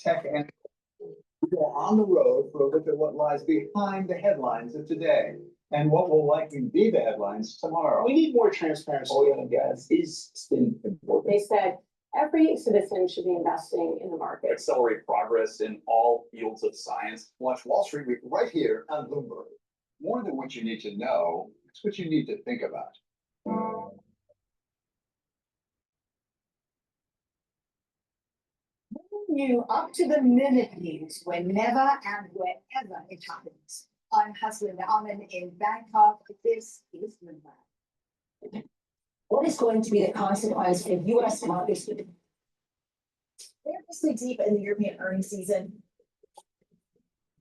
tech and we go on the road for a look at what lies behind the headlines of today and what will likely be the headlines tomorrow. We need more transparency. Oil and gas is still important. They said every citizen should be investing in the market. Accelerate progress in all fields of science. Watch Wall Street Week right here on Bloomberg. More than what you need to know, it's what you need to think about. New up to the minute news whenever and wherever it happens. I'm Hassan Amin in Bangkok. This is Bloomberg. What is going to be the consequence for U.S. markets? They're obviously deep in the European earnings season.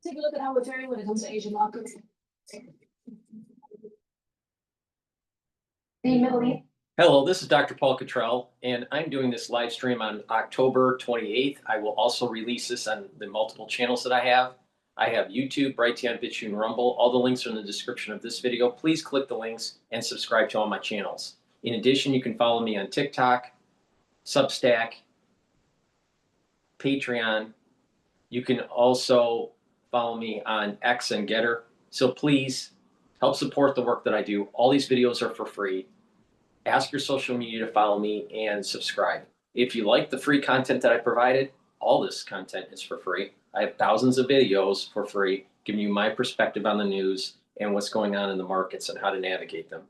Take a look at how we're faring when it comes to Asian markets. The Middle East. Hello, this is DrPaulCottrell, and I'm doing this live stream on October 28th. I will also release this on the multiple channels that I have. I have YouTube, Brighteon, Bitchute, and Rumble. All the links are in the description of this video. Please click the links and subscribe to all my channels. In addition, you can follow me on TikTok, Substack, Patreon. You can also follow me on X and GETTR. So please help support the work that I do. All these videos are for free. Ask your social media to follow me and subscribe. If you like the free content that I provided, all this content is for free. I have thousands of videos for free giving you my perspective on the news and what's going on in the markets and how to navigate them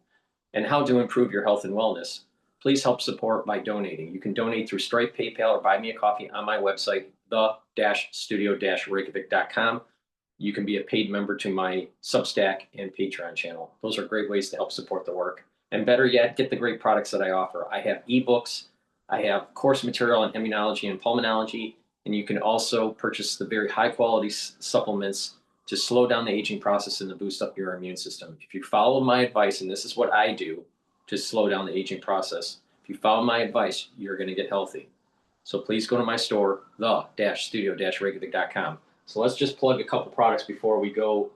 and how to improve your health and wellness. Please help support by donating. You can donate through Stripe, PayPal, or buy me a coffee on my website, the-studio-reykjavik.com. You can be a paid member to my Substack and Patreon channel. Those are great ways to help support the work. And better yet, get the great products that I offer. I have ebooks, I have course material on immunology and pulmonology, and you can also purchase the very high quality supplements to slow down the aging process and to boost up your immune system. If you follow my advice, and this is what I do to slow down the aging process, if you follow my advice, you're gonna get healthy. So please go to my store, the-studio-reykjavik.com. So let's just plug a couple products before we go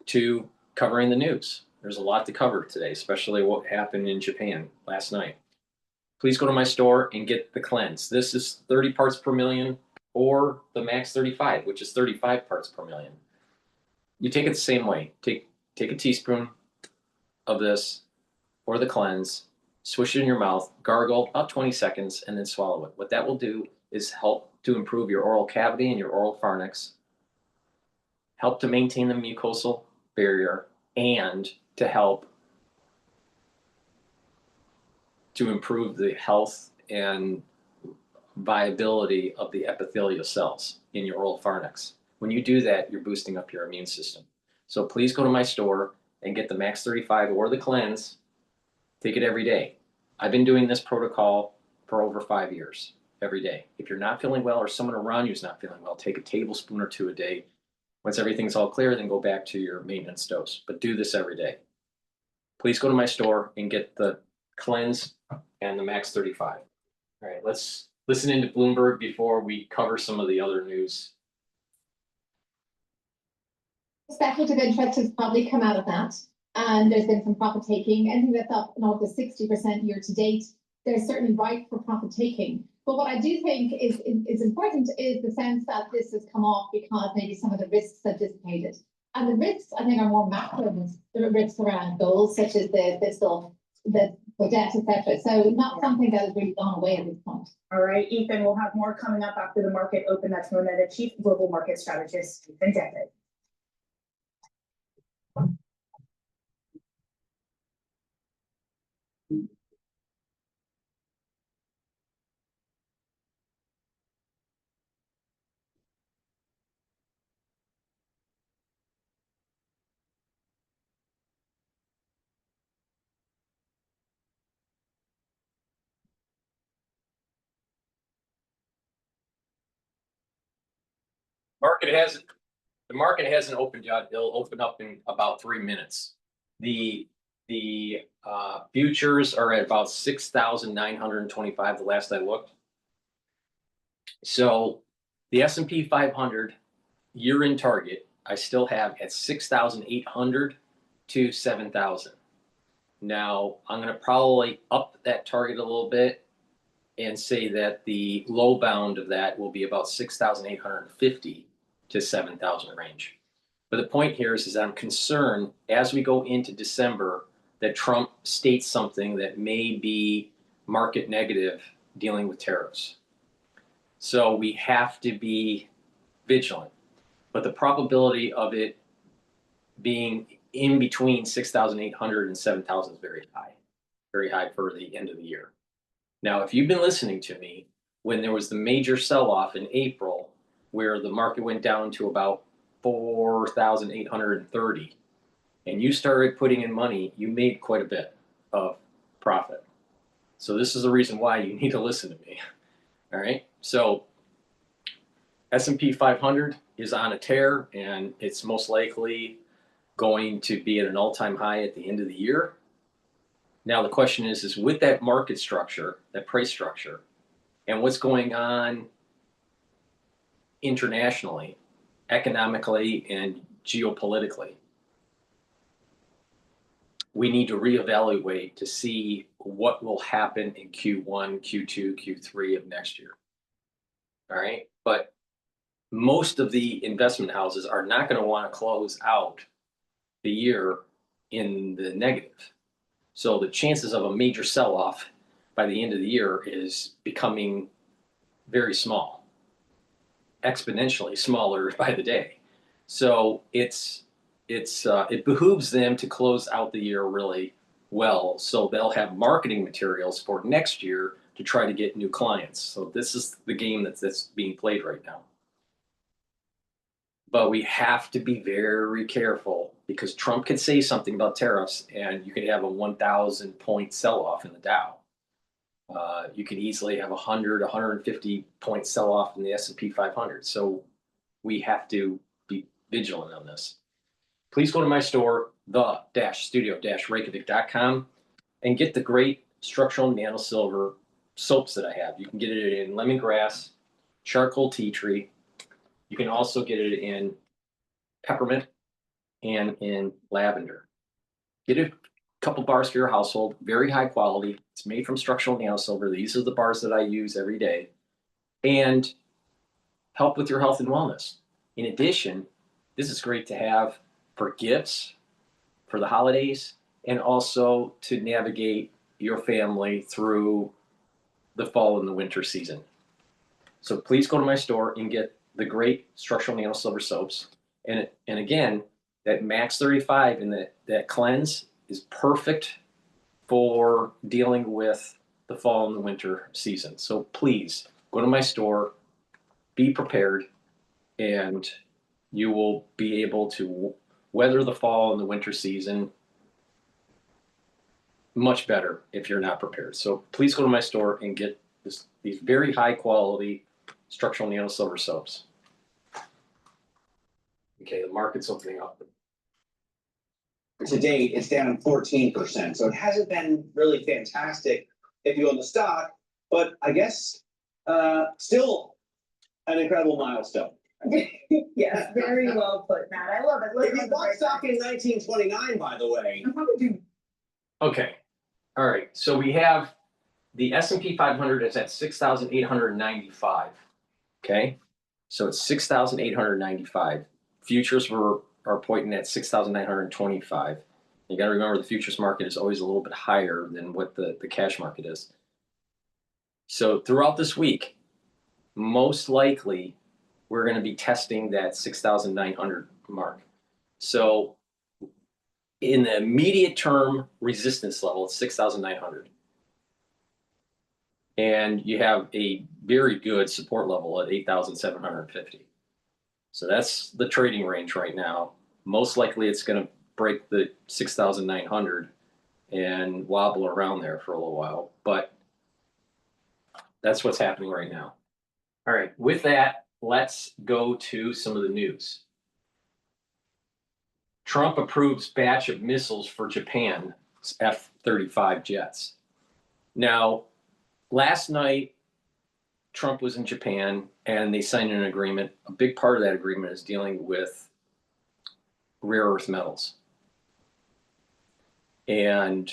to covering the news. There's a lot to cover today, especially what happened in Japan last night. Please go to my store and get the cleanse. This is 30 parts per million or the max 35, which is 35 parts per million. You take it the same way. Take a teaspoon of this or the cleanse, swish it in your mouth, gargle about 20 seconds, and then swallow it. What that will do is help to improve your oral cavity and your oral pharynx, help to maintain the mucosal barrier, and to help to improve the health and viability of the epithelial cells in your oral pharynx. When you do that, you're boosting up your immune system. So please go to my store and get the Max 35 or the cleanse. Take it every day. I've been doing this protocol for over 5 years, every day. If you're not feeling well or someone around you is not feeling well, take a tablespoon or two a day. Once everything's all clear, then go back to your maintenance dose, but do this every day. Please go to my store and get the cleanse and the Max 35. All right, let's listen into Bloomberg before we cover some of the other news. Speculative interest has probably come out of that, and there's been some profit taking. Anything that's up north of 60% year to date, there's certainly right for profit taking. But what I do think is important is the sense that this has come off because maybe some of the risks have dissipated. And the risks, I think, are more macro risks around goals, such as the debt, etc. So not something that has really gone away at this point. All right, Ethan, we'll have more coming up after the market open. That's Moneta, Chief Global Market Strategist, Ethan Devitt. The market hasn't opened yet. It'll open up in about 3 minutes. The futures are at about 6,925 the last I looked. So the S&P 500 year-end target I still have at 6,800 to 7,000. Now I'm going to probably up that target a little bit and say that the low bound of that will be about 6,850 to 7,000 range. But the point here is I'm concerned as we go into December that Trump states something that may be market negative dealing with tariffs. So we have to be vigilant. But the probability of it being in between 6,800 and 7,000 is very high for the end of the year. Now, if you've been listening to me, when there was the major sell-off in April, where the market went down to about 4,830, and you started putting in money, you made quite a bit of profit. So this is the reason why you need to listen to me. All right. So S&P 500 is on a tear, and it's most likely going to be at an all-time high at the end of the year. Now the question is with that market structure, that price structure, and what's going on internationally, economically, and geopolitically, we need to reevaluate to see what will happen in Q1, Q2, Q3 of next year. All right. But most of the investment houses are not going to want to close out the year in the negative. So the chances of a major sell-off by the end of the year is becoming very small, exponentially smaller by the day. So it behooves them to close out the year really well, so they'll have marketing materials for next year to try to get new clients. So this is the game that's being played right now. But we have to be very careful because Trump could say something about tariffs and you could have a 1,000 point sell-off in the Dow. You could easily have 100, 150 point sell-off in the S&P 500. So we have to be vigilant on this. Please go to my store, the-studio-reykjavik.com, and get the great structural nano silver soaps that I have. You can get it in lemongrass, charcoal tea tree. You can also get it in peppermint and in lavender. Get a couple bars for your household, very high quality. It's made from structural nano silver. These are the bars that I use every day, and help with your health and wellness. In addition, this is great to have for gifts, for the holidays, and also to navigate your family through the fall and the winter season. So please go to my store and get the great structural nano silver soaps. And again, that max 35 and that cleanse is perfect for dealing with the fall and the winter season. So please go to my store, be prepared, and you will be able to weather the fall and the winter season much better if you're not prepared. So please go to my store and get these very high quality structural nano silver soaps. Okay, the market's opening up. To date, it's down 14%. So it hasn't been really fantastic if you own the stock, but I guess still an incredible milestone. Yes, very well put, Matt. I love it. If you bought stock in 1929, by the way. I'm probably doing. Okay, all right. So we have the S&P 500 is at 6,895. Okay, so it's 6,895. Futures are pointing at 6,925. You got to remember the futures market is always a little bit higher than what the cash market is. So throughout this week, most likely we're going to be testing that 6,900 mark. So in the immediate term resistance level, it's 6,900. And you have a very good support level at 8,750. So that's the trading range right now. Most likely it's going to break the 6,900 and wobble around there for a little while, but that's what's happening right now. All right, with that, let's go to some of the news. Trump approves batch of missiles for Japan's F-35 jets. Now, last night, Trump was in Japan and they signed an agreement. A big part of that agreement is dealing with rare earth metals. And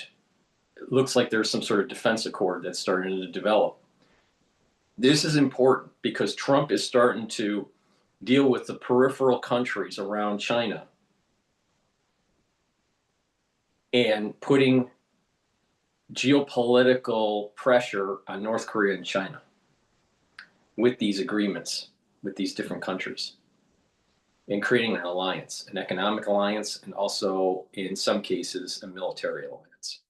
it looks like there's some sort of defense accord that's starting to develop. This is important because Trump is starting to deal with the peripheral countries around China and putting geopolitical pressure on North Korea and China with these agreements with these different countries and creating an alliance, an economic alliance, and also in some cases a military alliance.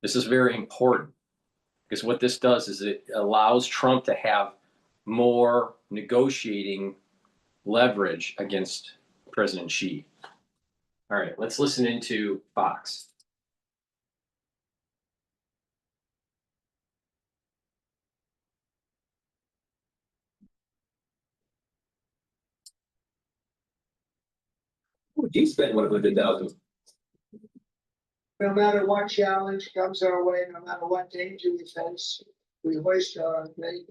This is very important because what this does is it allows Trump to have more negotiating leverage against President Xi. All right, let's listen into Fox. Would you spend 100,000? No matter what challenge comes our way, no matter what danger we face, we hoist our great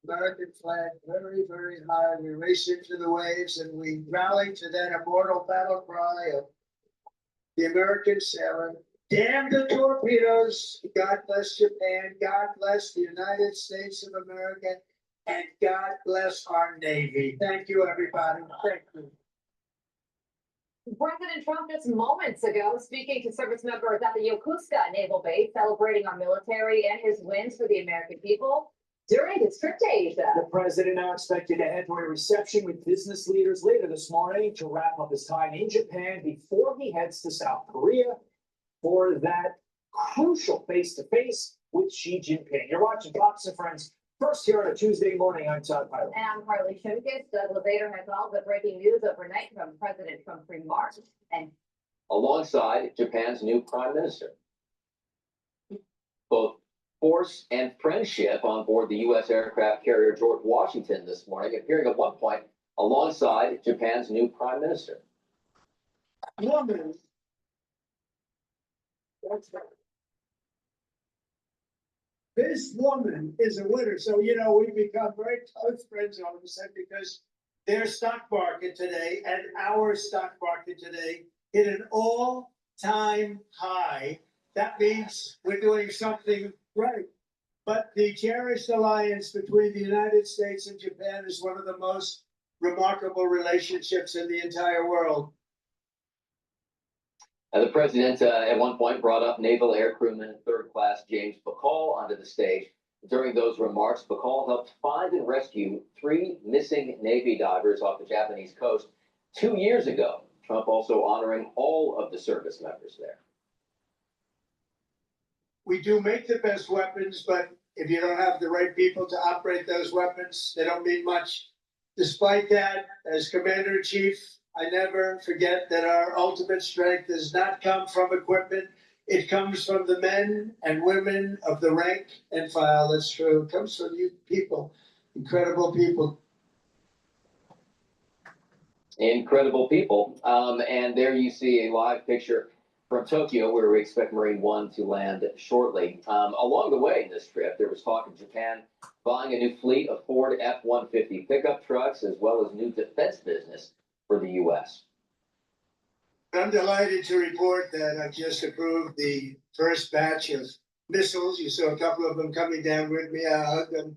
American flag very, very high. We race into the waves and we rally to that immortal battle cry of the American sailor. Damn the torpedoes. God bless Japan. God bless the United States of America. And God bless our Navy. Thank you, everybody. Thank you. President Trump just moments ago speaking to service members at the Yokosuka Naval Base, celebrating our military and his wins for the American people during his trip to Asia. The president now expected to head to a reception with business leaders later this morning to wrap up his time in Japan before he heads to South Korea for that crucial face-to-face with Xi Jinping. You're watching Fox and Friends first here on a Tuesday morning. I'm Todd Pilot. And I'm Carly Shimkus. Doug Levator has all the breaking news overnight from President Trump's remarks. And alongside Japan's new prime minister. Both force and friendship on board the U.S. aircraft carrier George Washington this morning, appearing at one point alongside Japan's new prime minister. Woman. That's right. This woman is a winner. So, you know, we've become very close friends all of a sudden because their stock market today and our stock market today hit an all-time high. That means we're doing something right. But the cherished alliance between the United States and Japan is one of the most remarkable relationships in the entire world. The president at one point brought up Naval Air Crewman Third Class James Bacall onto the stage. During those remarks, Bacall helped find and rescue 3 missing Navy divers off the Japanese coast 2 years ago. Trump also honoring all of the service members there. We do make the best weapons, but if you don't have the right people to operate those weapons, they don't mean much. Despite that, as Commander-in-Chief, I never forget that our ultimate strength does not come from equipment. It comes from the men and women of the rank and file. That's true. It comes from you people, incredible people. Incredible people. And there you see a live picture from Tokyo, where we expect Marine One to land shortly. Along the way in this trip, there was talk of Japan buying a new fleet of Ford F-150 pickup trucks, as well as new defense business for the U.S. I'm delighted to report that I've just approved the first batch of missiles. You saw a couple of them coming down with me. I hugged them.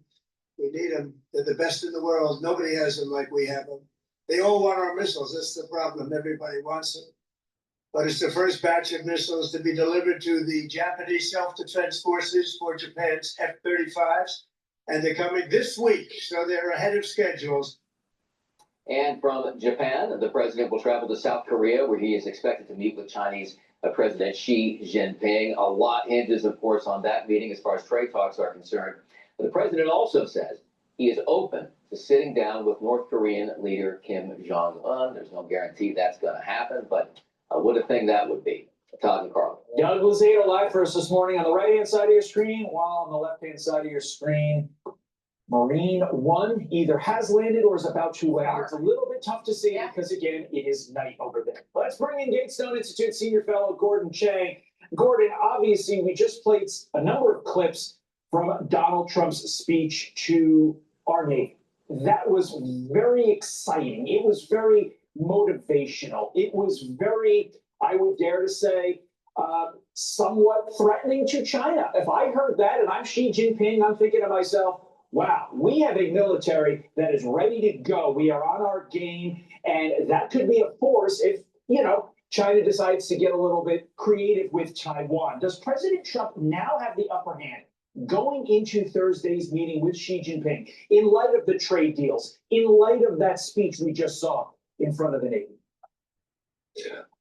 We need them. They're the best in the world. Nobody has them like we have them. They all want our missiles. That's the problem. Everybody wants them. But it's the first batch of missiles to be delivered to the Japanese self-defense forces for Japan's F-35s. And they're coming this week, so they're ahead of schedules. And from Japan, the president will travel to South Korea, where he is expected to meet with Chinese President Xi Jinping. A lot hinges, of course, on that meeting as far as trade talks are concerned. But the president also says he is open to sitting down with North Korean leader Kim Jong-un. There's no guarantee that's going to happen, but what a thing that would be. Todd and Carl. Doug Levator live for us this morning on the right-hand side of your screen, while on the left-hand side of your screen, Marine One either has landed or is about to land. It's a little bit tough to see because, again, it is night over there. Let's bring in Gatestone Institute senior fellow Gordon Chang. Gordon, obviously, we just played a number of clips from Donald Trump's speech to our Navy. That was very exciting. It was very motivational. It was very, I would dare to say, somewhat threatening to China. If I heard that and I'm Xi Jinping, I'm thinking to myself, wow, we have a military that is ready to go. We are on our game, and that could be a force if, China decides to get a little bit creative with Taiwan. Does President Trump now have the upper hand going into Thursday's meeting with Xi Jinping in light of the trade deals, in light of that speech we just saw in front of the Navy?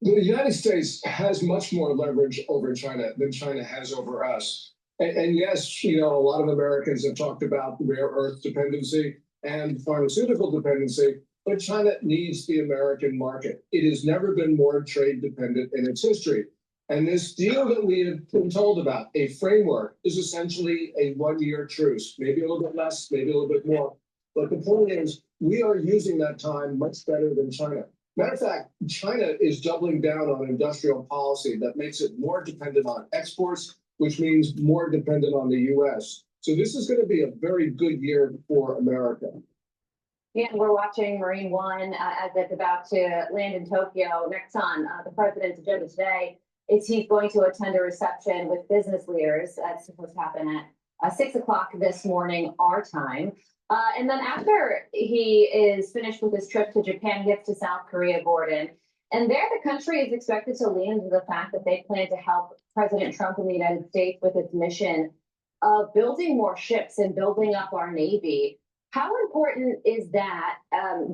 The United States has much more leverage over China than China has over us. And yes, a lot of Americans have talked about rare earth dependency and pharmaceutical dependency, but China needs the American market. It has never been more trade dependent in its history. And this deal that we have been told about, a framework, is essentially a 1-year truce, maybe a little bit less, maybe a little bit more. But the point is, we are using that time much better than China. Matter of fact, China is doubling down on industrial policy that makes it more dependent on exports, which means more dependent on the US. So this is going to be a very good year for America. Yeah, we're watching Marine One as it's about to land in Tokyo. Next on the president's agenda today is he's going to attend a reception with business leaders. That's supposed to happen at 6 o'clock this morning, our time. And then after he is finished with his trip to Japan, he gets to South Korea, Gordon. And there, the country is expected to lean into the fact that they plan to help President Trump in the United States with its mission of building more ships and building up our Navy. How important is that,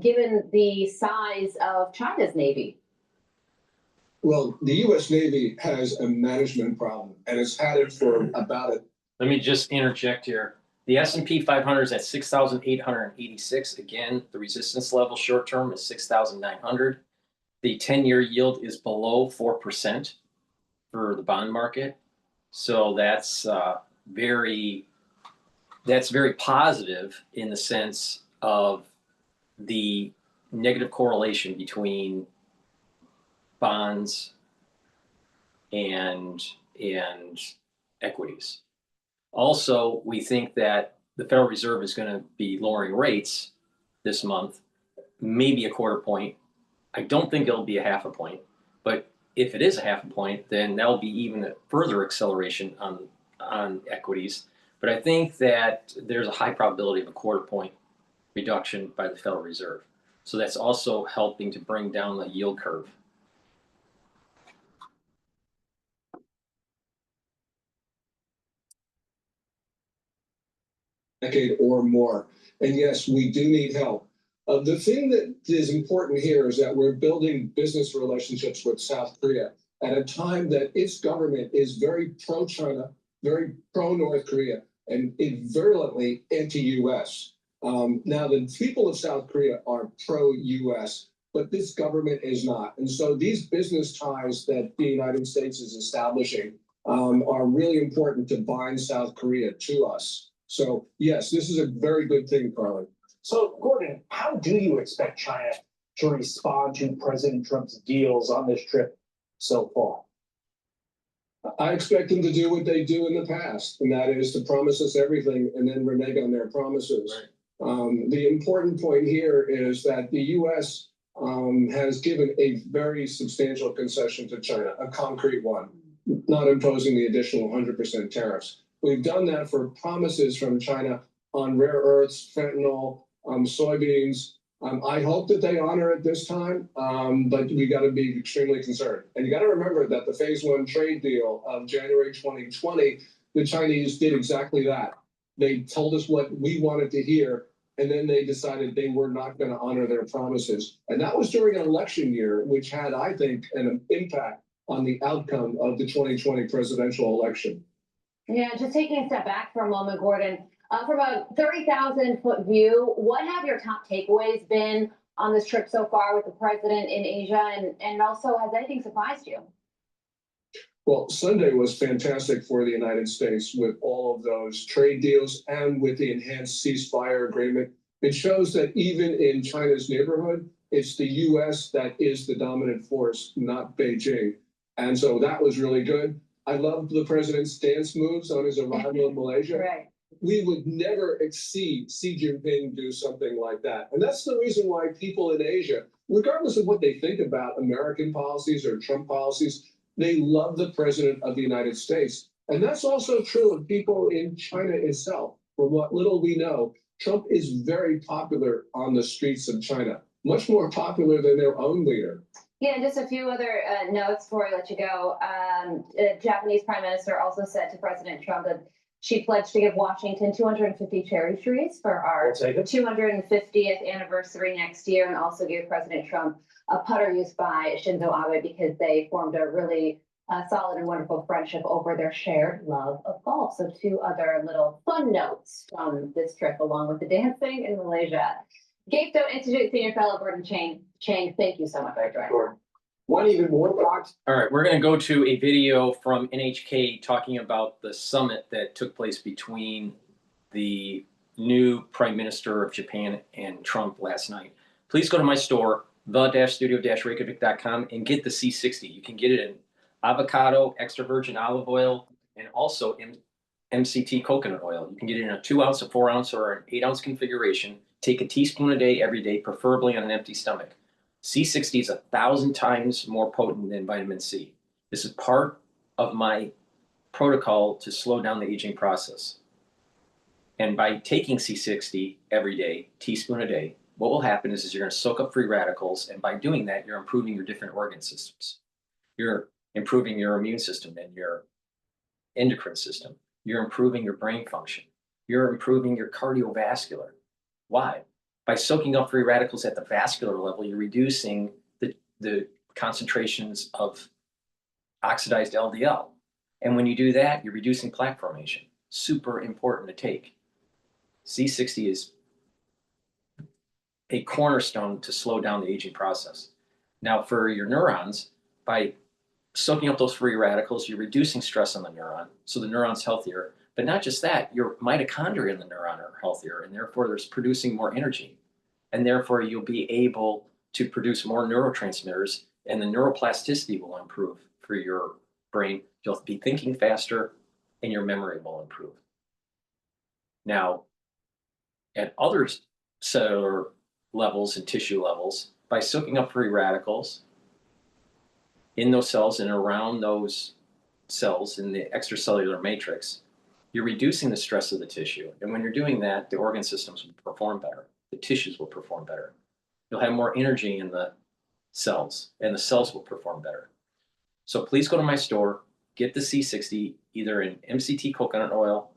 given the size of China's Navy? Well, the US Navy has a management problem, and it's had it for about it. Let me just interject here. The S&P 500 is at 6,886. Again, the resistance level short term is 6,900. The 10-year yield is below 4% for the bond market. So that's very positive in the sense of the negative correlation between bonds and equities. Also, we think that the Federal Reserve is going to be lowering rates this month, maybe a 1/4 point. I don't think it'll be a 1/2 point, but if it is a 1/2 point, then that'll be even a further acceleration on equities. But I think that there's a high probability of a 1/4 point reduction by the Federal Reserve. So that's also helping to bring down the yield curve. Decade or more. And yes, we do need help. The thing that is important here is that we're building business relationships with South Korea at a time that its government is very pro-China, very pro-North Korea, and virulently anti-US. Now, the people of South Korea are pro-US, but this government is not. And so these business ties that the United States is establishing are really important to bind South Korea to us. So yes, this is a very good thing, Carly. So, Gordon, how do you expect China to respond to President Trump's deals on this trip so far? I expect them to do what they do in the past, and that is to promise us everything and then renege on their promises. Right. The important point here is that the U.S. Has given a very substantial concession to China, a concrete one, not imposing the additional 100% tariffs. We've done that for promises from China on rare earths, fentanyl, soybeans. I hope that they honor it this time, but we got to be extremely concerned. And you got to remember that the phase 1 trade deal of January 2020, the Chinese did exactly that. They told us what we wanted to hear, and then they decided they were not going to honor their promises. And that was during an election year, which had, I think, an impact on the outcome of the 2020 presidential election. Yeah, just taking a step back for a moment, Gordon, from a 30,000-foot view, what have your top takeaways been on this trip so far with the president in Asia? And also, has anything surprised you? Well, Sunday was fantastic for the United States with all of those trade deals and with the enhanced ceasefire agreement. It shows that even in China's neighborhood, it's the U.S. that is the dominant force, not Beijing. And so that was really good. I loved the president's dance moves on his arrival in Malaysia. Right. We would never exceed Xi Jinping do something like that. And that's the reason why people in Asia, regardless of what they think about American policies or Trump policies, they love the president of the United States. And that's also true of people in China itself. from what little we know, Trump is very popular on the streets of China, much more popular than their own leader. Yeah, and just a few other notes before I let you go. The Japanese Prime Minister also said to President Trump that she pledged to give Washington 250 cherry trees for our I'll take it. 250th anniversary next year, and also gave President Trump a putter used by Shinzo Abe because they formed a really solid and wonderful friendship over their shared love of golf. So two other little fun notes from this trip, along with the dancing in Malaysia. GETTR Institute Senior Fellow Gordon Chang, thank you so much for joining. Sure. One even more box. All right, we're going to go to a video from NHK talking about the summit that took place between the new Prime Minister of Japan and Trump last night. Please go to my store, the-studio-reykjavik.com, and get the C60. You can get it in avocado, extra virgin olive oil, and also in MCT coconut oil. You can get it in a 2-ounce, a 4-ounce, or an 8-ounce configuration. Take a teaspoon a day, every day, preferably on an empty stomach. C60 is 1,000 times more potent than vitamin C. This is part of my protocol to slow down the aging process. And by taking C60 every day, teaspoon a day, what will happen is you're going to soak up free radicals, and by doing that, you're improving your different organ systems. You're improving your immune system and your endocrine system. You're improving your brain function. You're improving your cardiovascular. Why? By soaking up free radicals at the vascular level, you're reducing the concentrations of oxidized LDL. And when you do that, you're reducing plaque formation. Super important to take. C60 is a cornerstone to slow down the aging process. Now, for your neurons, by soaking up those free radicals, you're reducing stress on the neuron, so the neuron's healthier. But not just that, your mitochondria in the neuron are healthier, and therefore there's producing more energy. And therefore you'll be able to produce more neurotransmitters, and the neuroplasticity will improve for your brain. You'll be thinking faster, and your memory will improve. Now, at other cellular levels and tissue levels, by soaking up free radicals in those cells and around those cells in the extracellular matrix, you're reducing the stress of the tissue. And when you're doing that, the organ systems will perform better. The tissues will perform better. You'll have more energy in the cells, and the cells will perform better. So please go to my store, get the C60, either in MCT coconut oil,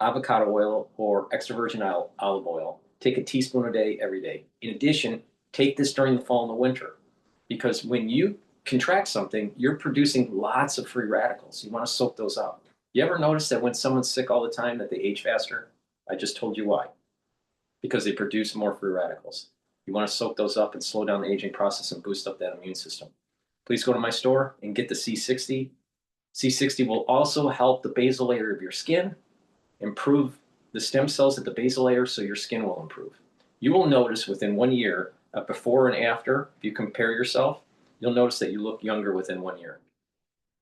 avocado oil, or extra virgin olive oil. Take a teaspoon a day, every day. In addition, take this during the fall and the winter, because when you contract something, you're producing lots of free radicals. You want to soak those up. You ever notice that when someone's sick all the time that they age faster? I just told you why. Because they produce more free radicals. You want to soak those up and slow down the aging process and boost up that immune system. Please go to my store and get the C60. C60 will also help the basal layer of your skin, improve the stem cells at the basal layer, so your skin will improve. You will notice within 1 year, before and after, if you compare yourself, you'll notice that you look younger within 1 year.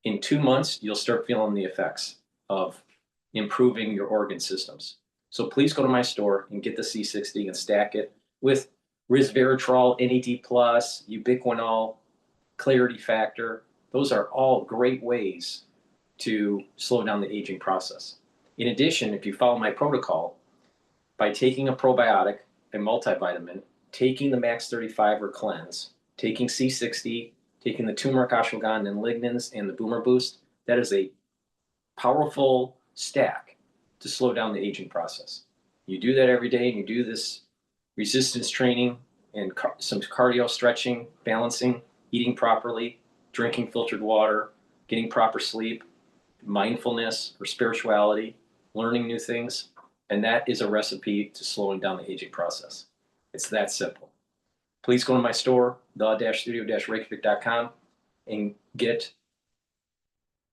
In 2 months, you'll start feeling the effects of improving your organ systems. So please go to my store and get the C60 and stack it with resveratrol, NAD+, ubiquinol, clarity factor. Those are all great ways to slow down the aging process. In addition, if you follow my protocol, by taking a probiotic, a multivitamin, taking the Max 35 or Cleanse, taking C60, taking the turmeric, ashwagandha, and lignans, and the Boomer Boost, that is a powerful stack to slow down the aging process. You do that every day, and you do this resistance training and some cardio stretching, balancing, eating properly, drinking filtered water, getting proper sleep, mindfulness or spirituality, learning new things, and that is a recipe to slowing down the aging process. It's that simple. Please go to my store, the-studio-reykjavik.com, and get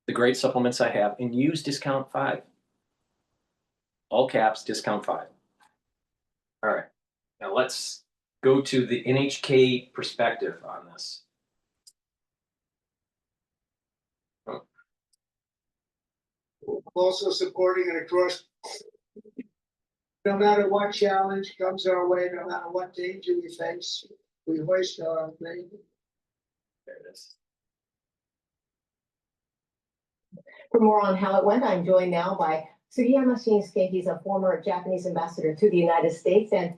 the great supplements I have, and use discount 5. All caps, discount 5. All right, now let's go to the NHK perspective on this. Also supporting it across. No matter what challenge comes our way, no matter what danger we face, we hoist our flag. There it is. For more on how it went, I'm joined now by Sugiyama Shinsuke, he's a former Japanese ambassador to the United States and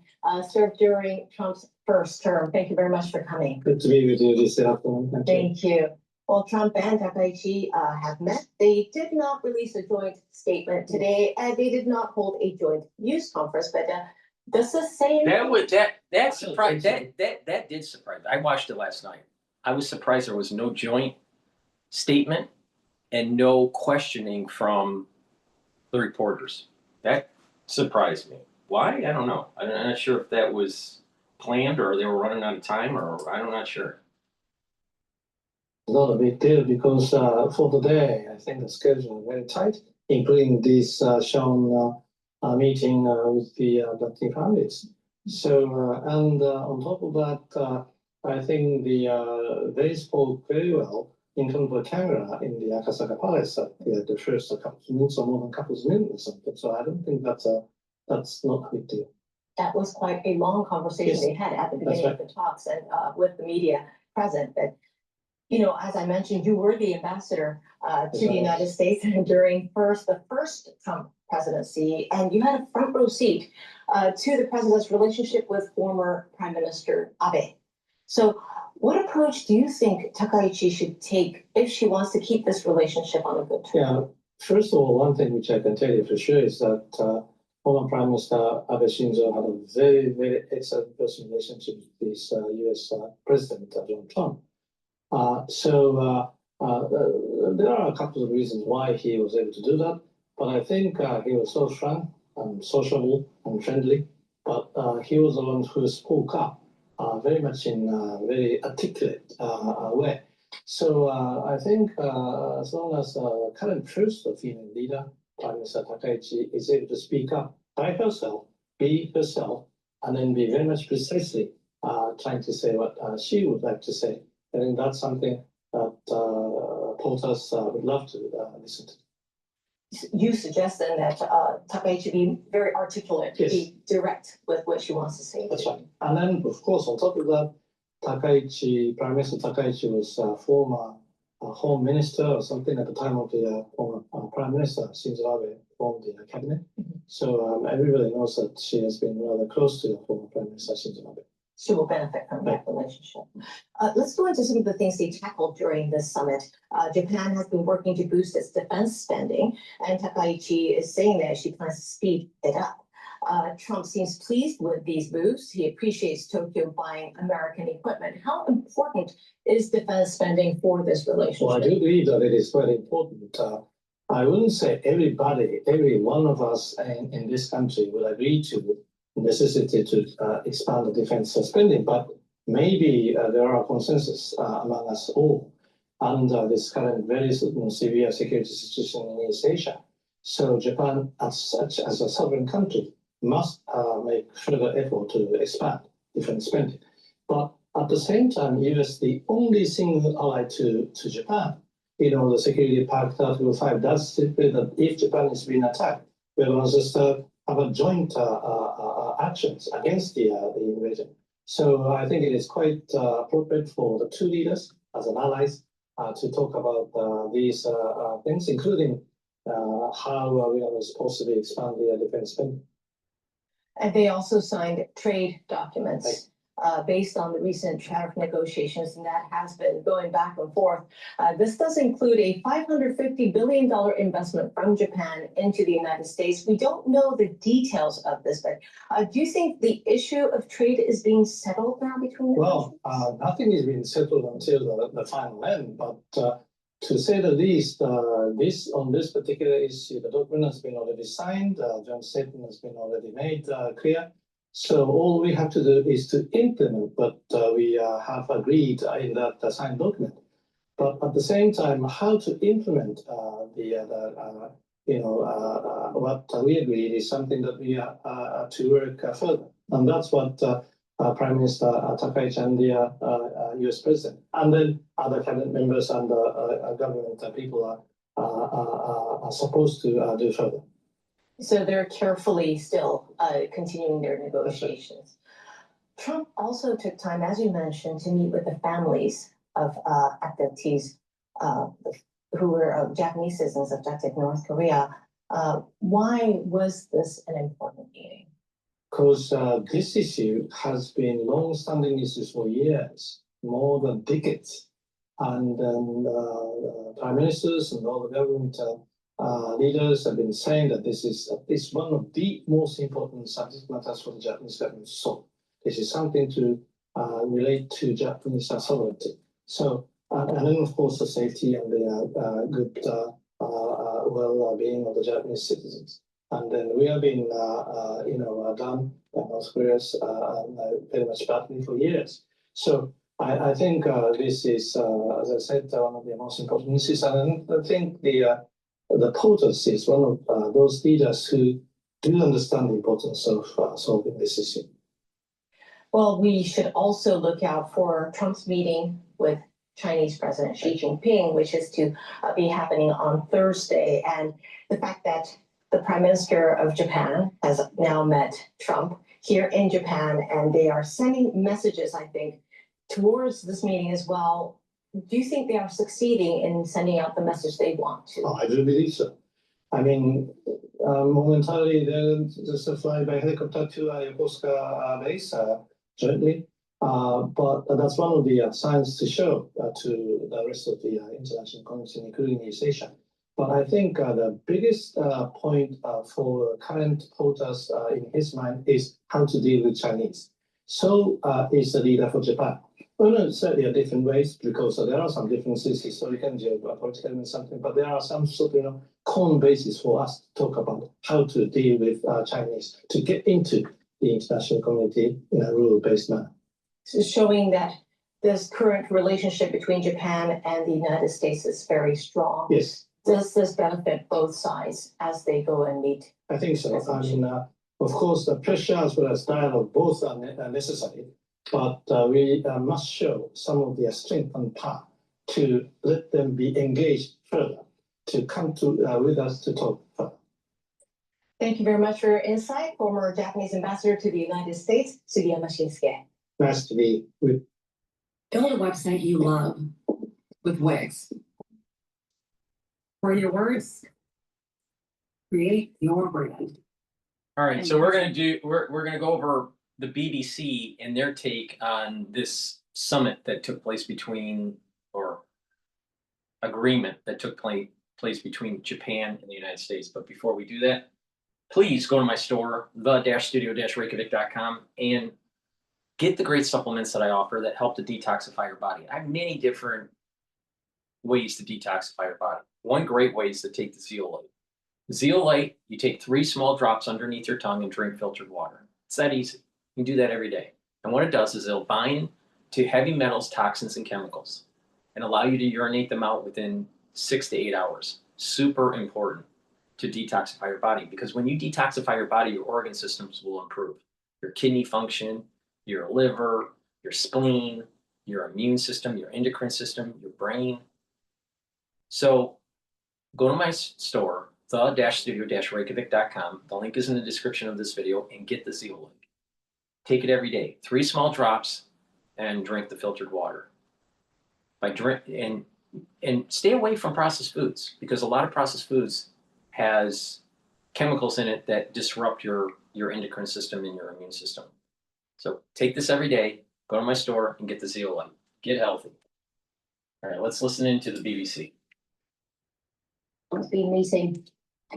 served during Trump's first term. Thank you very much for coming. Good to be with you this afternoon. Thank you. Well, Trump and Takaichi have met. They did not release a joint statement today, and they did not hold a joint news conference. But does this say anything? That surprised that did surprise me. I watched it last night. I was surprised there was no joint statement and no questioning from the reporters. That surprised me. Why? I don't know. I'm not sure if that was planned or they were running out of time, or I'm not sure. Not a big deal because for today, I think the schedule is very tight, including this shown meeting with the team families. So, and on top of that, I think they spoke very well in front of the camera in the Akasaka Palace at the first couple of minutes or more than a couple of minutes or something. So I don't think that's not a big deal. That was quite a long conversation Yes, they had at the beginning of the talks and with the media present. But you know, as I mentioned, you were the ambassador to the United States during the first Trump presidency, and you had a front row seat to the president's relationship with former Prime Minister Abe. So what approach do you think Takaichi should take if she wants to keep this relationship on a good track? Yeah, first of all, one thing which I can tell you for sure is that former Prime Minister Abe Shinzo had a very, very excellent personal relationship with this US President Donald Trump. There are a couple of reasons why he was able to do that, but I think he was so frank and sociable and friendly, but he was the one who spoke up very much in a very articulate way. So I think as long as current first female leader, Prime Minister Takaichi, is able to speak up by herself, be herself, and then be very much precisely trying to say what she would like to say, I think that's something that POTUS would love to listen to. You suggest then that Takaichi be very articulate, Yes, be direct with what she wants to say. that's right. And then, of course, on top of that, Prime Minister Takaichi was a former Home Minister or something at the time of the former Prime Minister Shinzo Abe formed the cabinet. So everybody knows that she has been rather close to the former Prime Minister Shinzo Abe. She will benefit from that relationship. Let's go into some of the things they tackled during this summit. Japan has been working to boost its defense spending, and Takaichi is saying that she plans to speed it up. Trump seems pleased with these moves. He appreciates Tokyo buying American equipment. How important is defense spending for this relationship? Well, I do believe that it is very important. I wouldn't say every one of us in this country will agree to necessity to expand the defense spending, but maybe there are consensus among us all under this current very severe security situation in East Asia. So Japan, as such as a sovereign country, must make further effort to expand defense spending. But at the same time, US, the only single ally to Japan, the Security Pact Article 5 does stipulate that if Japan is being attacked, we will just have a joint actions against the invasion. So I think it is quite appropriate for the two leaders as an allies to talk about these things, including how we are supposed to expand the defense spending. And they also signed trade documents based on the recent tariff negotiations, and that has been going back and forth. This does include a $550 billion investment from Japan into the United States. We don't know the details of this, but do you think the issue of trade is being settled now between the countries? Nothing is being settled until the final end, but to say the least, on this particular issue, the document has been already signed, joint statement has been already made clear. So all we have to do is to implement what we have agreed in that signed document. But at the same time, how to implement what we agreed is something that we are to work further. And that's what Prime Minister Takaichi and the US President, and then other cabinet members and government people are supposed to do further. So they're carefully still continuing their negotiations. Trump also took time, as you mentioned, to meet with the families of abductees who were Japanese citizens abducted in North Korea. Why was this an important meeting? Because this issue has been long-standing issues for years, more than decades. And then prime ministers and all the government leaders have been saying that this is at least one of the most important subject matters for the Japanese government to solve. This is something to relate to Japanese sovereignty. So, and then of course the safety and the good well-being of the Japanese citizens. And then we have been, done North Korea's very much badly for years. So I think this is, as I said, one of the most important issues. And I think the POTUS is one of those leaders who do understand the importance of solving this issue. Well, we should also look out for Trump's meeting with Chinese President Xi Jinping, which is to be happening on Thursday. And the fact that the Prime Minister of Japan has now met Trump here in Japan, and they are sending messages, I think, towards this meeting as well. Do you think they are succeeding in sending out the message they want to? Oh, I do believe so. I mean, momentarily, there's a fly by helicopter to Yokosuka base jointly. But that's one of the signs to show to the rest of the international community, including East Asia. But I think the biggest point for current POTUS in his mind is how to deal with Chinese. So is the leader for Japan. Well, certainly different ways, because there are some differences, historical and geopolitical and something, but there are some sort of common basis for us to talk about how to deal with Chinese to get into the international community in a rule-based manner. So showing that this current relationship between Japan and the United States is very strong. Yes. Does this benefit both sides as they go and meet? I think so. I mean, of course, the pressure as well as dialogue both are necessary, but we must show some of their strength and power to let them be engaged further, to come to with us to talk further. Thank you very much for your insight, former Japanese ambassador to the United States, Sugiyama Shinsuke. Nice to be with. Build a website you love with Wix. For your words, create your brand. All right, so we're gonna go over the BBC and their take on this summit that took place between, or agreement that took place between Japan and the United States. But before we do that, please go to my store, the-studio-reykjavik.com, and get the great supplements that I offer that help to detoxify your body. I have many different ways to detoxify your body. One great way is to take the zeolite. Zeolite, you take 3 small drops underneath your tongue and drink filtered water. It's that easy. You can do that every day. And what it does is it'll bind to heavy metals, toxins, and chemicals and allow you to urinate them out within 6 to 8 hours. Super important to detoxify your body, because when you detoxify your body, your organ systems will improve. Your kidney function, your liver, your spleen, your immune system, your endocrine system, your brain. So go to my store, the-studio-reykjavik.com. The link is in the description of this video, and get the zeolite. Take it every day, 3 small drops, and drink the filtered water. And stay away from processed foods, because a lot of processed foods has chemicals in it that disrupt your endocrine system and your immune system. So take this every day, go to my store and get the zeolite. Get healthy. All right, let's listen into the BBC. Has been meeting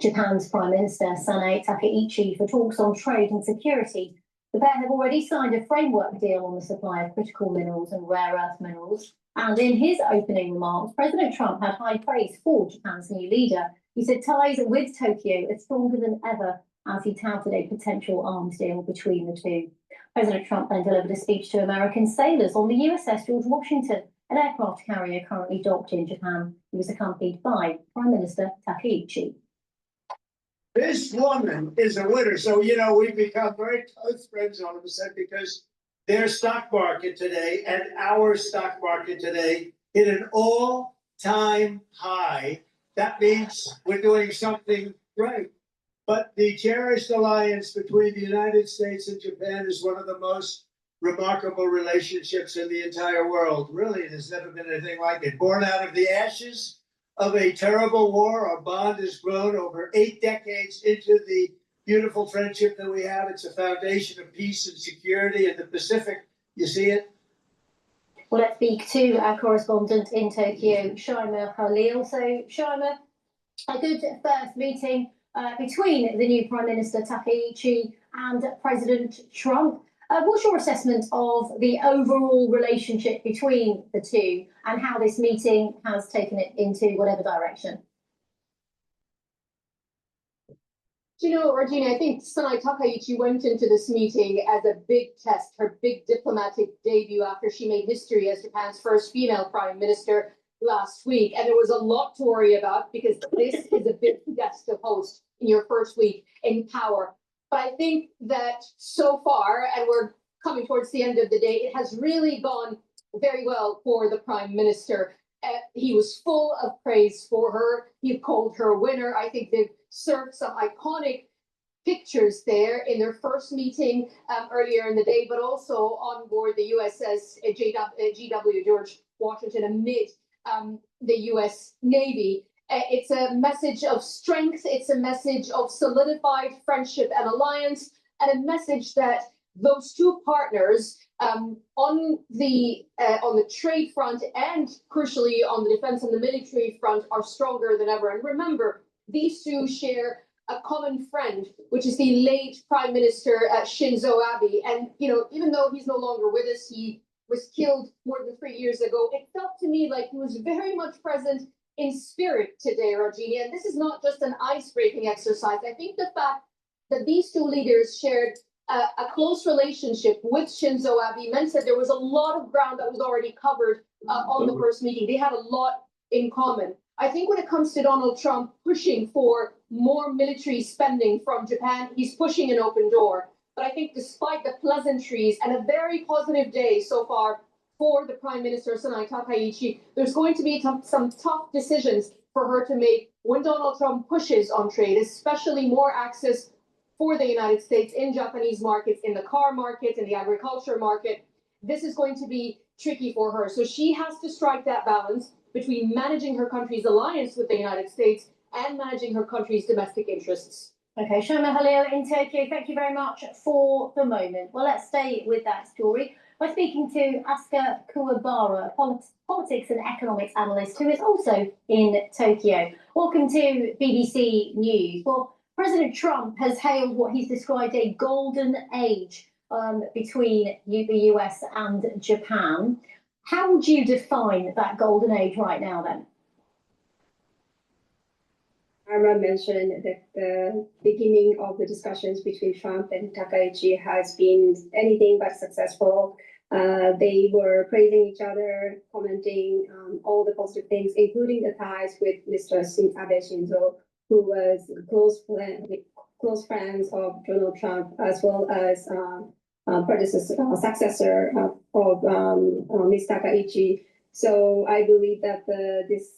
Japan's Prime Minister Sanae Takaichi for talks on trade and security. The pair have already signed a framework deal on the supply of critical minerals and rare earth minerals. And in his opening remarks, President Trump had high praise for Japan's new leader. He said ties with Tokyo are stronger than ever as he touted a potential arms deal between the two. President Trump then delivered a speech to American sailors on the USS George Washington, an aircraft carrier currently docked in Japan. He was accompanied by Prime Minister Takaichi. This woman is a winner. So, we've become very close friends all of a sudden, because their stock market today and our stock market today hit an all-time high. That means we're doing something right. But the cherished alliance between the United States and Japan is one of the most remarkable relationships in the entire world. Really, there's never been anything like it. Born out of the ashes of a terrible war. Our bond has grown over 8 decades into the beautiful friendship that we have. It's a foundation of peace and security in the Pacific. You see it? Well, let's speak to our correspondent in Tokyo, Shaima Khalil. So, Shaima, a good first meeting between the new Prime Minister Takaichi and President Trump. What's your assessment of the overall relationship between the two and how this meeting has taken it into whatever direction? You know, Regina, I think Sanai Takaichi went into this meeting as a big test, her big diplomatic debut after she made history as Japan's first female prime minister last week. And there was a lot to worry about because this is a big guest to host in your first week in power. But I think that so far, and we're coming towards the end of the day, it has really gone very well for the prime minister. He was full of praise for her. He called her a winner. I think they've served some iconic pictures there in their first meeting earlier in the day, but also on board the USS GW George Washington amid the US Navy. It's a message of strength. It's a message of solidified friendship and alliance, and a message that those two partners on the trade front and crucially on the defense and the military front are stronger than ever. And remember, these two share a common friend, which is the late Prime Minister Shinzo Abe. And you know, even though he's no longer with us, he was killed more than 3 years ago. It felt to me like he was very much present in spirit today, Rajini. And this is not just an ice-breaking exercise. I think the fact that these two leaders shared a close relationship with Shinzo Abe meant that there was a lot of ground that was already covered on the first meeting. They had a lot in common. I think when it comes to Donald Trump pushing for more military spending from Japan, he's pushing an open door. But I think despite the pleasantries and a very positive day so far for the Prime Minister, Sanai Takaichi, there's going to be some tough decisions for her to make when Donald Trump pushes on trade, especially more access for the United States in Japanese markets, in the car market, in the agriculture market. This is going to be tricky for her. So she has to strike that balance between managing her country's alliance with the United States and managing her country's domestic interests. Okay, Shaima Khalil in Tokyo, thank you very much for the moment. Well, let's stay with that story by speaking to Asuka Kuwabara, politics and economics analyst, who is also in Tokyo. Welcome to BBC News. Well, President Trump has hailed what he's described a golden age between the US and Japan. How would you define that golden age right now then? Arma mentioned that the beginning of the discussions between Trump and Takaichi has been anything but successful. They were praising each other, commenting all the positive things, including the ties with Mr. Abe Shinzo, who was close friends of Donald Trump, as well as successor of Ms. Takaichi. So I believe that this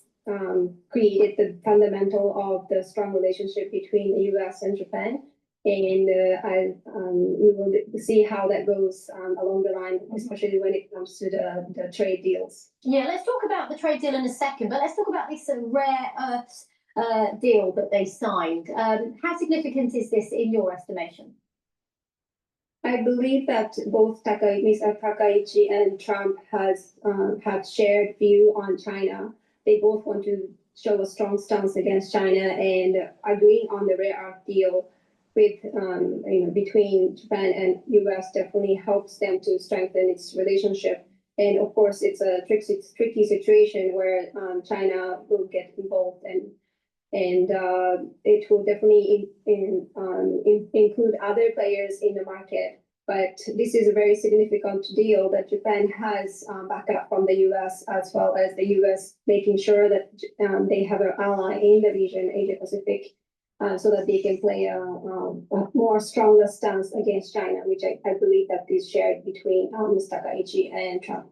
created the fundamental of the strong relationship between the US and Japan. And we will see how that goes along the line, especially when it comes to the trade deals. Yeah, let's talk about the trade deal in a second, but let's talk about this rare earths deal that they signed. How significant is this in your estimation? I believe that both Mr. Takaichi and Trump have shared view on China. They both want to show a strong stance against China, and agreeing on the rare earth deal with between Japan and US definitely helps them to strengthen its relationship. And of course, it's a tricky situation where China will get involved, and it will definitely include other players in the market. But this is a very significant deal that Japan has backup from the US, as well as the US making sure that they have an ally in the region, Asia Pacific, so that they can play a more stronger stance against China, which I believe that is shared between Ms. Takaichi and Trump.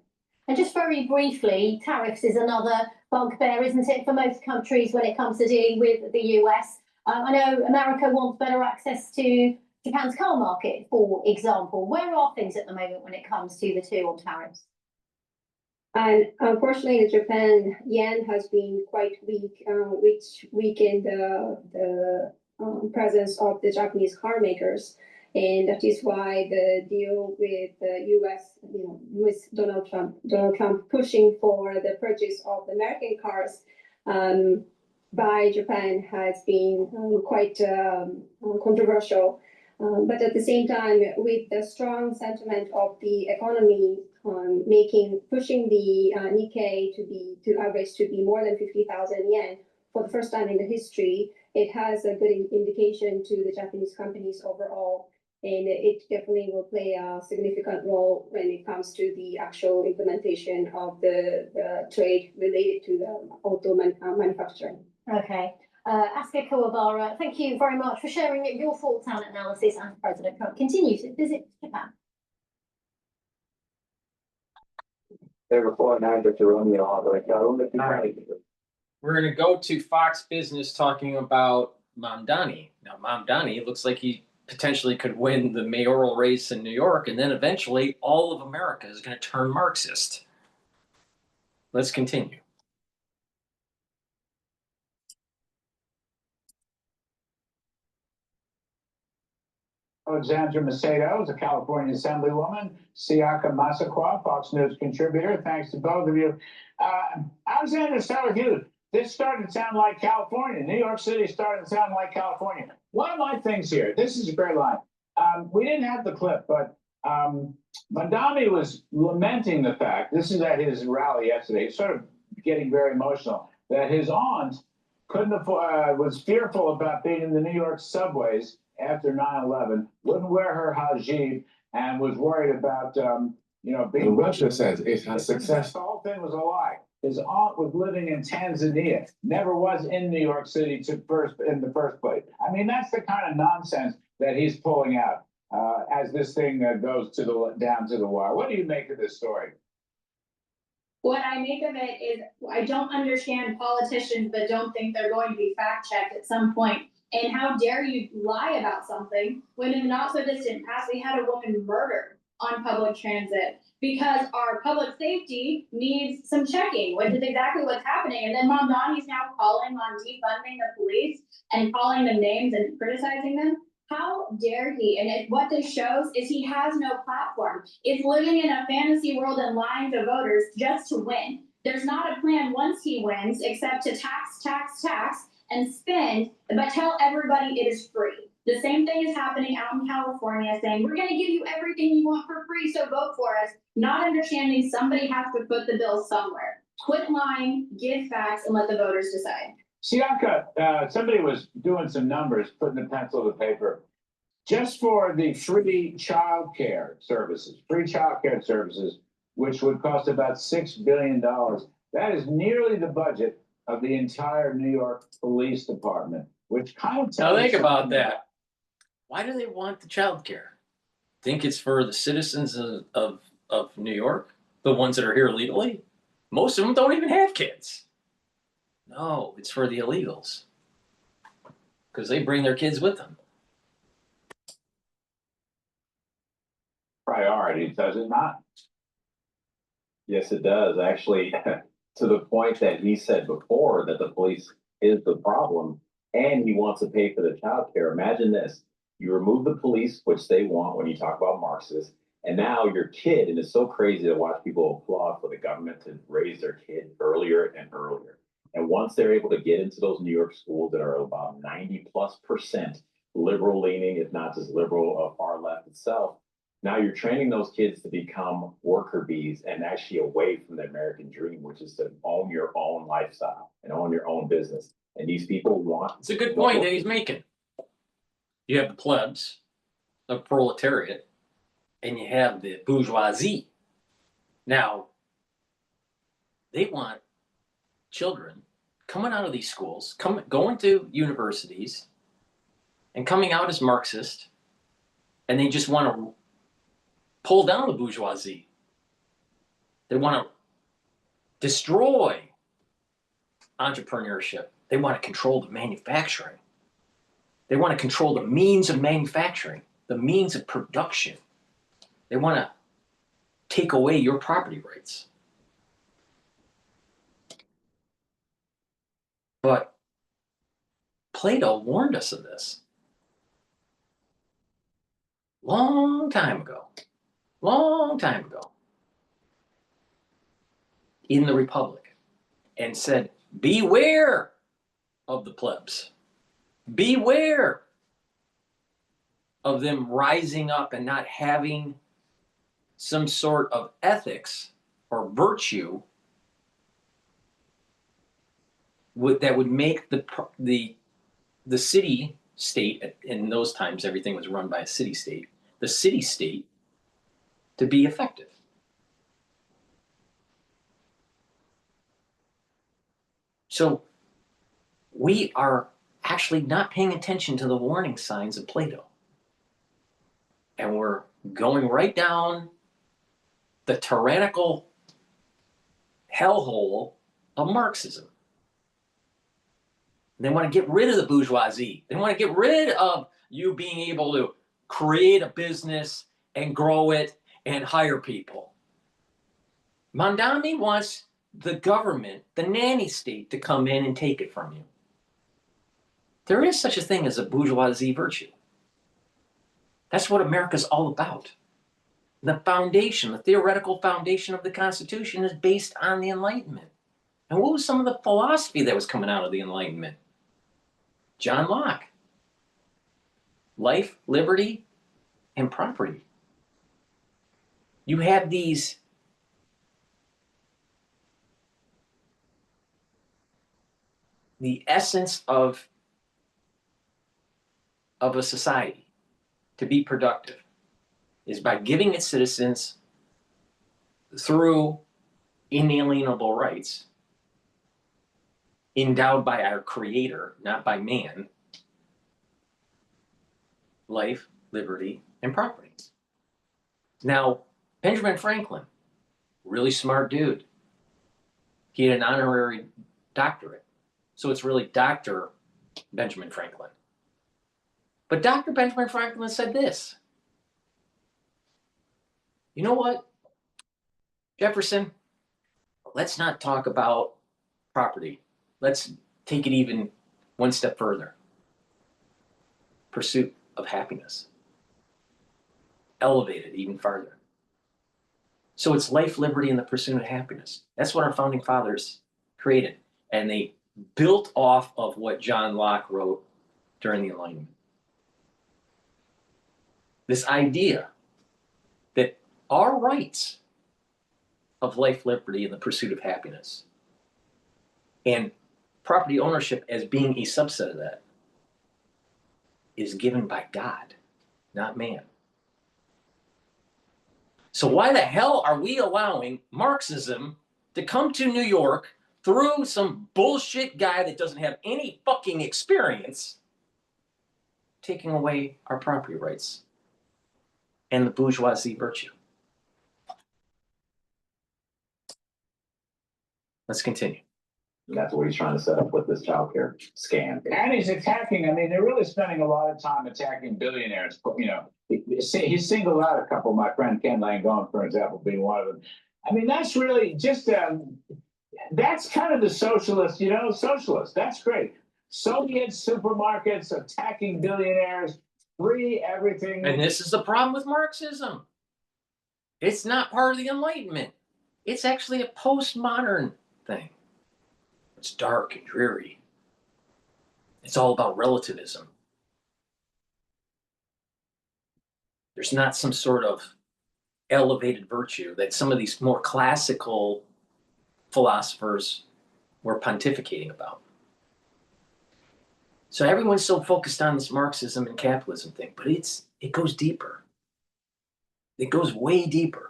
And just very briefly, tariffs is another bugbear, isn't it, for most countries when it comes to dealing with the US? I know America wants better access to Japan's car market, for example. Where are things at the moment when it comes to the two on tariffs? And unfortunately, the Japan yen has been quite weak, which weakened the presence of the Japanese car makers. And that is why the deal with the US, with Donald Trump pushing for the purchase of American cars by Japan has been quite controversial. But at the same time, with the strong sentiment of the economy pushing the Nikkei to average to be more than 50,000 yen for the first time in the history, it has a good indication to the Japanese companies overall. And it definitely will play a significant role when it comes to the actual implementation of the trade related to the auto manufacturing. Okay. Asker Kawabara, thank you very much for sharing your thoughts and analysis as President Trump continues to visit Japan. We're going to go to Fox Business talking about Mamdani. Now, Mamdani looks like he potentially could win the mayoral race in New York, and then eventually all of America is going to turn Marxist. Let's continue. Alexandra Macedo is a California Assemblywoman. Siaka Masakwa, Fox News contributor. Thanks to both of you. Alexandra, start with you. This started to sound like California. New York City started to sound like California. One of my things here, this is a great line. We didn't have the clip, but Mamdani was lamenting the fact, this is at his rally yesterday, he's sort of getting very emotional, that his aunt couldn't afford, was fearful about being in the New York subways after 9/11, wouldn't wear her hijab, and was worried about, being. Russia says it has success. The whole thing was a lie. His aunt was living in Tanzania, never was in New York City in the first place. I mean, that's the kind of nonsense that he's pulling out as this thing goes down to the wire. What do you make of this story? What I make of it is I don't understand politicians that don't think they're going to be fact-checked at some point. And how dare you lie about something when in the not so distant past we had a woman murdered on public transit because our public safety needs some checking, which is exactly what's happening. And then Mamdani's now calling on defunding the police and calling them names and criticizing them. How dare he? And what this shows is he has no platform. It's living in a fantasy world and lying to voters just to win. There's not a plan once he wins except to tax, and spend, but tell everybody it is free. The same thing is happening out in California, saying, we're gonna give you everything you want for free, so vote for us. Not understanding somebody has to foot the bill somewhere. Quit lying, give facts, and let the voters decide. Siaka, somebody was doing some numbers, putting the pencil to paper. Just for the free childcare services, which would cost about $6 billion, that is nearly the budget of the entire New York Police Department, which kind of tells Now think about that. Why do they want the child care? Think it's for the citizens of New York, the ones that are here legally? Most of them don't even have kids. No, it's for the illegals because they bring their kids with them. Priority, does it not? Yes, it does. Actually, to the point that he said before that the police is the problem and he wants to pay for the child care. Imagine this. You remove the police, which they want when you talk about Marxists, and now your kid, and it's so crazy to watch people applaud for the government to raise their kid earlier and earlier. And once they're able to get into those New York schools that are about 90+% liberal leaning, if not just liberal, far left itself, now you're training those kids to become worker bees and actually away from the American dream, which is to own your own lifestyle and own your own business. And these people want. It's a good point that he's making. You have the plebs, the proletariat, and you have the bourgeoisie. Now, they want children coming out of these schools, going to universities, and coming out as Marxist, and they just want to pull down the bourgeoisie. They want to destroy entrepreneurship. They want to control the manufacturing. They want to control the means of manufacturing, the means of production. They want to take away your property rights. But Plato warned us of this long time ago in the Republic, and said, beware of the plebs. Beware of them rising up and not having some sort of ethics or virtue that would make the city state, in those times everything was run by a city state, the city state to be effective. So we are actually not paying attention to the warning signs of Plato. And we're going right down the tyrannical hellhole of Marxism. They want to get rid of the bourgeoisie. They want to get rid of you being able to create a business and grow it and hire people. Mondami wants the government, the nanny state, to come in and take it from you. There is such a thing as a bourgeoisie virtue. That's what America's all about. The foundation, the theoretical foundation of the Constitution is based on the Enlightenment. And what was some of the philosophy that was coming out of the Enlightenment? John Locke. Life, liberty, and property. You have these the essence of a society to be productive is by giving its citizens, through inalienable rights endowed by our Creator, not by man, life, liberty, and property. Now, Benjamin Franklin, really smart dude. He had an honorary doctorate. So it's really Dr. Benjamin Franklin. But Dr. Benjamin Franklin said this. You know what, Jefferson? Let's not talk about property. Let's take it even one step further. Pursuit of happiness. Elevate it even farther. So it's life, liberty, and the pursuit of happiness. That's what our founding fathers created. And they built off of what John Locke wrote during the Enlightenment. This idea that our rights of life, liberty, and the pursuit of happiness, and property ownership as being a subset of that, is given by God, not man. So why the hell are we allowing Marxism to come to New York through some bullshit guy that doesn't have any fucking experience, taking away our property rights and the bourgeoisie virtue? Let's continue. That's what he's trying to set up with this childcare scam. And he's attacking, I mean, they're really spending a lot of time attacking billionaires. You know, he singled out a couple, my friend Ken Langone, for example, being one of them. I mean, that's really just, that's kind of the socialist, you know, socialist. That's great. Soviet supermarkets attacking billionaires, free everything. And this is the problem with Marxism. It's not part of the Enlightenment. It's actually a postmodern thing. It's dark and dreary. It's all about relativism. There's not some sort of elevated virtue that some of these more classical philosophers were pontificating about. So everyone's so focused on this Marxism and capitalism thing, but it goes deeper. It goes way deeper.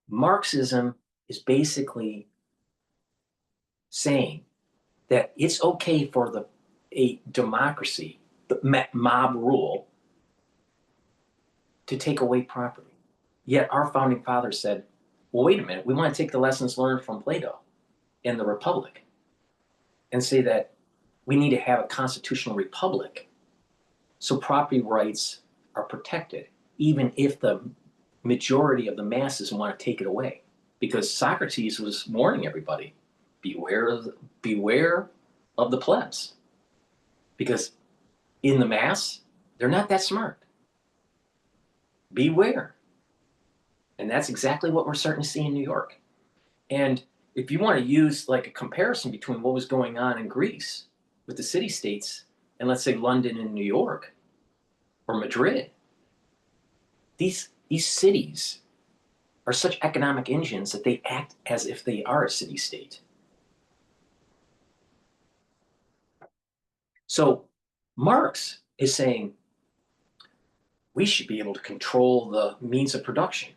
Marxism is basically saying that it's okay for a democracy, the mob rule, to take away property. Yet our founding fathers said, well, wait a minute, we want to take the lessons learned from Plato and the Republic and say that we need to have a constitutional republic so property rights are protected, even if the majority of the masses want to take it away. because Socrates was warning everybody, beware of the plebs. Because in the mass, they're not that smart. Beware. And that's exactly what we're starting to see in New York. And if you want to use like a comparison between what was going on in Greece with the city-states and let's say London and New York or Madrid, these cities are such economic engines that they act as if they are a city-state. So Marx is saying we should be able to control the means of production.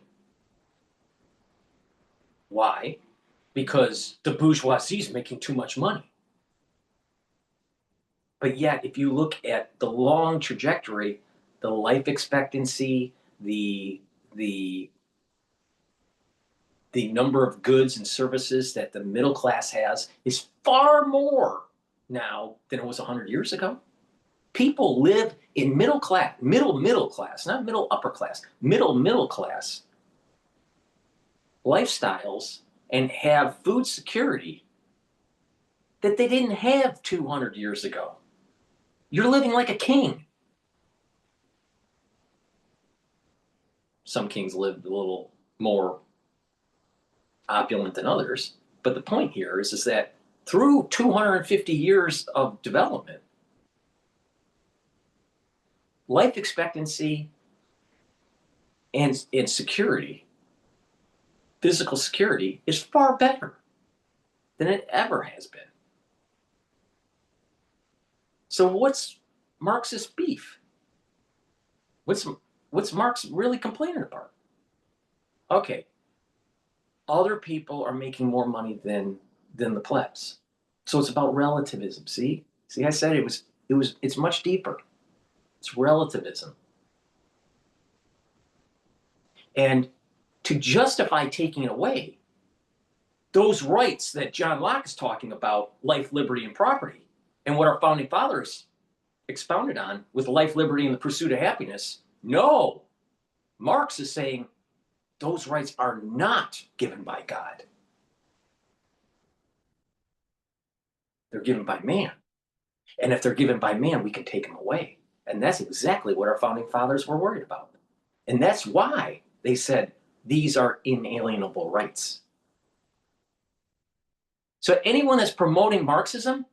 Why? Because the bourgeoisie is making too much money. But yet, if you look at the long trajectory, the life expectancy, the number of goods and services that the middle class has is far more now than it was 100 years ago. People live in middle class, not middle upper class, middle class lifestyles and have food security that they didn't have 200 years ago. You're living like a king. Some kings lived a little more opulent than others, but the point here is that through 250 years of development, life expectancy and security, physical security, is far better than it ever has been. So what's Marxist beef? What's Marx really complaining about? Okay, other people are making more money than the plebs. So it's about relativism. See, I said it's much deeper. It's relativism. And to justify taking it away, those rights that John Locke is talking about, life, liberty, and property, and what our founding fathers expounded on with life, liberty, and the pursuit of happiness, no. Marx is saying those rights are not given by God. They're given by man. And if they're given by man, we can take them away. And that's exactly what our founding fathers were worried about. And that's why they said these are inalienable rights. So anyone that's promoting Marxism,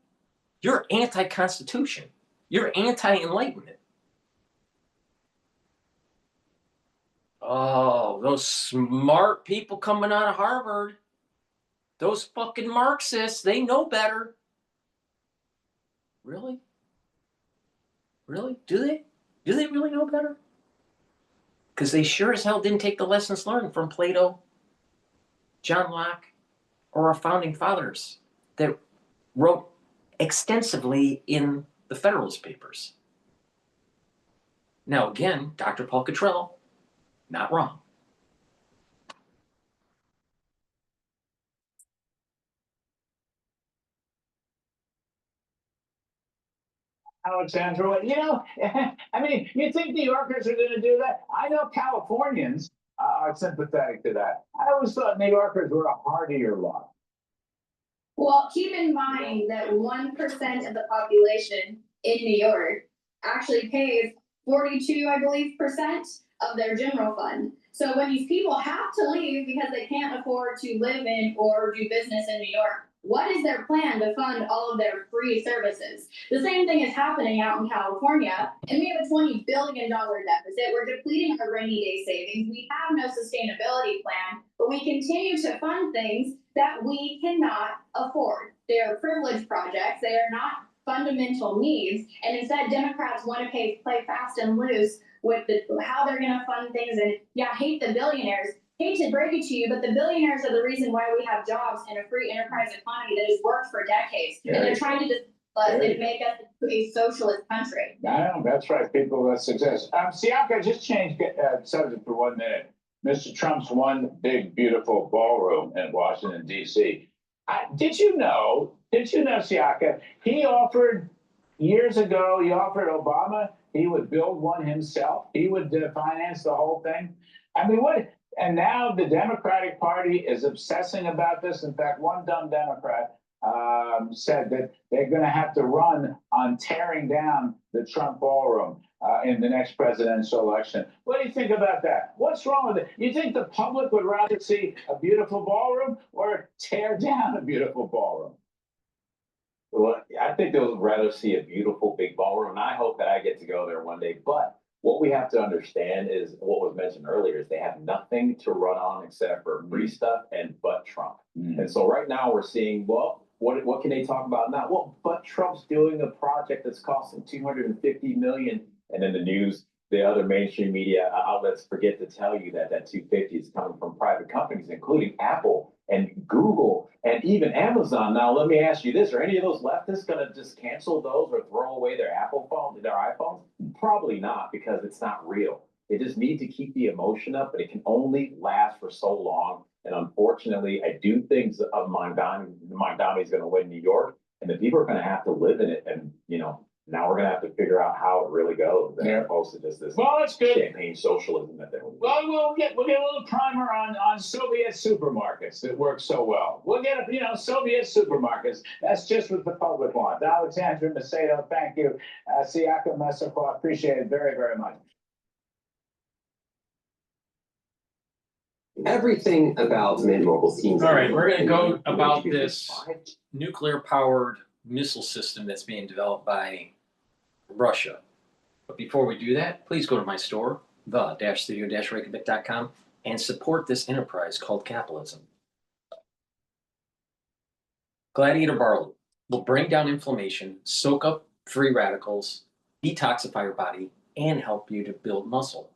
you're anti-Constitution. You're anti-Enlightenment. Oh, those smart people coming out of Harvard, those fucking Marxists, they know better. Really? Really? Do they? Do they really know better? Because they sure as hell didn't take the lessons learned from Plato, John Locke, or our founding fathers that wrote extensively in the Federalist Papers. Now again, Dr. Paul Cottrell, not wrong. Alexandra, I mean, you think New Yorkers are going to do that? I know Californians are sympathetic to that. I always thought New Yorkers were a hardier lot. Well, keep in mind that 1% of the population in New York actually pays 42, I believe, percent of their general fund. So when these people have to leave because they can't afford to live in or do business in New York, what is their plan to fund all of their free services? The same thing is happening out in California, and we have a $20 billion deficit. We're depleting our rainy day savings. We have no sustainability plan, but we continue to fund things that we cannot afford. They are privilege projects. They are not fundamental needs. And instead, Democrats want to play fast and loose with how they're going to fund things. And yeah, hate the billionaires. Hate to break it to you, but the billionaires are the reason why we have jobs in a free enterprise economy that has worked for decades. And they're trying to just make us a socialist country. No, that's right. People of success. Siaka, just change subject for 1 minute. Mr. Trump's one big, beautiful ballroom in Washington, D.C. Did you know, Siaka, he offered Obama, he would build one himself. He would finance the whole thing. I mean, And now the Democratic Party is obsessing about this. In fact, one dumb Democrat said that they're going to have to run on tearing down the Trump ballroom in the next presidential election. What do you think about that? What's wrong with it? You think the public would rather see a beautiful ballroom or tear down a beautiful ballroom? Well, I think they would rather see a beautiful big ballroom, and I hope that I get to go there one day. But what we have to understand is what was mentioned earlier is they have nothing to run on except for free stuff and but Trump. And so right now we're seeing, well, what can they talk about now? Well, but Trump's doing a project that's costing $250 million, and in the news, the other mainstream media outlets forget to tell you that that 250 is coming from private companies, including Apple and Google and even Amazon. Now, let me ask you this: are any of those leftists going to just cancel those or throw away their Apple phone, their iPhones? Probably not, because it's not real. They just need to keep the emotion up, but it can only last for so long. And unfortunately, I do think Mamdani is going to win New York, and the people are going to have to live in it. And, you know, now we're going to have to figure out how it really goes, as opposed to just this champagne socialism that they will do. Well, we'll get a little primer on Soviet supermarkets that work so well. We'll get Soviet supermarkets. That's just what the public wants. Alexandra Macedo, thank you. Siaka Masakwa, appreciate it very, very much. Everything about Mint Mobile seems. All right, we're going to go about this nuclear-powered missile system that's being developed by Russia. But before we do that, please go to my store, the-studio-reykjavik.com, and support this enterprise called capitalism. Gladiator barley will bring down inflammation, soak up free radicals, detoxify your body, and help you to build muscle.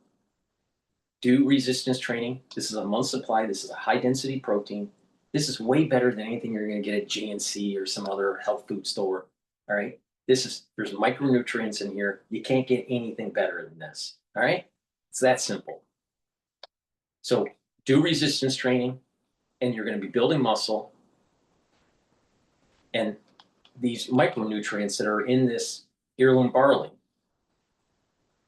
Do resistance training. This is a month supply. This is a high-density protein. This is way better than anything you're going to get at GNC or some other health food store. All right. There's micronutrients in here. You can't get anything better than this. All right. It's that simple. So do resistance training, and you're going to be building muscle. And these micronutrients that are in this heirloom barley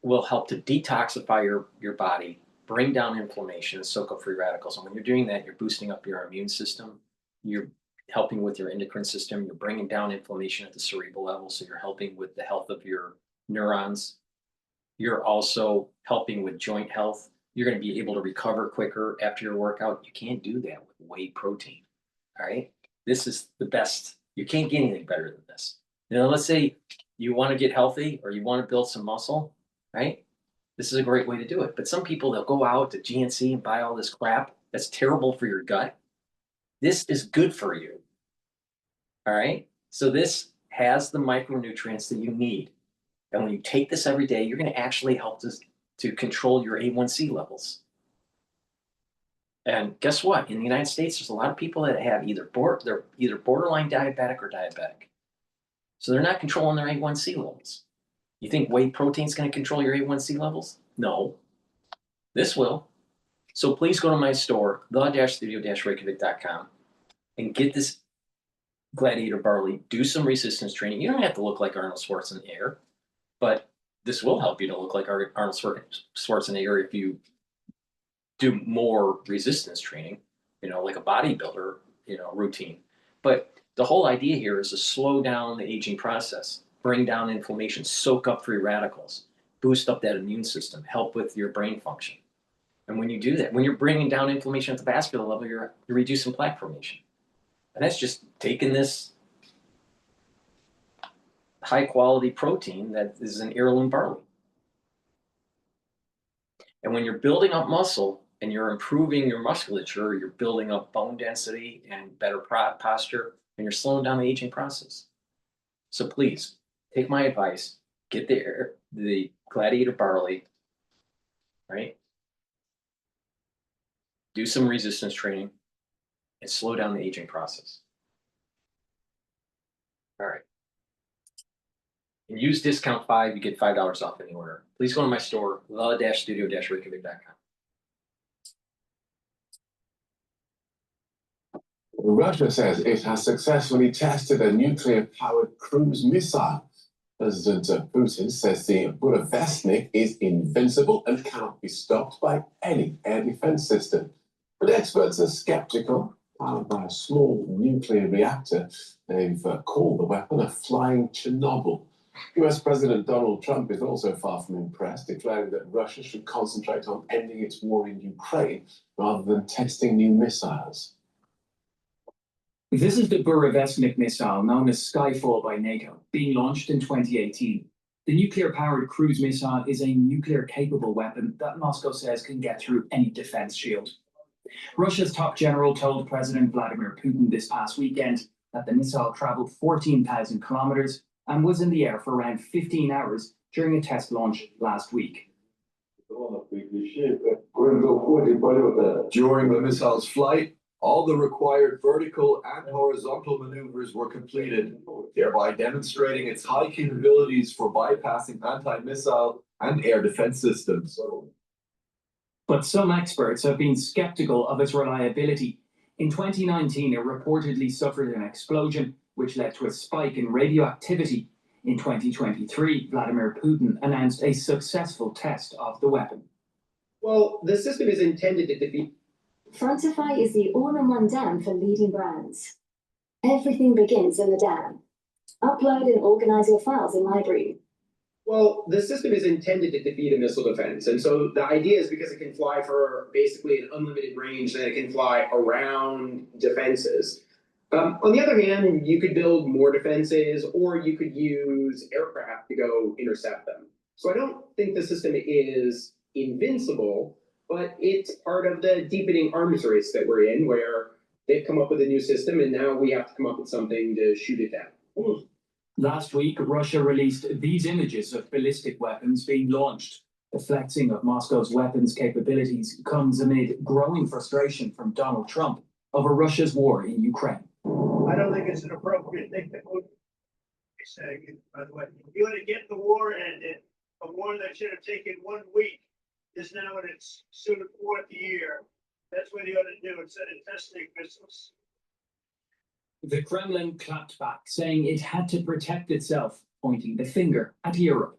will help to detoxify your body, bring down inflammation, and soak up free radicals. And when you're doing that, you're boosting up your immune system. You're helping with your endocrine system. You're bringing down inflammation at the cerebral level. So you're helping with the health of your neurons. You're also helping with joint health. You're going to be able to recover quicker after your workout. You can't do that with whey protein. All right. This is the best. You can't get anything better than this. You know, let's say you want to get healthy or you want to build some muscle, right? This is a great way to do it. But some people, they'll go out to GNC and buy all this crap that's terrible for your gut. This is good for you. All right. So this has the micronutrients that you need. And when you take this every day, you're going to actually help to control your A1C levels. And guess what? In the United States, there's a lot of people that have they're either borderline diabetic or diabetic. So they're not controlling their A1C levels. You think whey protein is going to control your A1C levels? No. This will. So please go to my store, the-studio-reykjavik.com, and get this Gladiator barley. Do some resistance training. You don't have to look like Arnold Schwarzenegger, but this will help you to look like Arnold Schwarzenegger if you do more resistance training, like a bodybuilder, routine. But the whole idea here is to slow down the aging process, bring down inflammation, soak up free radicals, boost up that immune system, help with your brain function. And when you do that, when you're bringing down inflammation at the vascular level, you're reducing plaque formation. And that's just taking this high quality protein that is an heirloom barley. And when you're building up muscle and you're improving your musculature, you're building up bone density and better posture, and you're slowing down the aging process. So please take my advice, get the Gladiator barley, right? Do some resistance training and slow down the aging process. All right. And use discount 5, you get $5 off any order. Please go to my store, the-studio-reykjavik.com. Russia says it has successfully tested a nuclear-powered cruise missile President Putin says the Burevestnik is invincible and cannot be stopped by any air defense system. But experts are skeptical. Powered by a small nuclear reactor, they've called the weapon a flying Chernobyl. US President Donald Trump is also far from impressed, declaring that Russia should concentrate on ending its war in Ukraine rather than testing new missiles. This is the Burevestnik missile, known as Skyfall by NATO, being launched in 2018. The nuclear-powered cruise missile is a nuclear-capable weapon that Moscow says can get through any defense shield. Russia's top general told President Vladimir Putin this past weekend that the missile traveled 14,000 kilometers and was in the air for around 15 hours during a test launch last week. During the missile's flight, all the required vertical and horizontal maneuvers were completed, thereby demonstrating its high capabilities for bypassing anti-missile and air defense systems. But some experts have been skeptical of its reliability. In 2019, it reportedly suffered an explosion, which led to a spike in radioactivity. In 2023, Vladimir Putin announced a successful test of the weapon. Well, the system is intended to defeat. Frontify is the all-in-one dam for leading brands. Everything begins in the dam. Upload and organize your files in library. Well, the system is intended to defeat a missile defense. And so the idea is because it can fly for basically an unlimited range, that it can fly around defenses. On the other hand, you could build more defenses, or you could use aircraft to go intercept them. So I don't think the system is invincible, but it's part of the deepening arms race that we're in, where they've come up with a new system and now we have to come up with something to shoot it down. Last week, Russia released these images of ballistic weapons being launched. The flexing of Moscow's weapons capabilities comes amid growing frustration from Donald Trump over Russia's war in Ukraine. I don't think it's an appropriate thing that would be saying, by the way. You want to get the war ended, a war that should have taken 1 week is now in its soon 4th year. That's what you ought to do instead of testing missiles. The Kremlin clapped back, saying it had to protect itself, pointing the finger at Europe.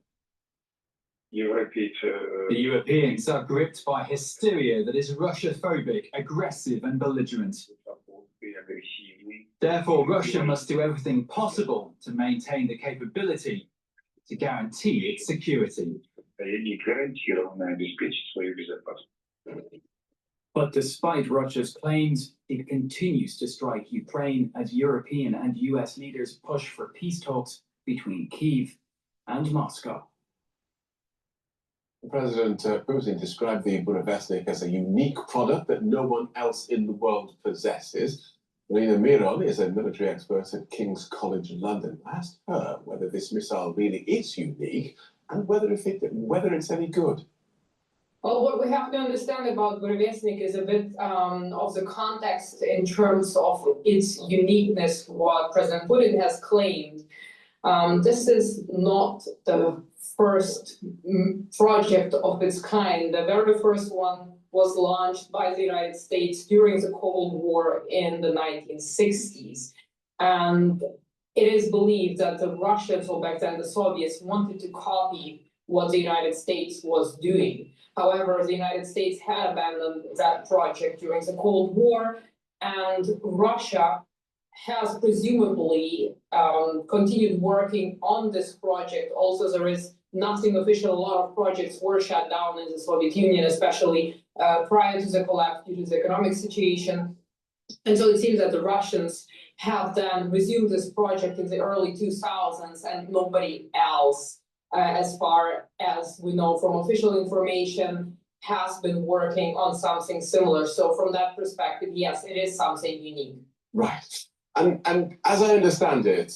The Europeans are gripped by hysteria that is Russia-phobic, aggressive and belligerent. Therefore, Russia must do everything possible to maintain the capability to guarantee its security. But despite Russia's claims, it continues to strike Ukraine as European and US leaders push for peace talks between Kyiv and Moscow. President Putin described the Burevestnik as a unique product that no one else in the world possesses. Marina Miron is a military expert at King's College London. I asked her whether this missile really is unique and whether it's any good. Well, what we have to understand about Burevestnik is a bit of the context in terms of its uniqueness, what President Putin has claimed. This is not the first project of its kind. The very first one was launched by the United States during the Cold War in the 1960s. And it is believed that the Russians, or back then the Soviets, wanted to copy what the United States was doing. However, the United States had abandoned that project during the Cold War, and Russia has presumably continued working on this project. Also, there is nothing official. A lot of projects were shut down in the Soviet Union, especially prior to the collapse due to the economic situation. And so it seems that the Russians have then resumed this project in the early 2000s, and nobody else, as far as we know from official information, has been working on something similar. So from that perspective, yes, it is something unique. Right. And as I understand it,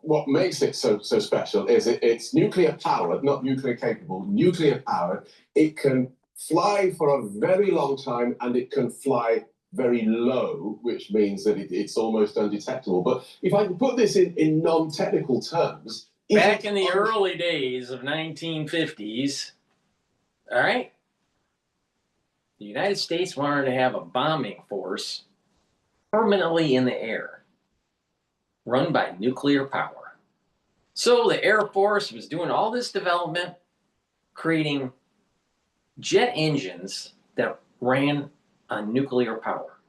what makes it so special is it's nuclear powered, not nuclear capable, nuclear powered. It can fly for a very long time and it can fly very low, which means that it's almost undetectable. But if I can put this in non-technical terms, back in the early days of 1950s, all right, the United States wanted to have a bombing force permanently in the air, run by nuclear power. So the Air Force was doing all this development, creating jet engines that ran on nuclear power.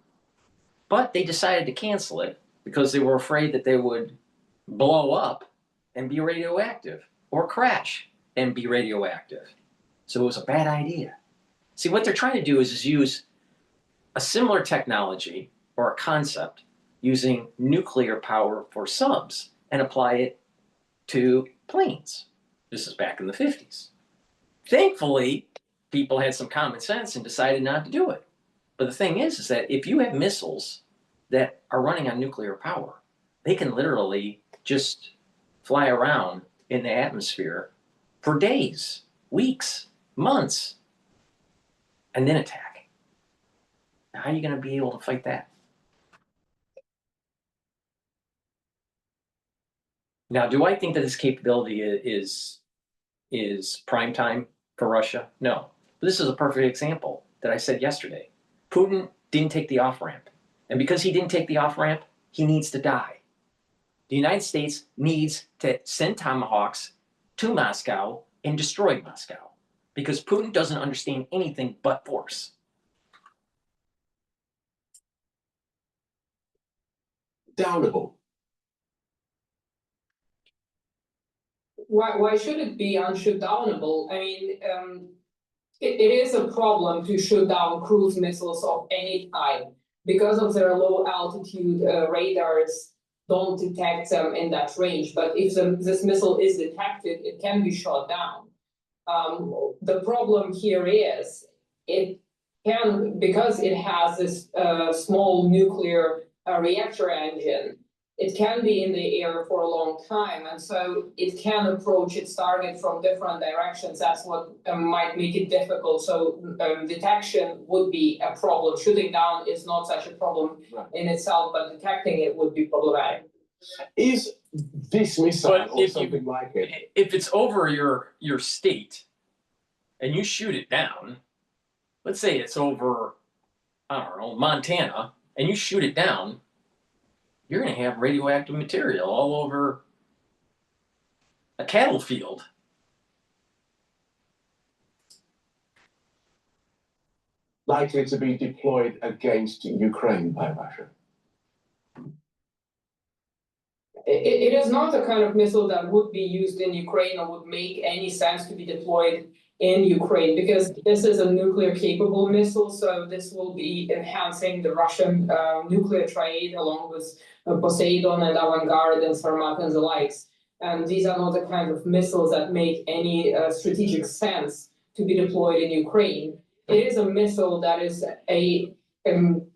But they decided to cancel it because they were afraid that they would blow up and be radioactive, or crash and be radioactive. So it was a bad idea. See, what they're trying to do is use a similar technology or a concept using nuclear power for subs and apply it to planes. This is back in the 50s. Thankfully, people had some common sense and decided not to do it. But the thing is that if you have missiles that are running on nuclear power, they can literally just fly around in the atmosphere for days, weeks, months, and then attack. Now, how are you going to be able to fight that? Now, do I think that this capability is prime time for Russia? No. But this is a perfect example that I said yesterday. Putin didn't take the off-ramp. And because he didn't take the off-ramp, he needs to die. The United States needs to send Tomahawks to Moscow and destroy Moscow. Because Putin doesn't understand anything but force. Downable. Why should it be unshutdownable? I mean, it is a problem to shoot down cruise missiles of any type because of their low altitude radars don't detect them in that range. But if this missile is detected, it can be shot down. The problem here is it can, because it has this small nuclear reactor engine, it can be in the air for a long time, and so it can approach its target from different directions. That's what might make it difficult. So detection would be a problem. Shooting down is not such a problem in itself, but detecting it would be problematic. Is this missile or something like it? If it's over your state and you shoot it down, let's say it's over, I don't know, Montana, and you shoot it down, you're going to have radioactive material all over a cattle field. Likely to be deployed against Ukraine by Russia? It is not the kind of missile that would be used in Ukraine or would make any sense to be deployed in Ukraine, because this is a nuclear capable missile. So this will be enhancing the Russian nuclear trade along with Poseidon and Avangard and Sarmat and the likes. And these are not the kind of missiles that make any strategic sense to be deployed in Ukraine. It is a missile that is a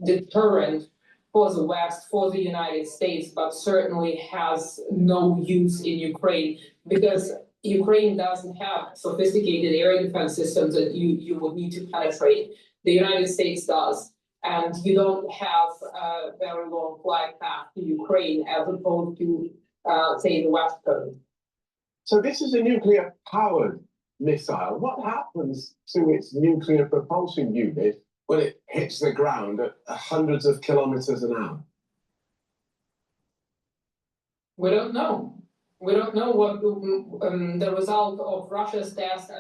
deterrent for the West, for the United States, but certainly has no use in Ukraine because Ukraine doesn't have sophisticated air defense systems that you would need to penetrate. The United States does. And you don't have a very long flight path to Ukraine as opposed to, say, the West Coast. So this is a nuclear-powered missile. What happens to its nuclear propulsion unit when it hits the ground at hundreds of kilometers an hour? We don't know. We don't know what the result of Russia's test.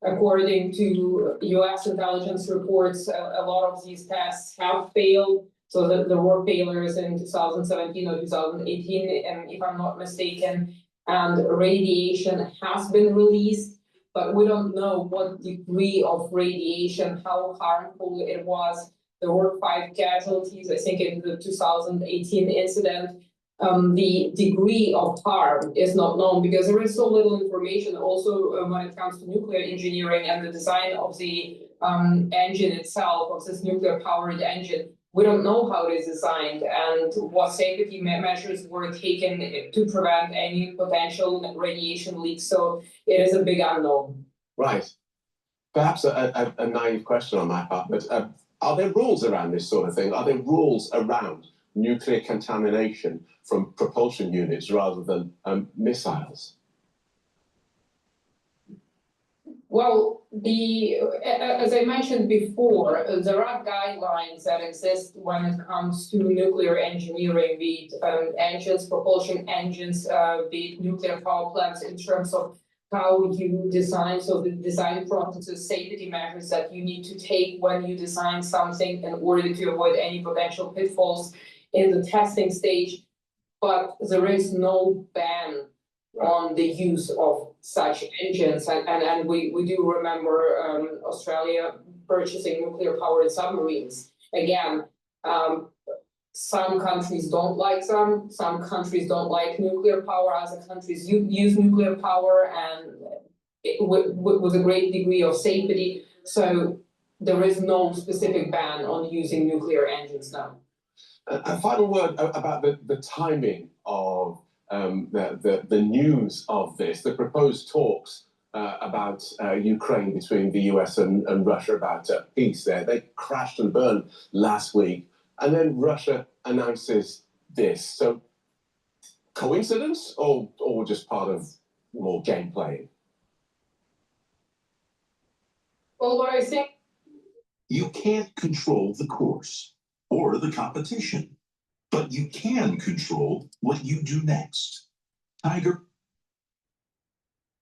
According to US intelligence reports, a lot of these tests have failed. So there were failures in 2017 or 2018, if I'm not mistaken, and radiation has been released, but we don't know what degree of radiation, how harmful it was. There were 5 casualties, I think, in the 2018 incident. The degree of harm is not known because there is so little information also when it comes to nuclear engineering and the design of the engine itself, of this nuclear powered engine. We don't know how it is designed and what safety measures were taken to prevent any potential radiation leaks. So it is a big unknown. Right. Perhaps a naive question on my part, but are there rules around this sort of thing? Are there rules around nuclear contamination from propulsion units rather than missiles? Well, as I mentioned before, there are guidelines that exist when it comes to nuclear engineering, be it engines, propulsion engines, be it nuclear power plants, in terms of how you design, so the design processes, safety measures that you need to take when you design something in order to avoid any potential pitfalls in the testing stage. But there is no ban on the use of such engines, and we do remember Australia purchasing nuclear powered submarines. Again, some countries don't like them, some countries don't like nuclear power, other countries use nuclear power and with a great degree of safety. So there is no specific ban on using nuclear engines now. A final word about the timing of the news of this, the proposed talks about Ukraine between the US and Russia about peace there. They crashed and burned last week, and then Russia announces this. So coincidence or just part of more gameplay? Well, what I think, you can't control the course or the competition, but you can control what you do next. Tiger?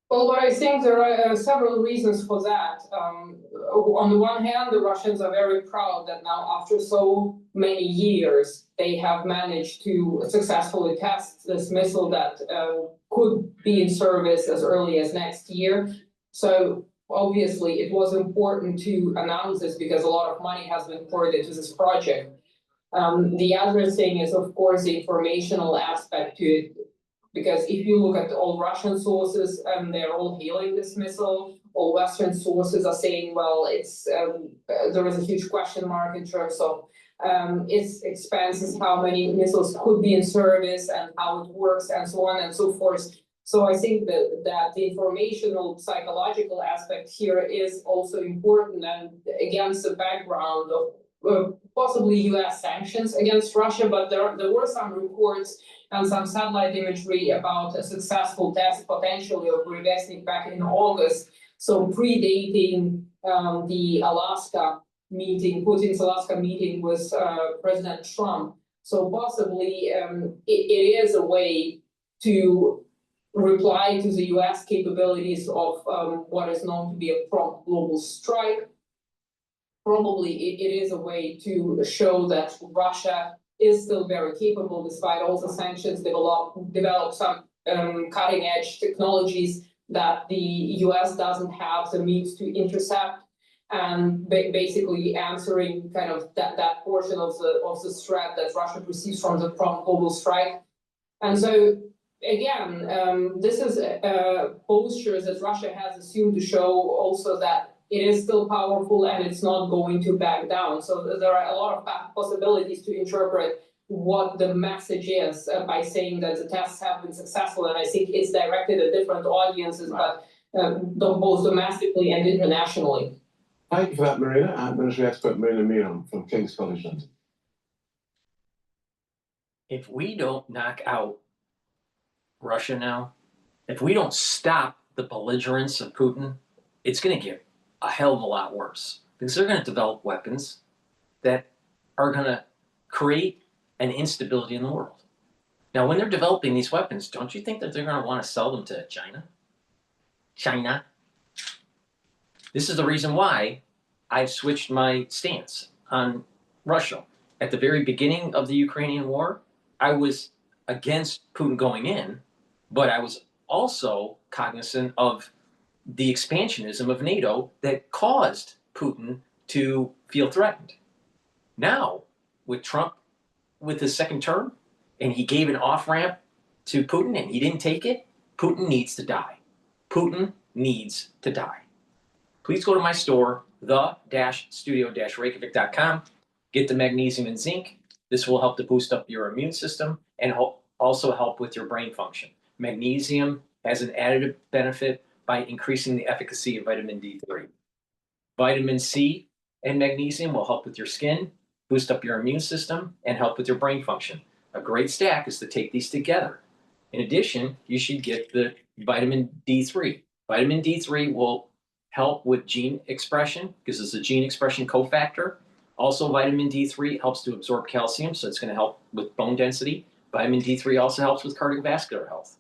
well, what I think there are several reasons for that. On the one hand, the Russians are very proud that now, after so many years, they have managed to successfully test this missile that could be in service as early as next year. So obviously, it was important to announce this because a lot of money has been poured into this project. The other thing is, of course, the informational aspect to it, because if you look at all Russian sources, they're all hailing this missile. All Western sources are saying, well, it's there is a huge question mark in terms of its expenses, how many missiles could be in service, and how it works, and so on and so forth. So I think that the informational, psychological aspect here is also important, and against the background of possibly US sanctions against Russia, but there were some reports and some satellite imagery about a successful test potentially of Reykjavik back in August. So predating the Alaska meeting, Putin's Alaska meeting with President Trump. So possibly it is a way to reply to the US capabilities of what is known to be a prompt global strike. Probably it is a way to show that Russia is still very capable despite all the sanctions, develop some cutting edge technologies that the US doesn't have the means to intercept, and basically answering kind of that portion of the threat that Russia perceives from the prompt global strike. And so again, this is a posture that Russia has assumed to show also that it is still powerful and it's not going to back down. So there are a lot of possibilities to interpret what the message is by saying that the tests have been successful. And I think it's directed at different audiences, but both domestically and internationally. Thank you for that, Marina. Military expert Marina Miron from King's College London. If we don't knock out Russia now, if we don't stop the belligerence of Putin, it's going to get a hell of a lot worse, because they're going to develop weapons that are going to create an instability in the world. Now, when they're developing these weapons, don't you think that they're going to want to sell them to China? China? This is the reason why I've switched my stance on Russia. At the very beginning of the Ukrainian war, I was against Putin going in, but I was also cognizant of the expansionism of NATO that caused Putin to feel threatened. Now, with Trump, with his second term, and he gave an off-ramp to Putin and he didn't take it, Putin needs to die. Putin needs to die. Please go to my store, the-studio-reykjavik.com, get the magnesium and zinc. This will help to boost up your immune system and also help with your brain function. Magnesium has an additive benefit by increasing the efficacy of vitamin D3. Vitamin C and magnesium will help with your skin, boost up your immune system, and help with your brain function. A great stack is to take these together. In addition, you should get the vitamin D3. Vitamin D3 will help with gene expression because it's a gene expression cofactor. Also, vitamin D3 helps to absorb calcium, so it's going to help with bone density. Vitamin D3 also helps with cardiovascular health.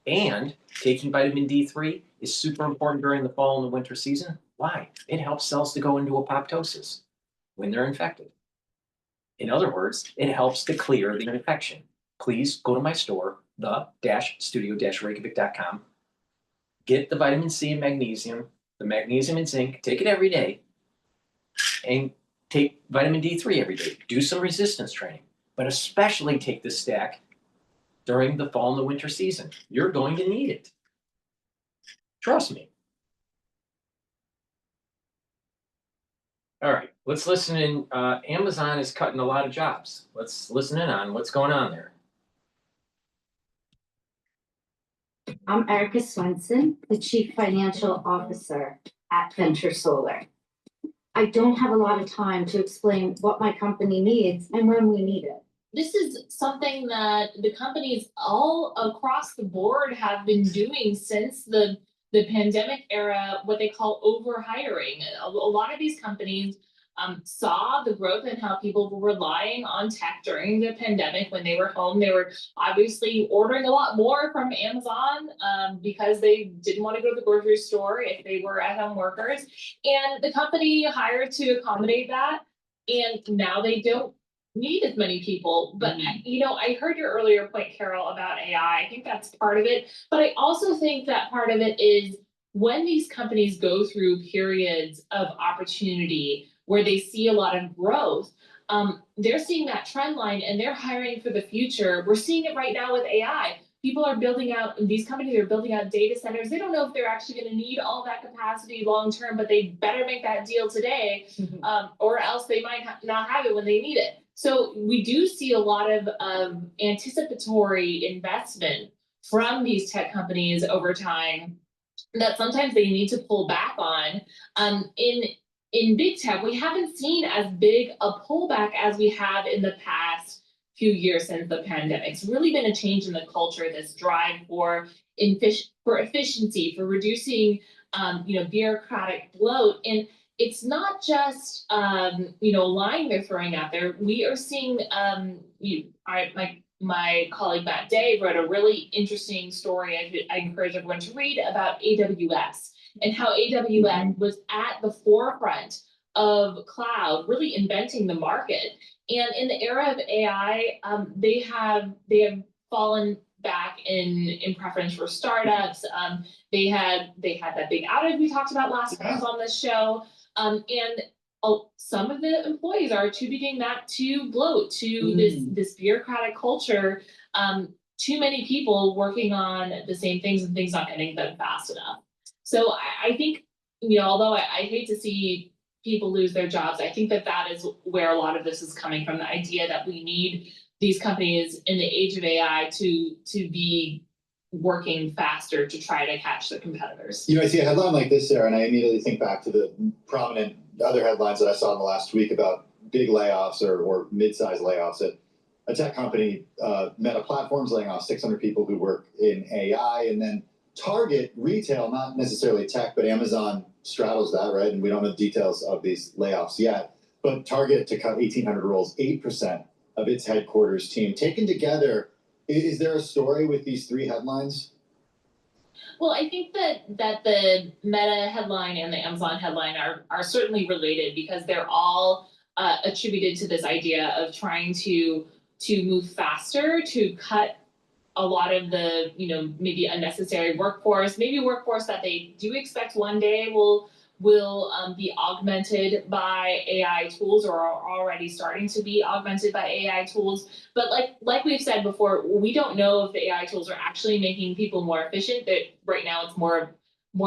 And taking vitamin D3 is super important during the fall and the winter season. Why? It helps cells to go into apoptosis when they're infected. In other words, it helps to clear the infection. Please go to my store, the-studio-reykjavik.com. Get the vitamin C and magnesium, the magnesium and zinc, take it every day, and take vitamin D3 every day. Do some resistance training, but especially take this stack during the fall and the winter season. You're going to need it. Trust me. All right, let's listen in. Amazon is cutting a lot of jobs. Let's listen in on what's going on there. I'm Erica Swenson, the Chief Financial Officer at Venture Solar. I don't have a lot of time to explain what my company needs and when we need it. This is something that the companies all across the board have been doing since the pandemic era, what they call overhiring. A lot of these companies saw the growth and how people were relying on tech during the pandemic when they were home. They were obviously ordering a lot more from Amazon because they didn't want to go to the grocery store if they were at-home workers. And the company hired to accommodate that. And now they don't need as many people. But, you know, I heard your earlier point, Carol, about AI. I think that's part of it. But I also think that part of it is when these companies go through periods of opportunity where they see a lot of growth, they're seeing that trend line and they're hiring for the future. We're seeing it right now with AI. People are building out, these companies are building out data centers. They don't know if they're actually going to need all that capacity long term, but they better make that deal today, or else they might not have it when they need it. So we do see a lot of anticipatory investment from these tech companies over time that sometimes they need to pull back on. In big tech, we haven't seen as big a pullback as we have in the past few years since the pandemic. It's really been a change in the culture, this drive for efficiency, for reducing bureaucratic bloat. And it's not just line they're throwing out there. We are seeing my colleague Matt Day wrote a really interesting story I encourage everyone to read about AWS and how AWS was at the forefront of cloud, really inventing the market. And in the era of AI, they have fallen back in preference for startups. They had that big outage we talked about last month on this show. And some of the employees are attributing that to bloat, to this bureaucratic culture. Too many people working on the same things and things not getting done fast enough. So I think, although I hate to see people lose their jobs, I think that is where a lot of this is coming from, the idea that we need these companies in the age of AI to be working faster to try to catch the competitors. I see a headline like this, Sarah, and I immediately think back to the prominent other headlines that I saw in the last week about big layoffs or mid-sized layoffs at a tech company, Meta Platforms laying off 600 people who work in AI, and then Target retail, not necessarily tech, but Amazon straddles that, right? And we don't know the details of these layoffs yet, but Target to cut 1,800 roles, 8% of its headquarters team. Taken together, is there a story with these three headlines? Well, I think that the Meta headline and the Amazon headline are certainly related because they're all attributed to this idea of trying to move faster, to cut a lot of the, maybe unnecessary workforce, maybe workforce that they do expect one day will be augmented by AI tools or are already starting to be augmented by AI tools. But like we've said before, we don't know if the AI tools are actually making people more efficient. That right now it's more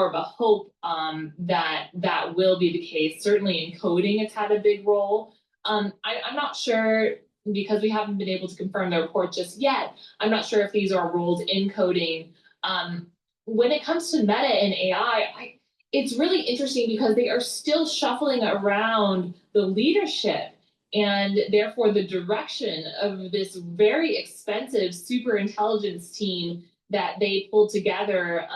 of a hope that will be the case. Certainly in coding, it's had a big role. I'm not sure, because we haven't been able to confirm the report just yet. I'm not sure if these are roles in coding. When it comes to Meta and AI, it's really interesting because they are still shuffling around the leadership and therefore the direction of this very expensive super intelligence team that they pulled together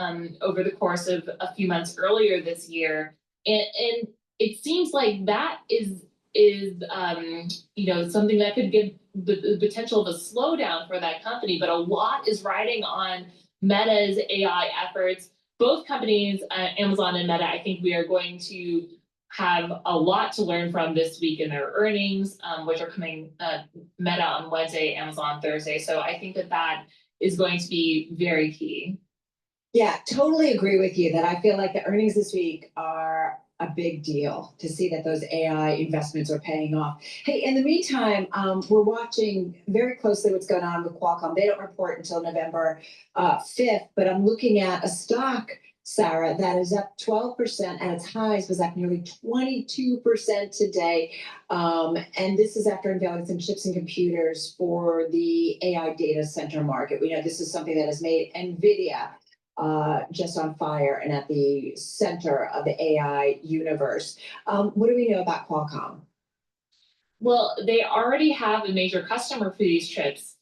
over the course of a few months earlier this year. And it seems like that is something that could give the potential of a slowdown for that company, but a lot is riding on Meta's AI efforts. Both companies, Amazon and Meta, I think we are going to have a lot to learn from this week in their earnings, which are coming Meta on Wednesday, Amazon Thursday. So I think that is going to be very key. Yeah, totally agree with you that I feel like the earnings this week are a big deal to see that those AI investments are paying off. Hey, in the meantime, we're watching very closely what's going on with Qualcomm. They don't report until November 5th, but I'm looking at a stock, Sarah, that is up 12% at its highs, was up nearly 22% today. And this is after unveiling some chips and computers for the AI data center market. We know this is something that has made NVIDIA just on fire and at the center of the AI universe. What do we know about Qualcomm? Well, they already have a major customer for these chips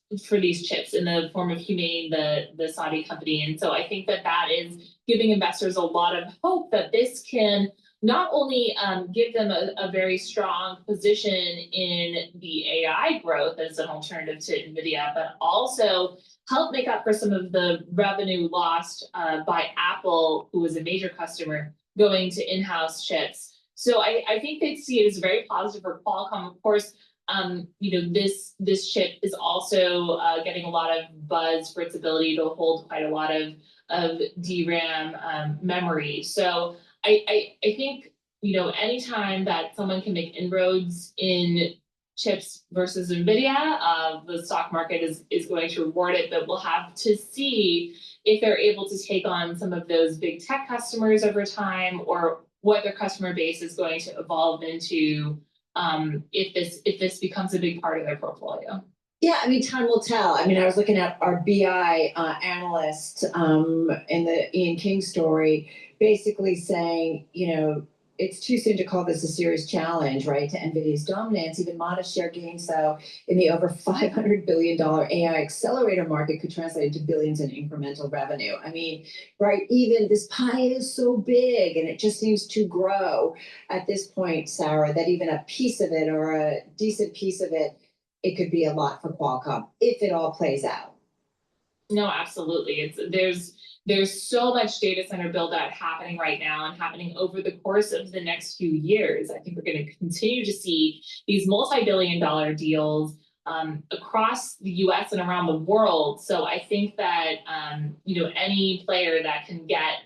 in the form of Humane, the Saudi company. And so I think that is giving investors a lot of hope that this can not only give them a very strong position in the AI growth as an alternative to NVIDIA, but also help make up for some of the revenue lost by Apple, who was a major customer, going to in-house chips. So I think they see it as very positive for Qualcomm. Of course, this chip is also getting a lot of buzz for its ability to hold quite a lot of DRAM memory. So I think, anytime that someone can make inroads in chips versus NVIDIA, the stock market is going to reward it, but we'll have to see if they're able to take on some of those big tech customers over time, or what their customer base is going to evolve into if this becomes a big part of their portfolio. Yeah, time will tell. I was looking at our BI analyst in the Ian King story, basically saying, it's too soon to call this a serious challenge, right, to NVIDIA's dominance. Even modest share gains, though, in the over $500 billion AI accelerator market could translate into billions in incremental revenue. Right, even this pie is so big and it just seems to grow at this point, Sarah, that even a piece of it or a decent piece of it, it could be a lot for Qualcomm if it all plays out. No, absolutely. There's so much data center build out happening right now and happening over the course of the next few years. I think we're going to continue to see these multi-billion-dollar deals across the US and around the world. So I think that any player that can get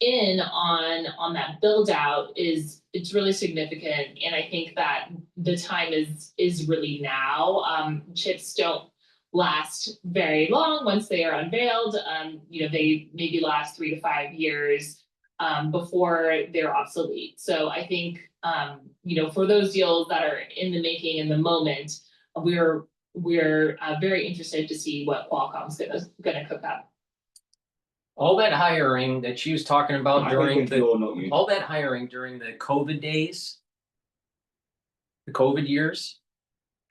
in on that build out it's really significant. And I think that the time is really now. Chips don't last very long once they are unveiled. They maybe last 3 to 5 years before they're obsolete. So I think for those deals that are in the making in the moment, we're very interested to see what Qualcomm's gonna cook up. All that hiring that she was talking about during the COVID days, the COVID years,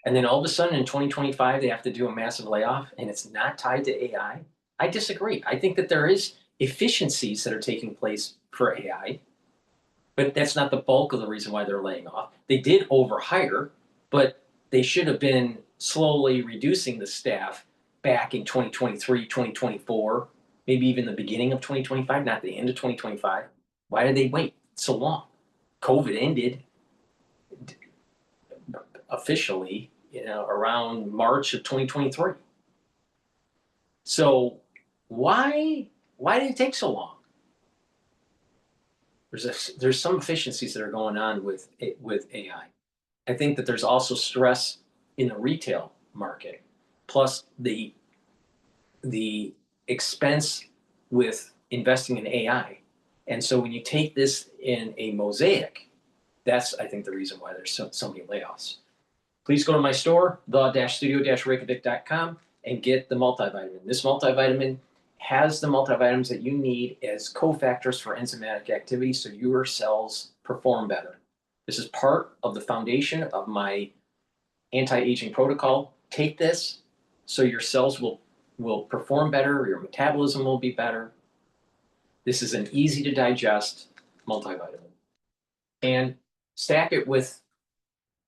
and then all of a sudden in 2025, they have to do a massive layoff and it's not tied to AI. I disagree. I think that there is efficiencies that are taking place for AI, but that's not the bulk of the reason why they're laying off. They did overhire, but they should have been slowly reducing the staff back in 2023, 2024, maybe even the beginning of 2025, not the end of 2025. Why did they wait so long? COVID ended officially, around March of 2023. So why did it take so long? There's some efficiencies that are going on with AI. I think that there's also stress in the retail market, plus the expense with investing in AI. And so when you take this in a mosaic, that's, I think, the reason why there's so many layoffs. Please go to my store, the-studio-reykjavik.com, and get the multivitamin. This multivitamin has the multivitamins that you need as cofactors for enzymatic activity so your cells perform better. This is part of the foundation of my anti-aging protocol. Take this so your cells will will perform better, your metabolism will be better. This is an easy to digest multivitamin. And stack it with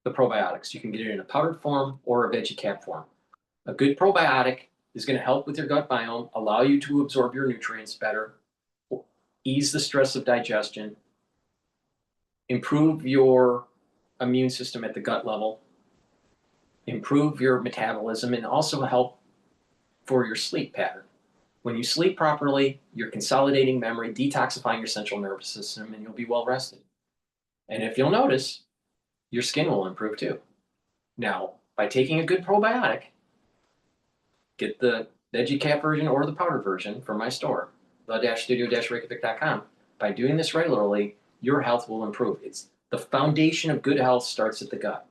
the probiotics. You can get it in a powdered form or a veggie cap form. A good probiotic is going to help with your gut biome, allow you to absorb your nutrients better, ease the stress of digestion, improve your immune system at the gut level, improve your metabolism, and also help for your sleep pattern. When you sleep properly, you're consolidating memory, detoxifying your central nervous system, and you'll be well rested. And if you'll notice, your skin will improve too. Now, by taking a good probiotic, get the veggie cap version or the powder version from my store, the-studio-reykjavik.com. By doing this regularly, your health will improve. It's the foundation of good health starts at the gut.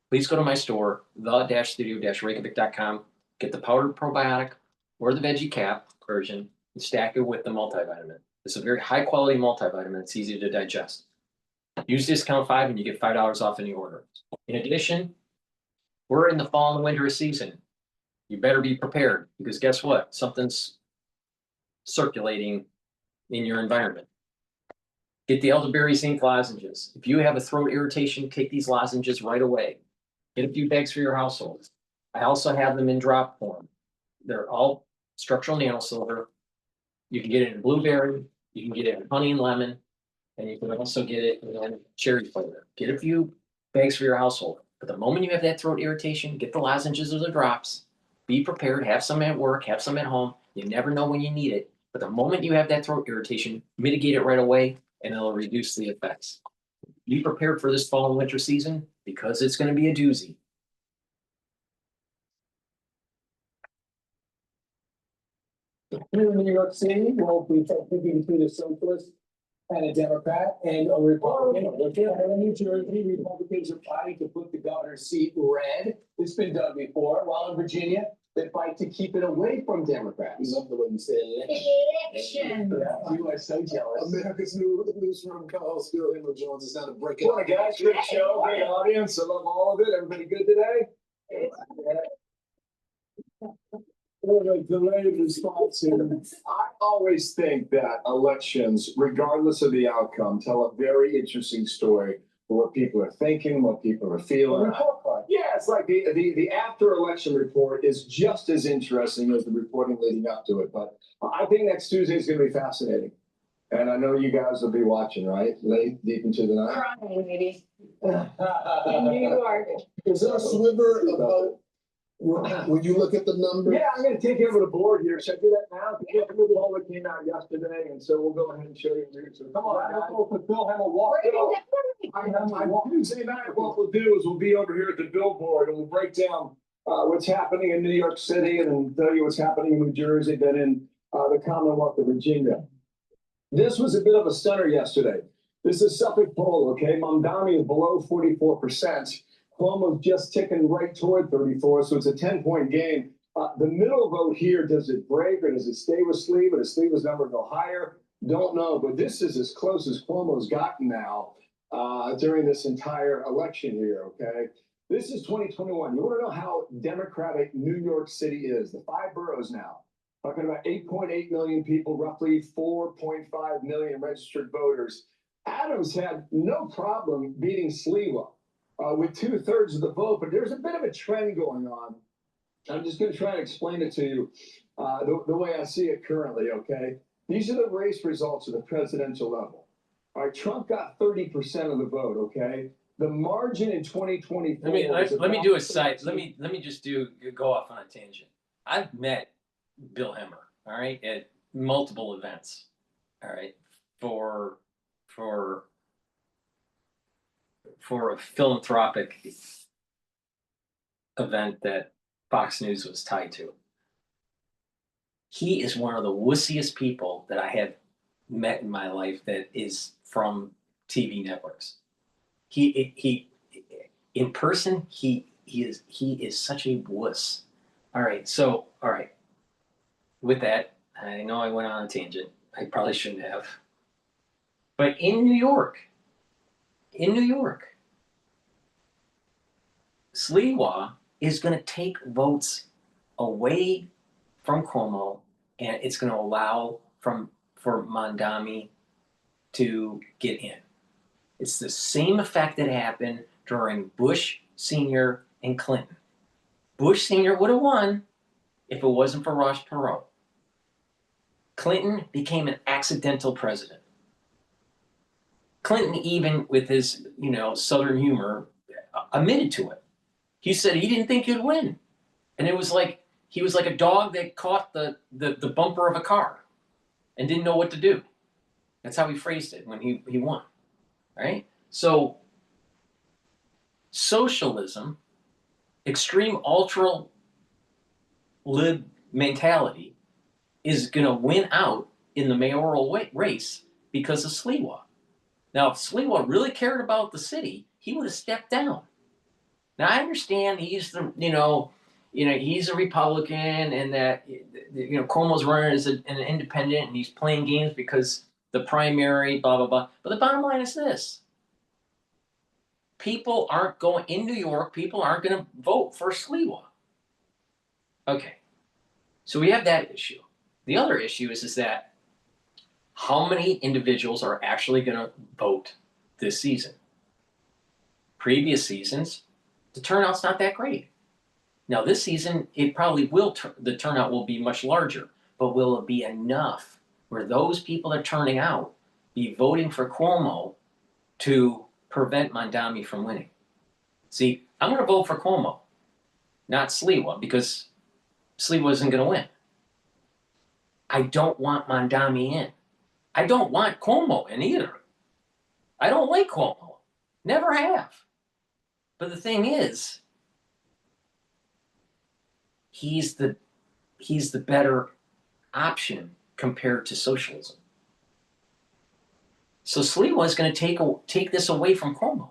Please go to my store, the-studio-reykjavik.com, get the powdered probiotic or the veggie cap version and stack it with the multivitamin. It's a very high quality multivitamin. It's easy to digest. Use discount 5 and you get $5 off any order. In addition, we're in the fall and winter season. You better be prepared because guess what? Something's circulating in your environment. Get the elderberry zinc lozenges. If you have a throat irritation, take these lozenges right away. Get a few bags for your household. I also have them in drop form. They're all structural nanosilver. You can get it in blueberry, you can get it in honey and lemon, and you can also get it in cherry flavor. Get a few bags for your household. But the moment you have that throat irritation, get the lozenges or the drops. Be prepared, have some at work, have some at home. You never know when you need it. But the moment you have that throat irritation, mitigate it right away, and it'll reduce the effects. Be prepared for this fall and winter season because it's going to be a doozy. Here in New York City, we'll be picking between a socialist and a Democrat and a Republican. In New Jersey, Republicans are fighting to put the governor's seat red. It's been done before. While in Virginia, they fight to keep it away from Democrats. You love the way you say election. Yeah, you are so jealous. America's newsroom co-host Bill Hemmer Jones is now to break it up. Guys, great show, great audience. I love all of it. Everybody good today? A delayed response here. I always think that elections, regardless of the outcome, tell a very interesting story for what people are thinking, what people are feeling. Yeah, it's like the after election report is just as interesting as the reporting leading up to it. But I think next Tuesday is going to be fascinating. And I know you guys will be watching, right? Late, deep into the night. Crying, maybe. In New York. Is there a sliver about when you look at the numbers? Yeah, I'm going to take you over the board here. Should I do that now? The poll that came out yesterday, and so we'll go ahead and show you. So come on, guys. Bill Hemmer, walk on Tuesday night. What we'll do is we'll be over here at the billboard, and we'll break down what's happening in New York City, and tell you what's happening in New Jersey, then in the Commonwealth of Virginia. This was a bit of a stunner yesterday. This is Suffolk poll, okay? Mamdani is below 44%. Cuomo's just ticking right toward 34, so it's a 10-point gain. The middle vote here, does it break or does it stay with Sleeve, or does Sleeve's number go higher? Don't know, but this is as close as Cuomo's gotten now during this entire election here, okay? This is 2021. You want to know how Democratic New York City is? The 5 boroughs now. Talking about 8.8 million people, roughly 4.5 million registered voters. Adams had no problem beating Sleeve with 2/3 of the vote, but there's a bit of a trend going on. I'm just going to try and explain it to you the way I see it currently, okay? These are the race results at the presidential level. All right, Trump got 30% of the vote, okay? The margin in 2024. Let me do a side. Let me just go off on a tangent. I've met Bill Hemmer, all right, at multiple events, all right, for a philanthropic event that Fox News was tied to. He is one of the wussiest people that I have met in my life that is from TV networks. He in person, he is such a wuss. All right. With that, I know I went on a tangent. I probably shouldn't have. But in New York, Sliwa is going to take votes away from Cuomo, and it's going to allow for Mondami to get in. It's the same effect that happened during Bush Sr. and Clinton. Bush Sr. would have won if it wasn't for Ross Perot. Clinton became an accidental president. Clinton, even with his, Southern humor, admitted to it. He said he didn't think he'd win. And it was like, he was like a dog that caught the bumper of a car and didn't know what to do. That's how he phrased it when he won, right? So socialism, extreme ultra lib mentality is going to win out in the mayoral race because of Sliwa. Now, if Sliwa really cared about the city, he would have stepped down. Now, I understand he's he's a Republican and that, Cuomo's running as an independent and he's playing games because the primary, blah, blah, blah. But the bottom line is this. People aren't going, in New York, people aren't going to vote for Sliwa. Okay. So we have that issue. The other issue is that how many individuals are actually going to vote this season? Previous seasons, the turnout's not that great. Now this season, it probably will, the turnout will be much larger, but will it be enough where those people that are turning out be voting for Cuomo to prevent Mondami from winning? See, I'm going to vote for Cuomo, not Sliwa, because Sliwa isn't going to win. I don't want Mondami in. I don't want Cuomo in either. I don't like Cuomo. Never have. But the thing is, he's the better option compared to socialism. So Sliwa is going to take this away from Cuomo.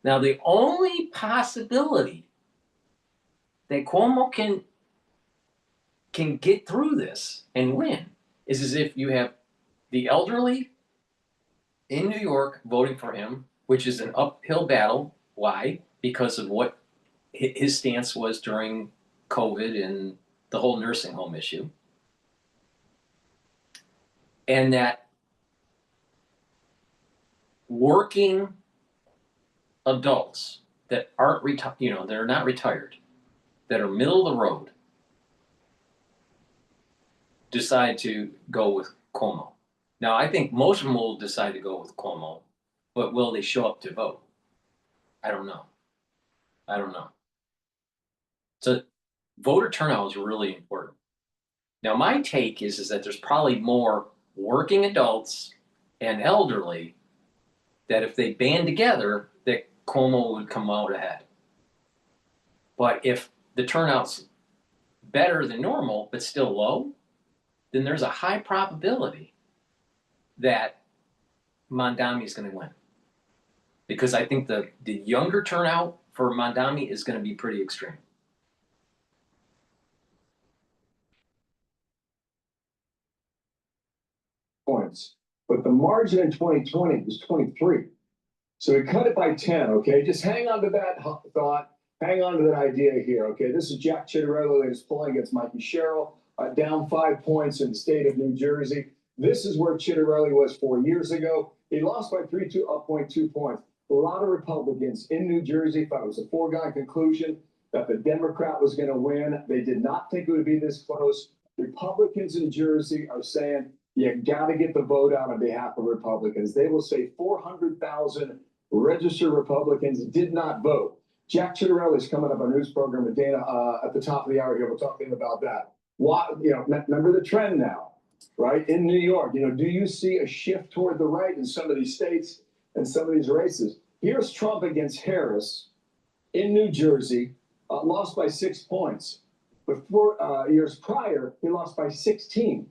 Now, the only possibility that Cuomo can get through this and win is as if you have the elderly in New York voting for him, which is an uphill battle. Why? Because of what his stance was during COVID and the whole nursing home issue. And that working adults that aren't that are not retired, that are middle of the road, decide to go with Cuomo. Now, I think most of them will decide to go with Cuomo, but will they show up to vote? I don't know. So voter turnout is really important. Now, my take is that there's probably more working adults and elderly that if they band together, that Cuomo would come out ahead. But if the turnout's better than normal, but still low, then there's a high probability that Mondami is going to win. Because I think the younger turnout for Mondami is going to be pretty extreme. Points, but the margin in 2020 was 23. So we cut it by 10, okay? Just hang on to that thought. Hang on to that idea here, okay? This is Jack Chittarelli that is pulling against Mikey Sherrill, down 5 points in the state of New Jersey. This is where Chittarelli was 4 years ago. He lost by 0.2 points. A lot of Republicans in New Jersey thought it was a foregone conclusion that the Democrat was going to win. They did not think it would be this close. Republicans in Jersey are saying, you got to get the vote out on behalf of Republicans. They will say 400,000 registered Republicans did not vote. Jack Chittarelli is coming up on a news program with Dana at the top of the hour here. We'll talk to him about that. Remember the trend now, right? In New York, do you see a shift toward the right in some of these states and some of these races? Here's Trump against Harris in New Jersey, lost by 6 points. But 4 years prior, he lost by 16.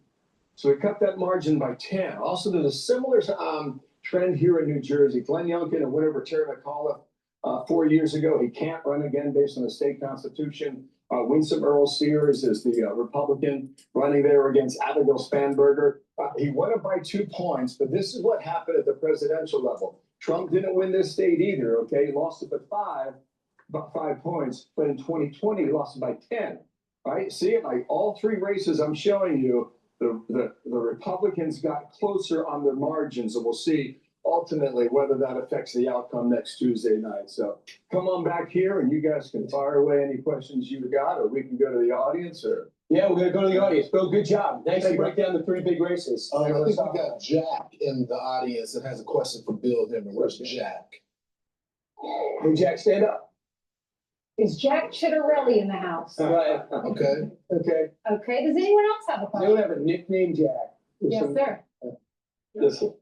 So we cut that margin by 10. Also, there's a similar trend here in New Jersey. Glenn Youngkin and whatever Terry McAuliffe 4 years ago, he can't run again based on the state constitution. Winsome Earl Sears is the Republican running there against Abigail Spanberger. He won it by 2 points, but this is what happened at the presidential level. Trump didn't win this state either, okay? He lost it by 5 points, but in 2020, he lost it by 10. right? See it, like all three races I'm showing you, the Republicans got closer on their margins, and we'll see ultimately whether that affects the outcome next Tuesday night. So come on back here and you guys can fire away any questions you got, or we can go to the audience, or. Yeah, we're gonna go to the audience. Bill, good job. Nice to break down the three big races. I think we got Jack in the audience that has a question for Bill Hemmer. Where's Jack? Hey, Jack, stand up. Is Jack Chitterelli in the house? Okay. Okay. Okay, does anyone else have a Does question? anyone have a nickname, Jack? Yes, sir. Listen.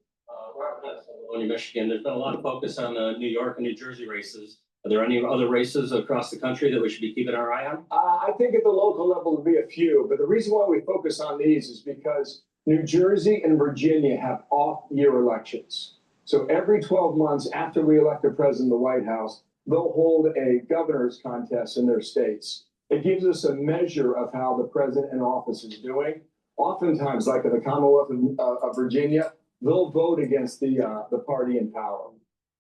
In Michigan, there's been a lot of focus on the New York and New Jersey races. Are there any other races across the country that we should be keeping our eye on? I think at the local level there'll be a few, but the reason why we focus on these is because New Jersey and Virginia have off-year elections. So every 12 months after we elect a president in the White House, they'll hold a governor's contest in their states. It gives us a measure of how the president in office is doing. Oftentimes, like in the Commonwealth of Virginia, they'll vote against the party in power.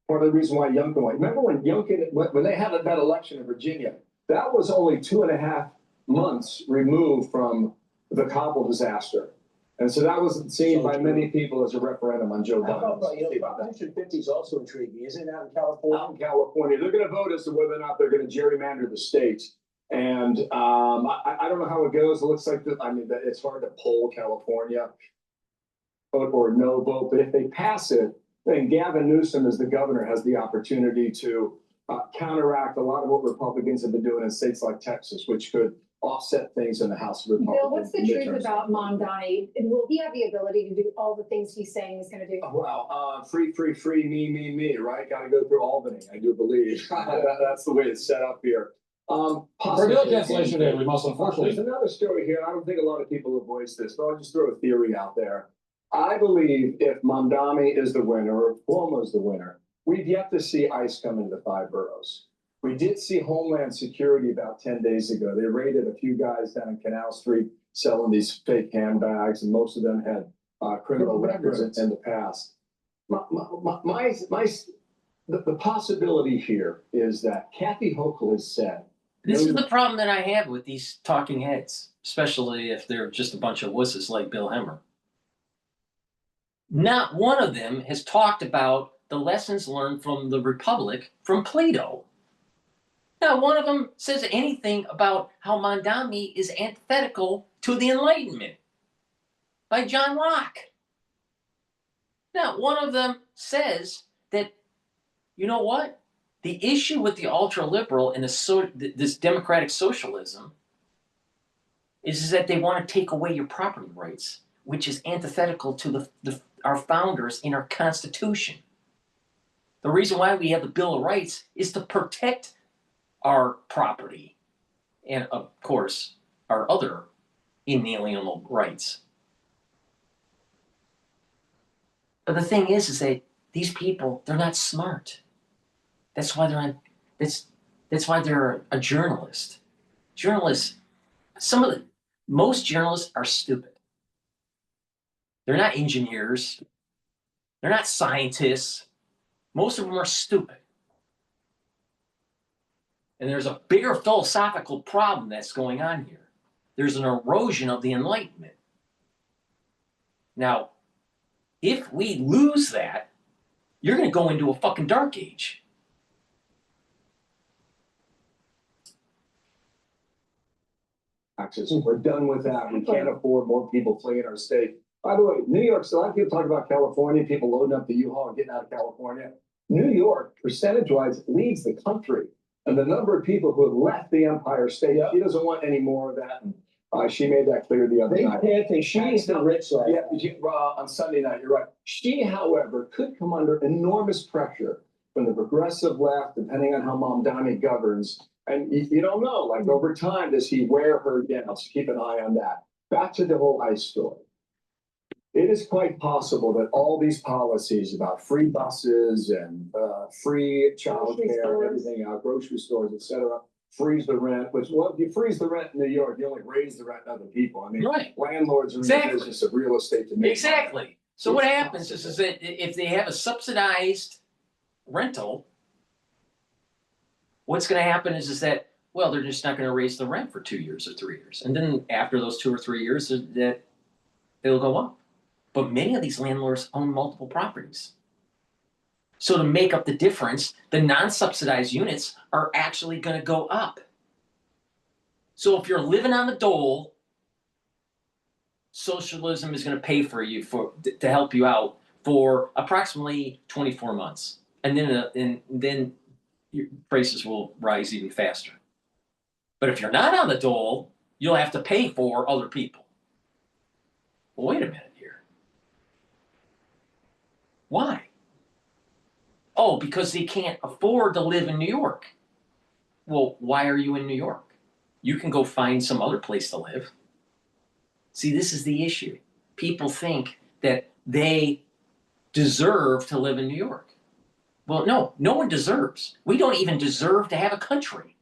Part of the reason why Youngkin won. Remember when Youngkin, when they had that election in Virginia, that was only 2.5 months removed from the Kabul disaster. And so that was seen by many people as a referendum on Joe Biden. How about, Proposition 50 is also intriguing, isn't it, out in California? Out in California, they're gonna vote as to whether or not they're gonna gerrymander the states. And I don't know how it goes. It looks like, it's hard to poll California, vote or no vote, but if they pass it, then Gavin Newsom as the governor has the opportunity to counteract a lot of what Republicans have been doing in states like Texas, which could offset things in the House of Republicans. Bill, what's the truth about Mamdani? Will he have the ability to do all the things he's saying he's gonna do? Well, free, me, right? Gotta go through Albany, I do believe. That's the way it's set up here. For bill cancellation day, we must unfortunately. There's another story here. I don't think a lot of people have voiced this, but I'll just throw a theory out there. I believe if Mamdani is the winner or if Cuomo is the winner, we've yet to see ICE come into the 5 boroughs. We did see Homeland Security about 10 days ago. They raided a few guys down in Canal Street selling these fake handbags, and most of them had criminal records in the past. The possibility here is that Kathy Hochul has said. This is the problem that I have with these talking heads, especially if they're just a bunch of wusses like Bill Hemmer. Not one of them has talked about the lessons learned from the Republic from Plato. Not one of them says anything about how Mamdani is antithetical to the Enlightenment by John Locke. Not one of them says that, you know what? The issue with the ultra-liberal and this democratic socialism is that they want to take away your property rights, which is antithetical to our founders in our Constitution. The reason why we have the Bill of Rights is to protect our property and, of course, our other inalienable rights. But the thing is that these people, they're not smart. That's why that's why they're a journalist. Journalists, most journalists are stupid. They're not engineers. They're not scientists. Most of them are stupid. And there's a bigger philosophical problem that's going on here. There's an erosion of the Enlightenment. Now, if we lose that, you're going to go into a fucking dark age. Taxes. We're done with that. We can't afford more people fleeing our state. By the way, New York, a lot of people talk about California, people loading up the U-Haul and getting out of California. New York, percentage-wise, leads the country. And the number of people who have left the Empire State, she doesn't want any more of that. And she made that clear the other night. They tax the rich. On Sunday night, you're right. She, however, could come under enormous pressure from the progressive left, depending on how Mamdani governs. And you don't know, like over time, does he wear her down? So keep an eye on that. Back to the whole ICE story. It is quite possible that all these policies about free buses and free childcare, everything out, grocery stores, et cetera, freeze the rent, which, well, if you freeze the rent in New York, you only raise the rent to other people. I mean, landlords are in the business of real estate to make money. So what happens is that if they have a subsidized rental, what's going to happen is that Well, they're just not gonna raise the rent for 2 years or 3 years. And then after those 2 or 3 years, that it'll go up. But many of these landlords own multiple properties. So to make up the difference, the non-subsidized units are actually gonna go up. So if you're living on the dole, socialism is gonna pay for you to help you out for approximately 24 months. And then your prices will rise even faster. But if you're not on the dole, you'll have to pay for other people. Well, wait a minute here. Why? Oh, because they can't afford to live in New York. Well, why are you in New York? You can go find some other place to live. See, this is the issue. People think that they deserve to live in New York. Well, no, no one deserves. We don't even deserve to have a country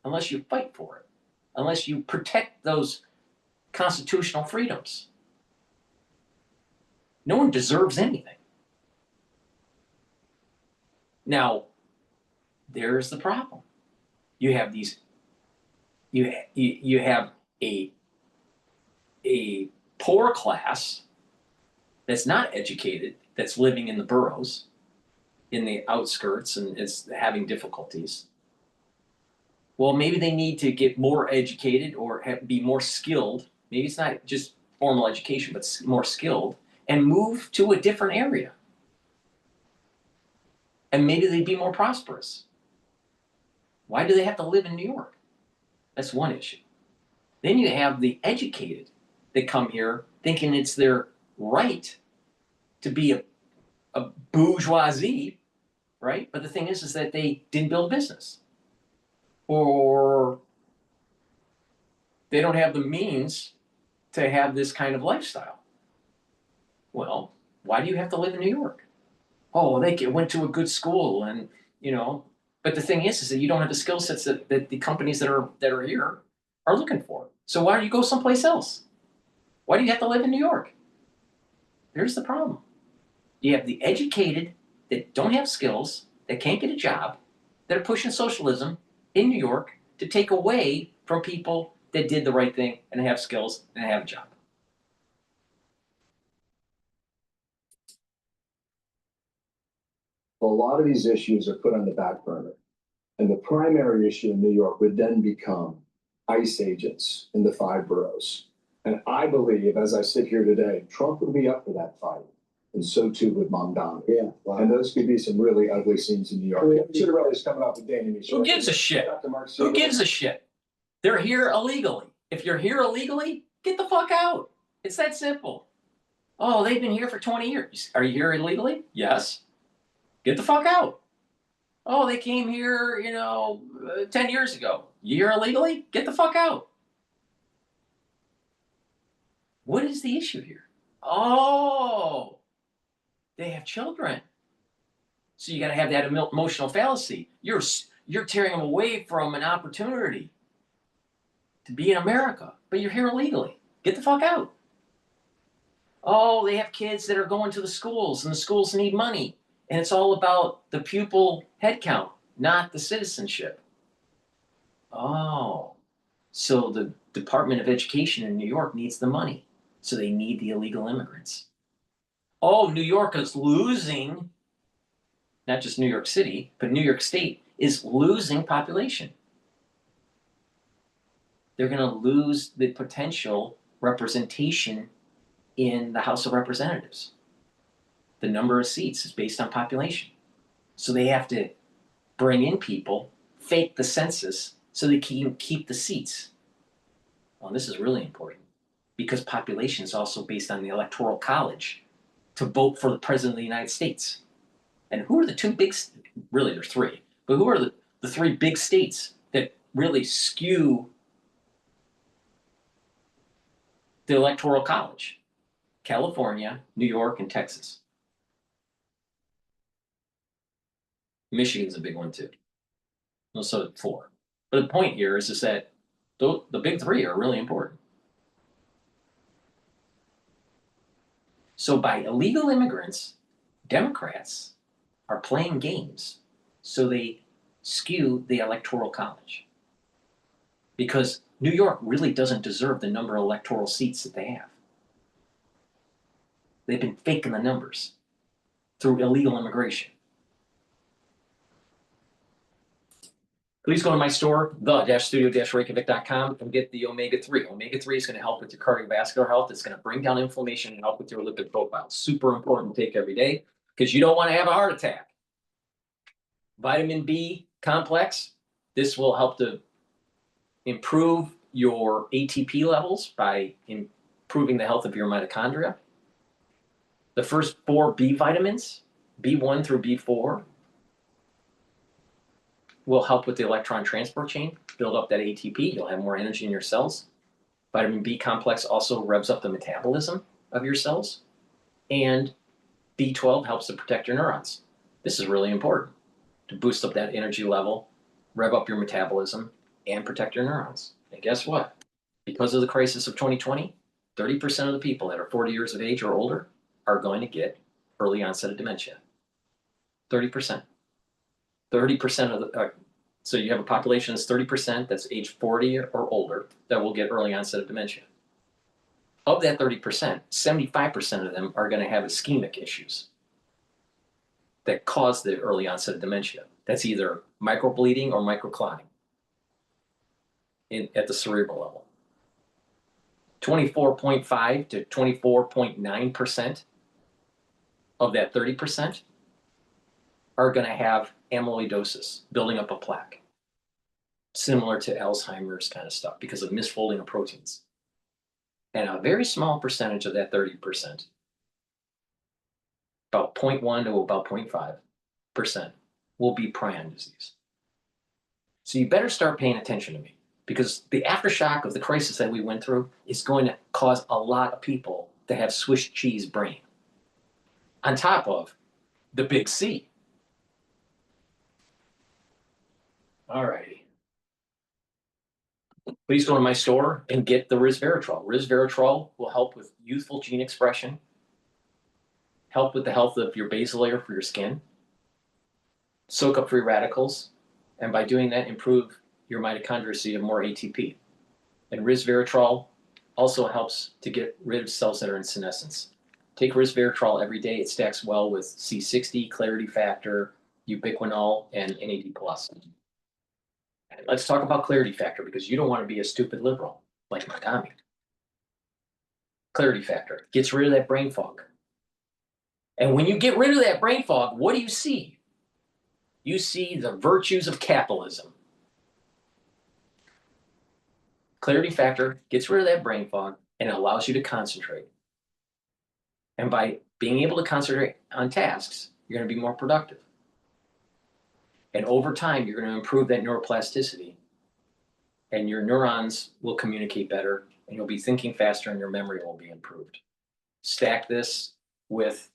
unless you fight for it, unless you protect those constitutional freedoms. No one deserves anything. Now, there's the problem. You have these. You have a poor class that's not educated, that's living in the boroughs, in the outskirts, and is having difficulties. Well, maybe they need to get more educated or be more skilled. Maybe it's not just formal education, but more skilled, and move to a different area. And maybe they'd be more prosperous. Why do they have to live in New York? That's one issue. Then you have the educated that come here thinking it's their right to be a bourgeoisie, right? But the thing is that they didn't build a business, or they don't have the means to have this kind of lifestyle. Well, why do you have to live in New York? Oh, they went to a good school, and but the thing is that you don't have the skill sets that the companies that are here are looking for. So why don't you go someplace else? Why do you have to live in New York? Here's the problem. You have the educated that don't have skills, that can't get a job, that are pushing socialism in New York to take away from people that did the right thing and have skills and have a job. A lot of these issues are put on the back burner. And the primary issue in New York would then become ICE agents in the 5 boroughs. And I believe, as I sit here today, Trump would be up for that fight. And so too would Mamdani. Yeah. Wow. And those could be some really ugly scenes in New York. Chitterelli is coming off with Danny. Who gives a shit? Who gives a shit? They're here illegally. If you're here illegally, get the fuck out. It's that simple. Oh, they've been here for 20 years. Are you here illegally? Yes. Get the fuck out. Oh, they came here, 10 years ago. You here illegally? Get the fuck out. What is the issue here? Oh, they have children. So you got to have that emotional fallacy. You're tearing them away from an opportunity to be in America, but you're here illegally. Get the fuck out. Oh, they have kids that are going to the schools, and the schools need money. And it's all about the pupil headcount, not the citizenship. Oh, so the Department of Education in New York needs the money. So they need the illegal immigrants. Oh, New York is losing, not just New York City, but New York State is losing population. They're going to lose the potential representation in the House of Representatives. The number of seats is based on population. So they have to bring in people, fake the census, so they can keep the seats. Well, this is really important because population is also based on the Electoral College to vote for the President of the United States. And who are the two big, really there's 3, but who are the 3 big states that really skew the Electoral College? California, New York, and Texas. Michigan's a big one too. So 4. But the point here is that the big 3 are really important. So by illegal immigrants, Democrats are playing games. So they skew the Electoral College. because New York really doesn't deserve the number of electoral seats that they have. They've been faking the numbers through illegal immigration. Please go to my store, the-studio-reykjavik.com, and get the omega-3. Omega-3 is going to help with your cardiovascular health. It's going to bring down inflammation and help with your lipid profile. Super important to take every day because you don't want to have a heart attack. Vitamin B complex, this will help to improve your ATP levels by improving the health of your mitochondria. The first 4 B vitamins, B1 through B4, will help with the electron transport chain, build up that ATP, you'll have more energy in your cells. Vitamin B complex also revs up the metabolism of your cells. And B12 helps to protect your neurons. This is really important to boost up that energy level, rev up your metabolism, and protect your neurons. And guess what? Because of the crisis of 2020, 30% of the people that are 40 years of age or older are going to get early onset of dementia. 30%. 30% of the, so you have a population that's 30% that's age 40 or older that will get early onset of dementia. Of that 30%, 75% of them are going to have ischemic issues that cause the early onset of dementia. That's either microbleeding or microclotting at the cerebral level. 24.5 to 24.9% of that 30% are going to have amyloidosis, building up a plaque, similar to Alzheimer's kind of stuff because of misfolding of proteins. And a very small percentage of that 30%, about 0.1 to about 0.5%, will be prion disease. So you better start paying attention to me because the aftershock of the crisis that we went through is going to cause a lot of people to have Swiss cheese brain on top of the big C. All righty. Please go to my store and get the resveratrol. Resveratrol will help with youthful gene expression, help with the health of your basal layer for your skin, soak up free radicals, and by doing that, improve your mitochondria so you have more ATP. And resveratrol also helps to get rid of cells that are in senescence. Take resveratrol every day. It stacks well with C60, clarity factor, ubiquinol, and NAD+. Let's talk about clarity factor because you don't want to be a stupid liberal like Madami. Clarity factor gets rid of that brain fog. And when you get rid of that brain fog, what do you see? You see the virtues of capitalism. Clarity factor gets rid of that brain fog and allows you to concentrate. And by being able to concentrate on tasks, you're going to be more productive. And over time, you're going to improve that neuroplasticity and your neurons will communicate better and you'll be thinking faster and your memory will be improved. Stack this with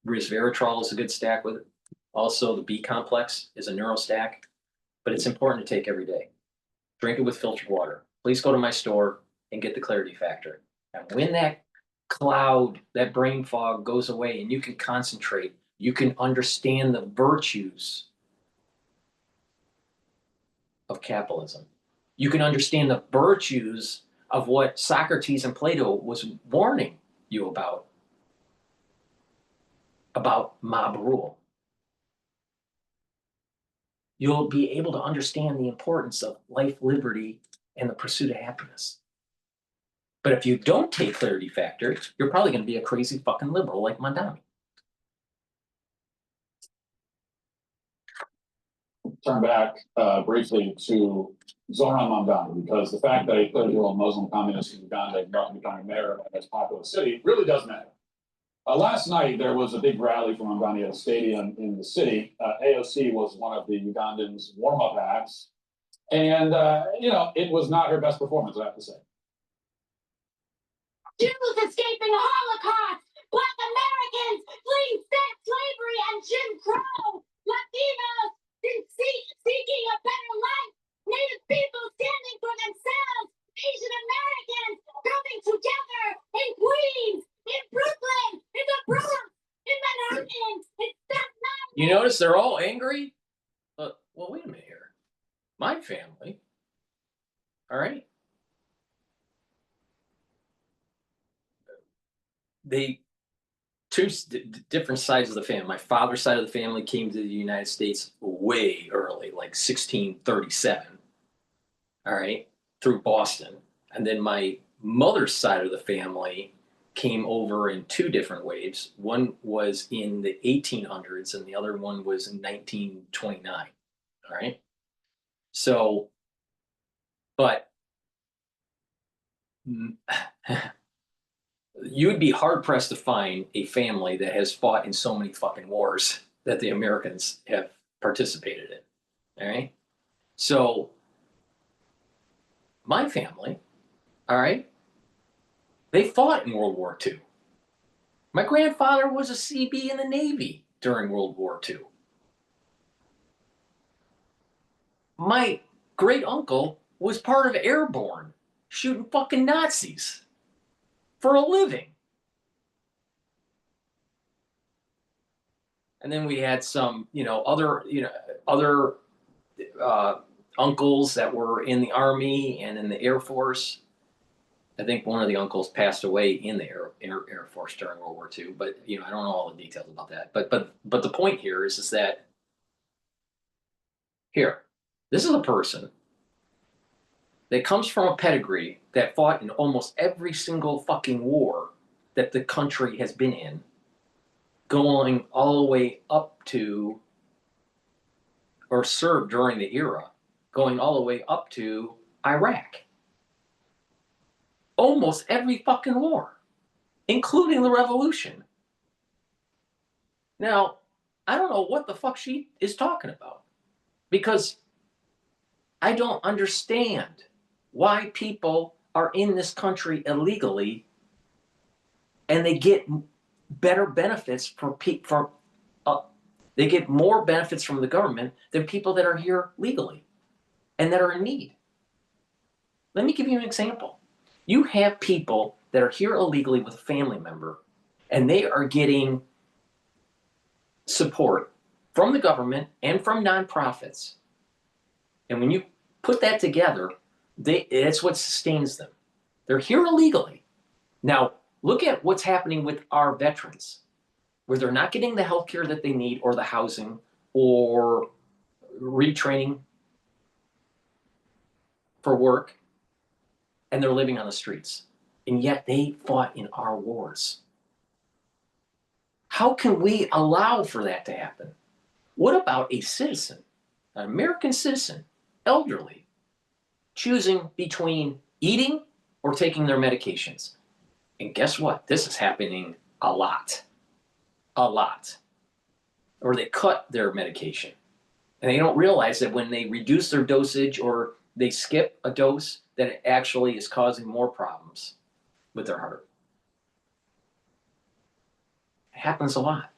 resveratrol is a good stack with it. Also, the B complex is a neurostack, but it's important to take every day. Drink it with filtered water. Please go to my store and get the clarity factor. And when that cloud, that brain fog goes away and you can concentrate, you can understand the virtues of capitalism. You can understand the virtues of what Socrates and Plato was warning you about mob rule. You'll be able to understand the importance of life, liberty, and the pursuit of happiness. But if you don't take clarity factor, you're probably going to be a crazy fucking liberal like Mandami. Turn back briefly to Zoran Mamdani, because the fact that a political Muslim communist in Uganda is not becoming mayor of a populous city really does matter. Last night, there was a big rally for Mamdani at a stadium in the city. AOC was one of the Ugandans' warm-up acts. And, it was not her best performance, I have to say. Jews escaping the Holocaust, Black Americans fleeing slavery and Jim Crow, Latinos seeking a better life, Native people standing for themselves, Asian Americans coming together in Queens, in Brooklyn, in the Bronx, in Manhattan, in Staten Island. You notice they're all angry? Well, wait a minute here. My family All right. They two different sides of the family. My father's side of the family came to the United States way early, like 1637. All right, through Boston. And then my mother's side of the family came over in two different waves. One was in the 1800s and the other one was in 1929. All right. So, but you would be hard pressed to find a family that has fought in so many fucking wars that the Americans have participated in. All right. So, my family, all right, they fought in World War II. My grandfather was a CB in the Navy during World War II. My great uncle was part of Airborne, shooting fucking Nazis for a living. And then we had some, other uncles that were in the Army and in the Air Force. I think one of the uncles passed away in the Air Force during World War II, but I don't know all the details about that. But the point here is that this is a person that comes from a pedigree that fought in almost every single fucking war that the country has been in, going all the way up to, or served during the era, going all the way up to Iraq. Almost every fucking war, including the revolution. Now, I don't know what the fuck she is talking about, because I don't understand why people are in this country illegally and they get better benefits they get more benefits from the government than people that are here legally and that are in need. Let me give you an example. You have people that are here illegally with a family member, and they are getting support from the government and from nonprofits. And when you put that together, it's what sustains them. They're here illegally. Now, look at what's happening with our veterans, where they're not getting the health care that they need, or the housing, or retraining for work, and they're living on the streets. And yet they fought in our wars. How can we allow for that to happen? What about a citizen, an American citizen, elderly, choosing between eating or taking their medications? And guess what? This is happening a lot. A lot. Or they cut their medication. And they don't realize that when they reduce their dosage or they skip a dose, that it actually is causing more problems with their heart. It happens a lot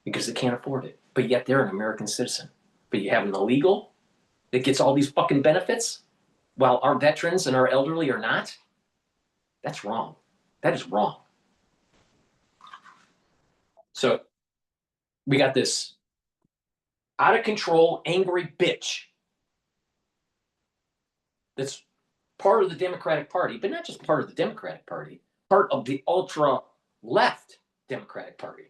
because they can't afford it. But yet they're an American citizen. But you have an illegal that gets all these fucking benefits while our veterans and our elderly are not? That's wrong. That is wrong. So we got this out of control, angry bitch that's part of the Democratic Party, but not just part of the Democratic Party, part of the ultra left Democratic Party.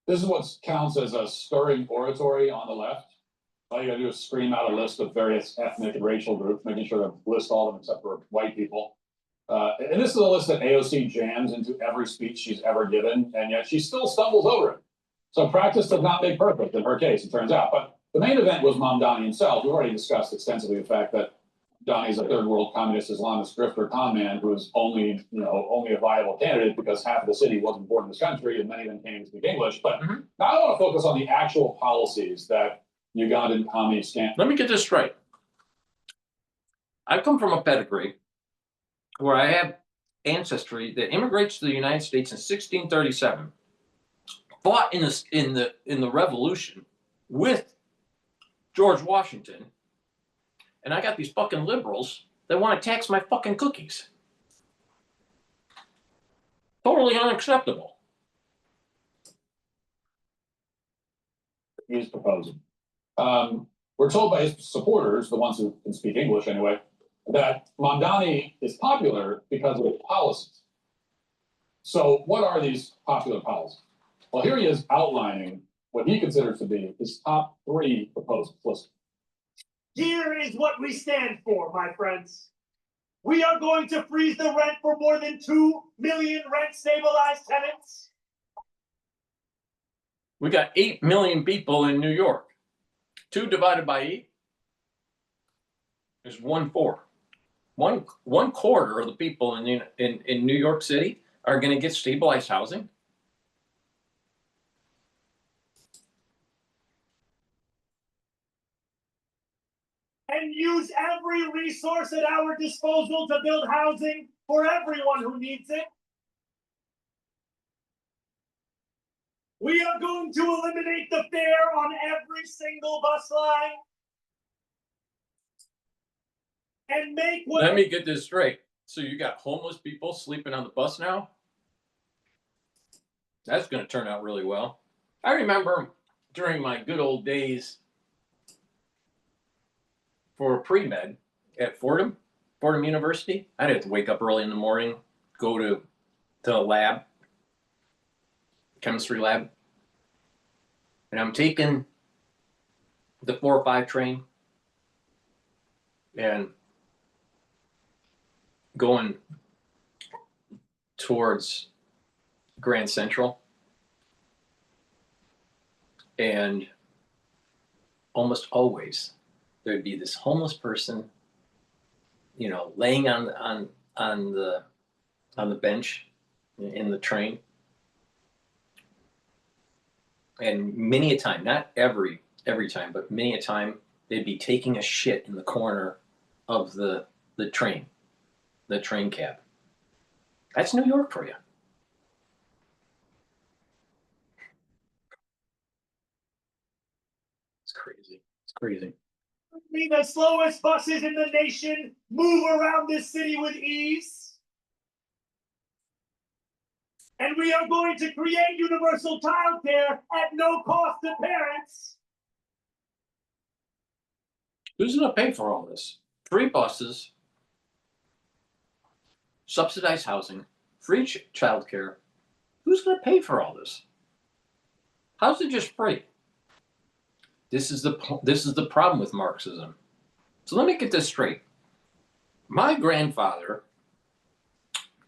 This is what counts as a stirring oratory on the left. All you gotta do is scream out a list of various ethnic and racial groups, making sure to list all of them except for white people. And this is a list that AOC jams into every speech she's ever given, and yet she still stumbles over it. So practice does not make perfect in her case, it turns out. But the main event was Mamdani himself. We've already discussed extensively the fact that Donnie's a third world communist Islamist grifter con man who is only a viable candidate because half of the city wasn't born in this country and many of them can't even speak English. But now I want to focus on the actual policies that Ugandan communists can't. Let me get this straight. I come from a pedigree where I have ancestry that immigrates to the United States in 1637, fought in the Revolution with George Washington, and I got these fucking liberals They want to tax my fucking cookies. Totally unacceptable. He's proposing. We're told by his supporters, the ones who can speak English anyway, that Mamdani is popular because of his policies. So what are these popular policies? Well, here he is outlining what he considers to be his top 3 proposals. Listen. Here is what we stand for, my friends. We are going to freeze the rent for more than 2 million rent-stabilized tenants. We got 8 million people in New York. 2 divided by 8 is 1/4. One quarter of the people in New York City are going to get stabilized housing. And use every resource at our disposal to build housing for everyone who needs it. We are going to eliminate the fare on every single bus line. And make what— Let me get this straight. So you got homeless people sleeping on the bus now? That's going to turn out really well. I remember during my good old days for pre-med at Fordham University, I'd have to wake up early in the morning, go to the lab, chemistry lab, and I'm taking the 405 train and going towards Grand Central, and almost always there'd be this homeless person, you know, laying on the bench in the train. And many a time, not every time, but many a time, they'd be taking a shit in the corner of the train cab. That's New York for you. It's crazy. It's crazy. The slowest buses in the nation move around this city with ease. And we are going to create universal childcare at no cost to parents. Who's going to pay for all this? Free buses, subsidized housing, free childcare. Who's going to pay for all this? How's it just free? This is the problem with Marxism. So let me get this straight. My grandfather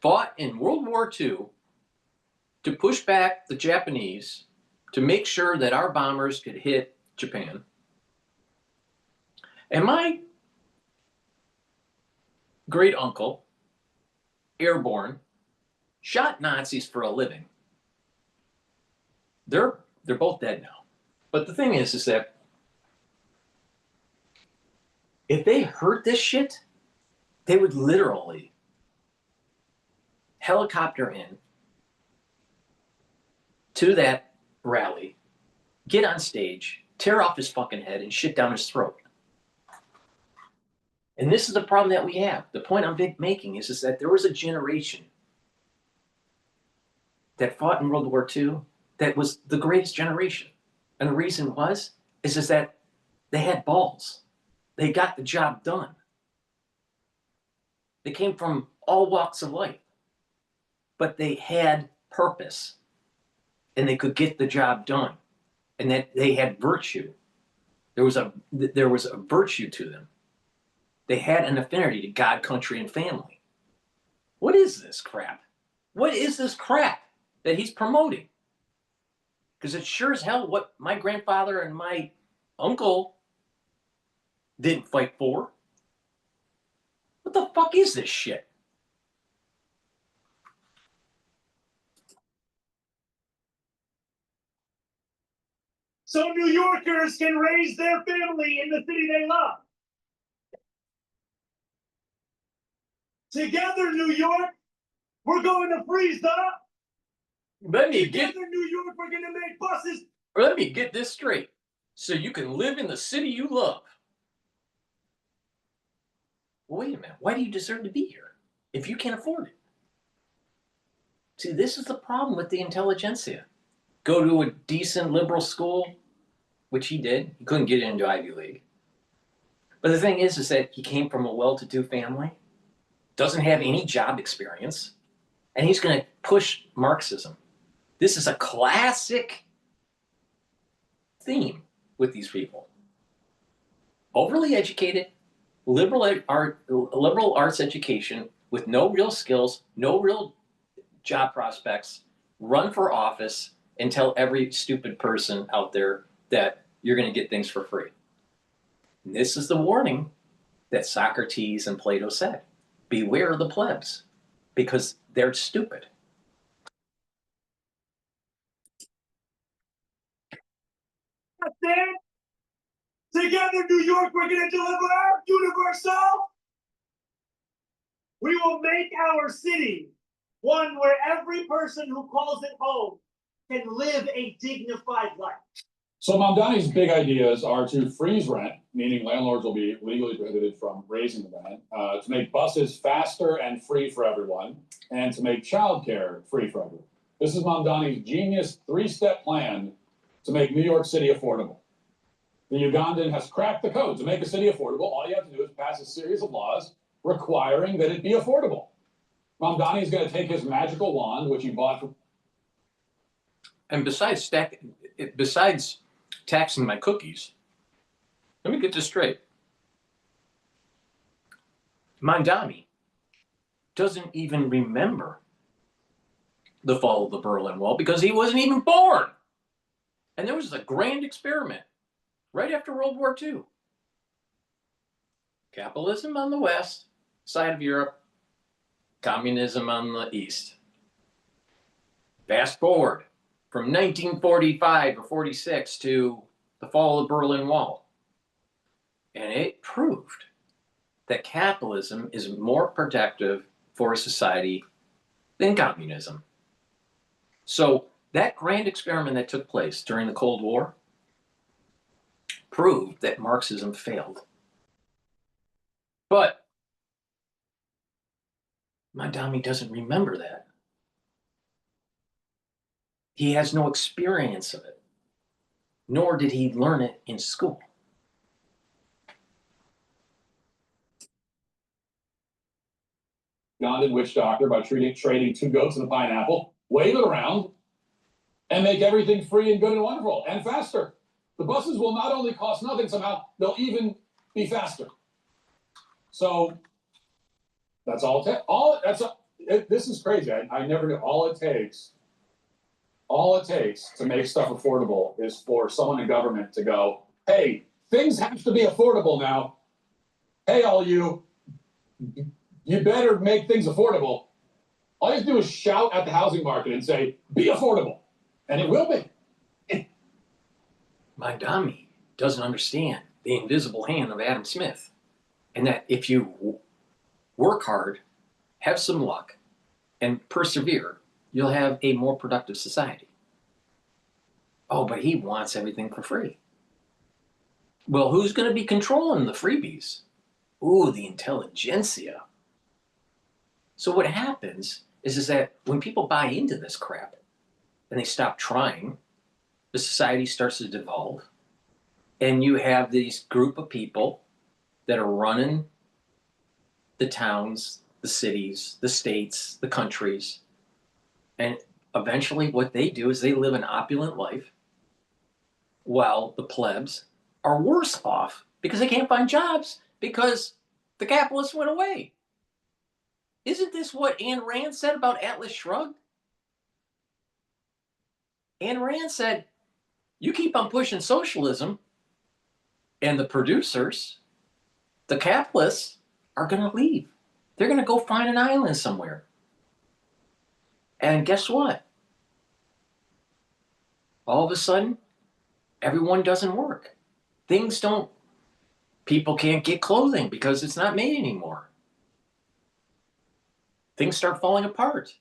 fought in World War II to push back the Japanese to make sure that our bombers could hit Japan. And my great uncle, airborne, shot Nazis for a living. They're both dead now. But the thing is that if they heard this shit, they would literally helicopter in to that rally, get on stage, tear off his fucking head, and shit down his throat. And this is the problem that we have. The point I'm making is that there was a generation that fought in World War II that was the greatest generation. And the reason is that they had balls. They got the job done. They came from all walks of life, but they had purpose and they could get the job done, and that they had virtue. There was a virtue to them. They had an affinity to God, country, and family. What is this crap? What is this crap that he's promoting? Because it's sure as hell what my grandfather and my uncle didn't fight for. What the fuck is this shit? So New Yorkers can raise their family in the city they love. Together, New York, we're going to freeze the— Together, New York, we're going to make buses— Let me get this straight. So you can live in the city you love well, wait a minute, why do you deserve to be here if you can't afford it? See, this is the problem with the intelligentsia. Go to a decent liberal school, which he did. He couldn't get into Ivy League. But the thing is that he came from a well-to-do family, doesn't have any job experience, and he's going to push Marxism. This is a classic theme with these people. Overly educated, liberal arts education with no real skills, no real job prospects, run for office and tell every stupid person out there that you're going to get things for free. And this is the warning that Socrates and Plato said. Beware of the plebs, because they're stupid. That's it. Together, New York, we're gonna deliver our universal. We will make our city one where every person who calls it home can live a dignified life. So Mamdani's big ideas are to freeze rent, meaning landlords will be legally prohibited from raising the rent, to make buses faster and free for everyone, and to make childcare free for everyone. This is Mamdani's genius three-step plan to make New York City affordable. The Ugandan has cracked the code. To make a city affordable, all you have to do is pass a series of laws requiring that it be affordable. Mamdani is going to take his magical wand, which he bought from... And besides taxing my cookies, let me get this straight. Mamdani doesn't even remember the fall of the Berlin Wall because he wasn't even born. And there was a grand experiment right after World War II. Capitalism on the west side of Europe, communism on the east. Fast forward from 1945 or 46 to the fall of the Berlin Wall. And it proved that capitalism is more productive for a society than communism. So that grand experiment that took place during the Cold War proved that Marxism failed. But Mamdani doesn't remember that. He has no experience of it, nor did he learn it in school. Ugandan witch doctor by trading two goats and a pineapple, wave it around, and make everything free and good and wonderful and faster. The buses will not only cost nothing somehow, they'll even be faster. So that's all. This is crazy. I never knew. All it takes to make stuff affordable is for someone in government to go, hey, things have to be affordable now. Hey, all you better make things affordable. All you have to do is shout at the housing market and say, be affordable. And it will be. Mamdani doesn't understand the invisible hand of Adam Smith. And that if you work hard, have some luck, and persevere, you'll have a more productive society. Oh, but he wants everything for free. Well, who's going to be controlling the freebies? Ooh, the intelligentsia. So what happens is that when people buy into this crap and they stop trying, the society starts to devolve. And you have these group of people that are running the towns, the cities, the states, the countries. And eventually what they do is they live an opulent life while the plebs are worse off because they can't find jobs because the capitalists went away. Isn't this what Ayn Rand said about Atlas Shrugged? Ayn Rand said, you keep on pushing socialism and the producers, the capitalists, are going to leave. They're going to go find an island somewhere. And guess what? All of a sudden, everyone doesn't work. People can't get clothing because it's not made anymore. Things start falling apart.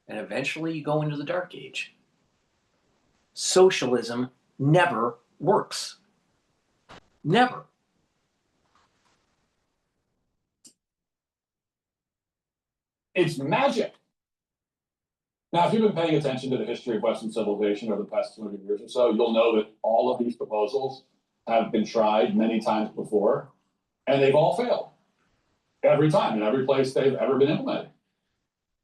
And eventually you go into the dark age. Socialism never works. Never. It's magic. Now, if you've been paying attention to the history of Western civilization over the past 200 years or so, you'll know that all of these proposals have been tried many times before, and they've all failed. Every time, in every place they've ever been implemented.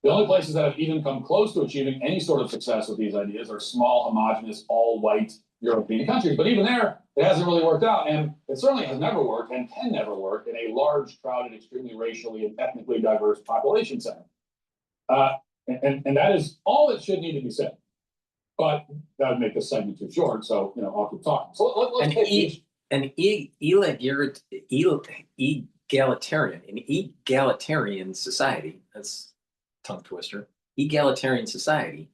The only places that have even come close to achieving any sort of success with these ideas are small, homogenous, all-white European countries. But even there, it hasn't really worked out, and it certainly has never worked and can never work in a large, crowded, extremely racially and ethnically diverse population center. And that is all that should need to be said. But that would make this segment too short, so I'll keep talking. So let's take egalitarian society, that's a tongue twister, egalitarian society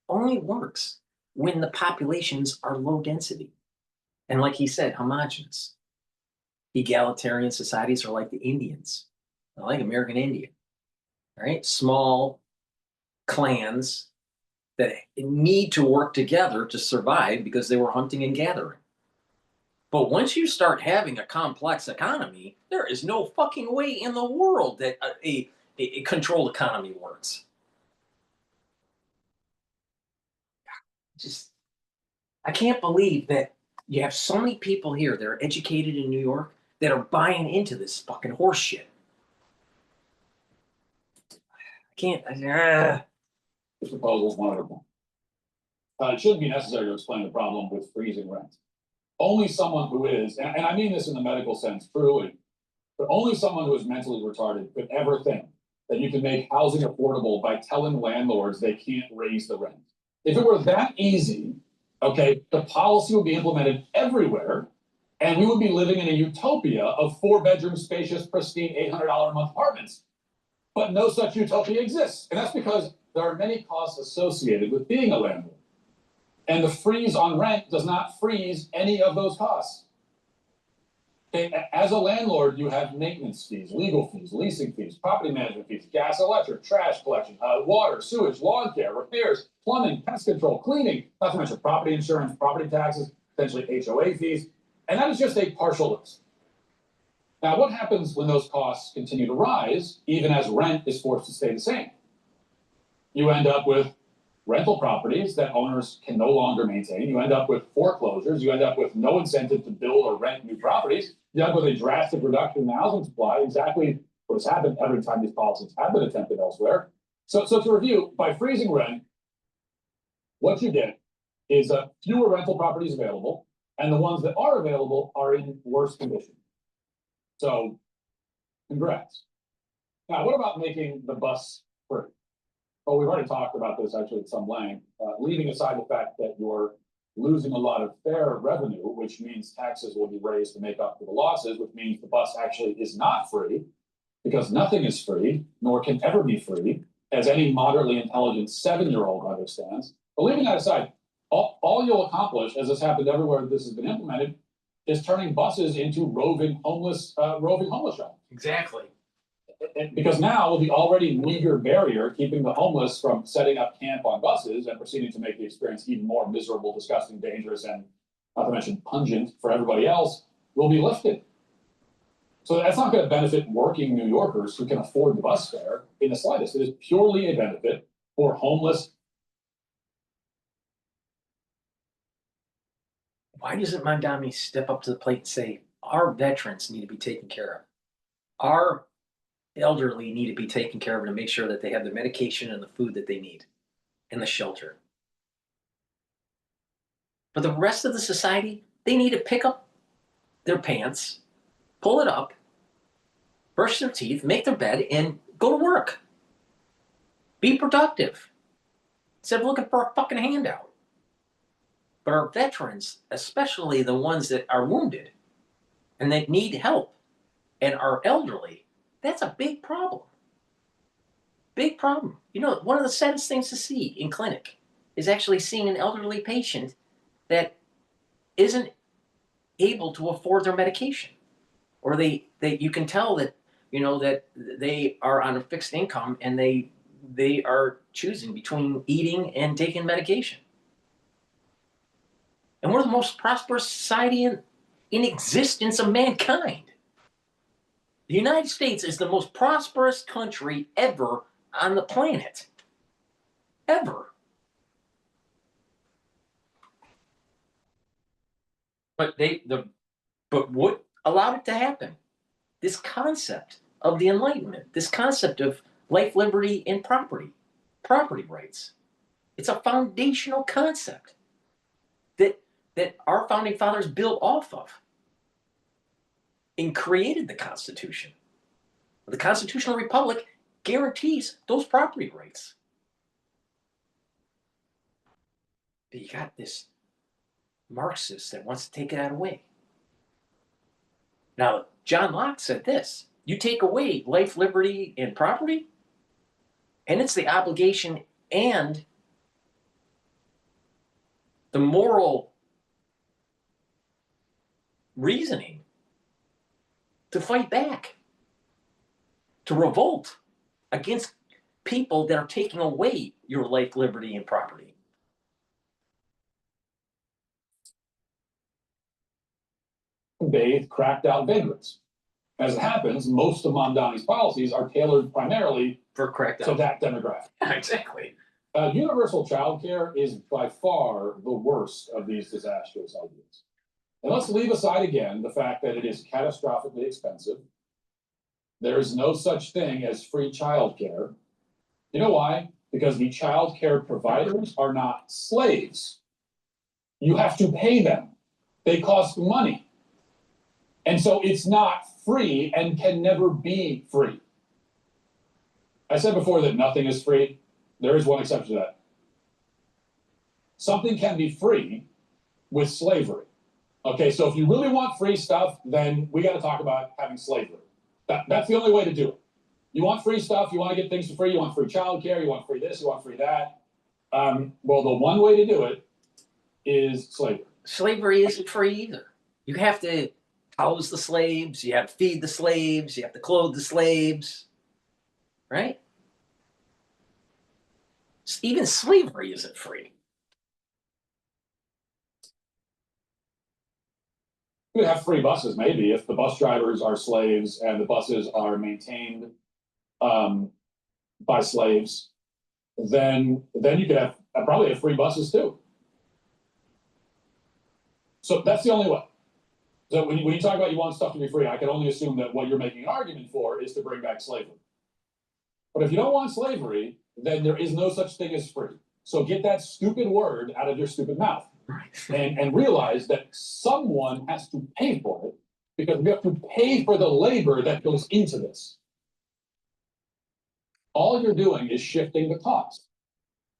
only works when the populations are low density. And like he said, homogenous. Egalitarian societies are like the Indians, like American Indian, right? Small clans that need to work together to survive because they were hunting and gathering. But once you start having a complex economy, there is no fucking way in the world that a controlled economy works. I can't believe that you have so many people here that are educated in New York that are buying into this fucking horse shit. I can't. This proposal is wonderful. It shouldn't be necessary to explain the problem with freezing rent. Only someone who is, and I mean this in the medical sense truly, but only someone who is mentally retarded could ever think that you can make housing affordable by telling landlords they can't raise the rent. If it were that easy, okay, the policy would be implemented everywhere, and we would be living in a utopia of 4-bedroom, spacious, pristine, $800 a month apartments. But no such utopia exists, and that's because there are many costs associated with being a landlord. And the freeze on rent does not freeze any of those costs. Okay, as a landlord, you have maintenance fees, legal fees, leasing fees, property management fees, gas, electric, trash collection, water, sewage, lawn care, repairs, plumbing, pest control, cleaning, not to mention property insurance, property taxes, potentially HOA fees, and that is just a partial list. Now, what happens when those costs continue to rise, even as rent is forced to stay the same? You end up with rental properties that owners can no longer maintain. You end up with foreclosures. You end up with no incentive to build or rent new properties. You end up with a drastic reduction in the housing supply, exactly what has happened every time these policies have been attempted elsewhere. So to review, by freezing rent, what you get is fewer rental properties available, and the ones that are available are in worse condition. So, congrats. Now, what about making the bus free? Well, we've already talked about this actually at some length, leaving aside the fact that you're losing a lot of fare revenue, which means taxes will be raised to make up for the losses, which means the bus actually is not free, because nothing is free, nor can ever be free, as any moderately intelligent 7-year-old understands. But leaving that aside, all you'll accomplish, as has happened everywhere this has been implemented, is turning buses into roving homeless shelters. Exactly. Because now, with the already meager barrier keeping the homeless from setting up camp on buses and proceeding to make the experience even more miserable, disgusting, dangerous, and not to mention pungent for everybody else, will be lifted. So that's not going to benefit working New Yorkers who can afford the bus fare in the slightest. It is purely a benefit for homeless. Why doesn't Mandami step up to the plate and say, our veterans need to be taken care of? Our elderly need to be taken care of to make sure that they have the medication and the food that they need and the shelter. But the rest of the society, they need to pick up their pants, pull it up, brush their teeth, make their bed, and go to work. Be productive instead of looking for a fucking handout. But our veterans, especially the ones that are wounded and that need help and are elderly, that's a big problem. Big problem. You know, one of the saddest things to see in clinic is actually seeing an elderly patient that isn't able to afford their medication. Or you can tell that, that they are on a fixed income and they are choosing between eating and taking medication. And we're the most prosperous society in existence of mankind. The United States is the most prosperous country ever on the planet. Ever. But but what allowed it to happen? This concept of the Enlightenment, this concept of life, liberty, and property rights. It's a foundational concept that our founding fathers built off of and created the Constitution. The Constitutional Republic guarantees those property rights. But you got this Marxist that wants to take that away. Now, John Locke said this: you take away life, liberty, and property, and it's the obligation and the moral reasoning to fight back, to revolt against people that are taking away your life, liberty, and property. They've cracked down vagrants. As it happens, most of Mamdani's policies are tailored primarily for crackdown to that demographic. Exactly. Universal child care is by far the worst of these disastrous ideas. And let's leave aside again the fact that it is catastrophically expensive. There is no such thing as free child care. You know why? Because the child care providers are not slaves. You have to pay them. They cost money. And so it's not free and can never be free. I said before that nothing is free. There is one exception to that. Something can be free with slavery. Okay, so if you really want free stuff, then we got to talk about having slavery. That's the only way to do it. You want free stuff, you want to get things for free, you want free childcare, you want free this, you want free that. Well, the one way to do it is slavery. Slavery isn't free either. You have to house the slaves, you have to feed the slaves, you have to clothe the slaves, right? Even slavery isn't free. You could have free buses, maybe, if the bus drivers are slaves and the buses are maintained by slaves, then you could have probably have free buses too. So that's the only way. So when you talk about you want stuff to be free, I can only assume that what you're making an argument for is to bring back slavery. But if you don't want slavery, then there is no such thing as free. So get that stupid word out of your stupid mouth. And realize that someone has to pay for it, because we have to pay for the labor that goes into this. All you're doing is shifting the cost.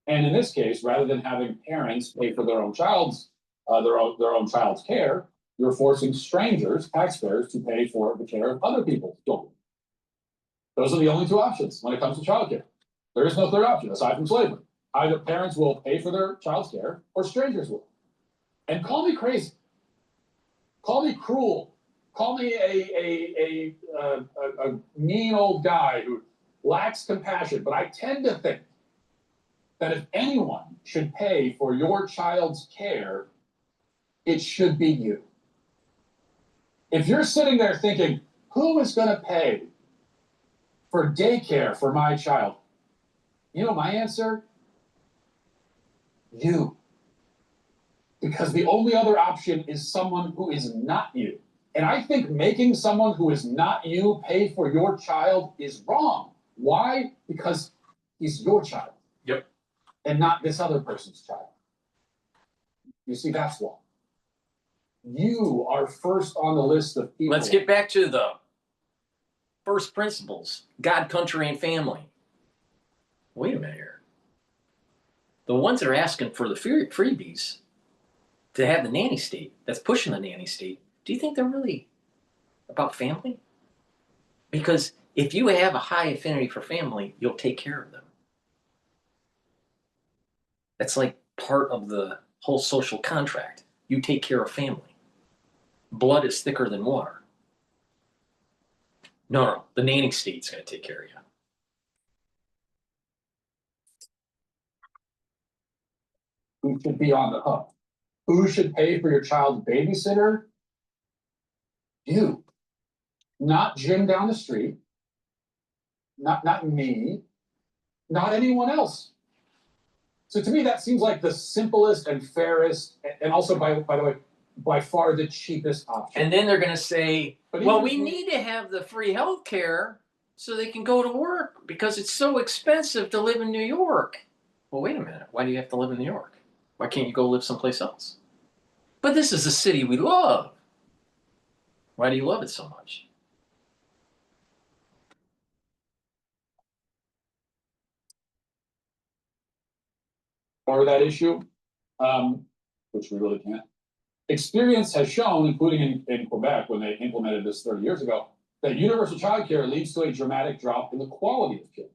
And in this case, rather than having parents pay for their own child's care, you're forcing strangers, taxpayers, to pay for the care of other people's children. Those are the only two options when it comes to childcare. There is no third option aside from slavery. Either parents will pay for their child's care, or strangers will. And call me crazy, call me cruel, call me a mean old guy who lacks compassion, but I tend to think that if anyone should pay for your child's care, it should be you. If you're sitting there thinking, who is going to pay for daycare for my child? You know my answer? You. Because the only other option is someone who is not you. And I think making someone who is not you pay for your child is wrong. Why? Because he's your child. Yep. And not this other person's child. You see, that's why. You are first on the list of people. Let's get back to the first principles: God, country, and family. Wait a minute here. The ones that are asking for the freebies to have the nanny state, that's pushing the nanny state, do you think they're really about family? Because if you have a high affinity for family, you'll take care of them. That's like part of the whole social contract. You take care of family. Blood is thicker than water. No, the nanny state's going to take care of you. Who should be on the hook? Who should pay for your child's babysitter? You. Not Jim down the street. Not me. not anyone else. So to me, that seems like the simplest and fairest, and also by the way, by far the cheapest option. And then they're gonna say, But well, even we need to have the free health care so they can go to work because it's so expensive to live in New York. Well, wait a minute. Why do you have to live in New York? Why can't you go live someplace else? But this is the city we love. Why do you love it so much? Or that issue, which we really can't. Experience has shown, including in Quebec when they implemented this 30 years ago, that universal childcare leads to a dramatic drop in the quality of care.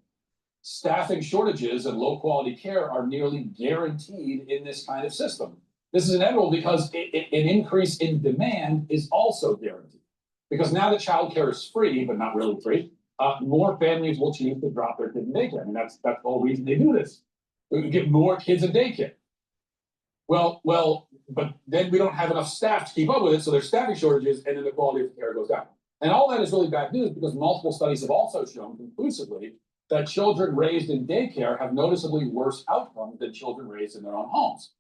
Staffing shortages and low quality care are nearly guaranteed in this kind of system. This is inevitable because an increase in demand is also guaranteed. Because now that childcare is free, but not really free, more families will choose to drop their kids in daycare. I mean, that's the whole reason they do this. We get more kids in daycare. Well, but then we don't have enough staff to keep up with it, so there's staffing shortages, and then the quality of the care goes down. And all that is really bad news because multiple studies have also shown conclusively that children raised in daycare have noticeably worse outcomes than children raised in their own homes.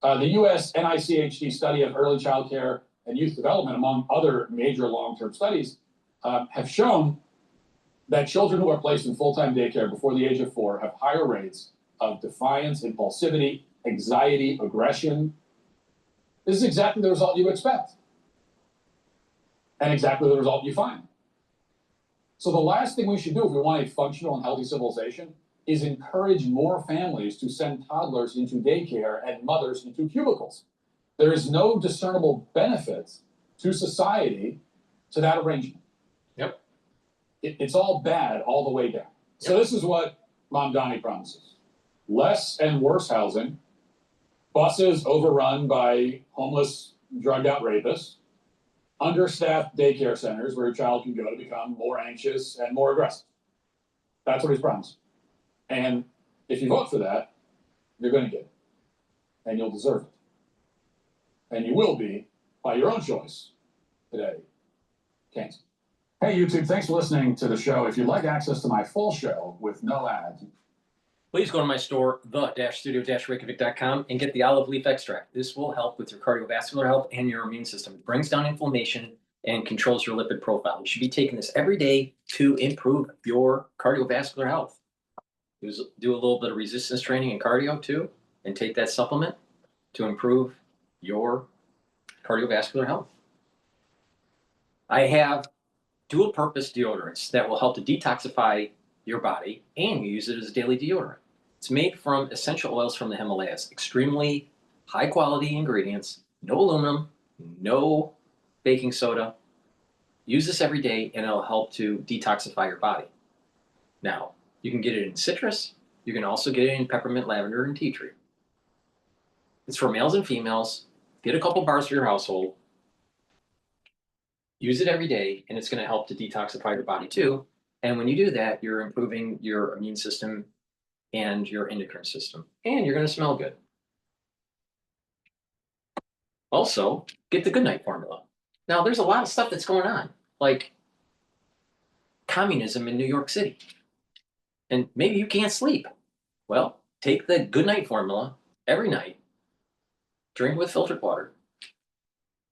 The US NICHD study of early child care and youth development, among other major long-term studies, have shown that children who are placed in full-time daycare before the age of 4 have higher rates of defiance, impulsivity, anxiety, aggression. This is exactly the result you expect. And exactly the result you find. So the last thing we should do if we want a functional and healthy civilization is encourage more families to send toddlers into daycare and mothers into cubicles. There is no discernible benefit to society to that arrangement. Yep. It's all bad all the way down. Yep. So this is what Mamdani promises. Less and worse housing, buses overrun by homeless, drugged out rapists, understaffed daycare centers where your child can go to become more anxious and more aggressive. That's what he's promised. And if you vote for that, you're going to get it. And you'll deserve it. And you will be, by your own choice, today, canceled. Hey, YouTube, thanks for listening to the show. If you'd like access to my full show with no ads, please go to my store, the-studio-reykjavik.com, and get the olive leaf extract. This will help with your cardiovascular health and your immune system. It brings down inflammation and controls your lipid profile. You should be taking this every day to improve your cardiovascular health. Do a little bit of resistance training and cardio too, and take that supplement to improve your cardiovascular health. I have dual purpose deodorants that will help to detoxify your body, and you use it as a daily deodorant. It's made from essential oils from the Himalayas, extremely high quality ingredients, no aluminum, no baking soda. Use this every day and it'll help to detoxify your body. Now, you can get it in citrus. You can also get it in peppermint, lavender, and tea tree. It's for males and females. Get a couple bars for your household. Use it every day, and it's going to help to detoxify your body too. And when you do that, you're improving your immune system and your endocrine system, and you're going to smell good. Also, get the Goodnight formula. Now, there's a lot of stuff that's going on, like communism in New York City. And maybe you can't sleep. Well, take the Goodnight formula every night, drink with filtered water.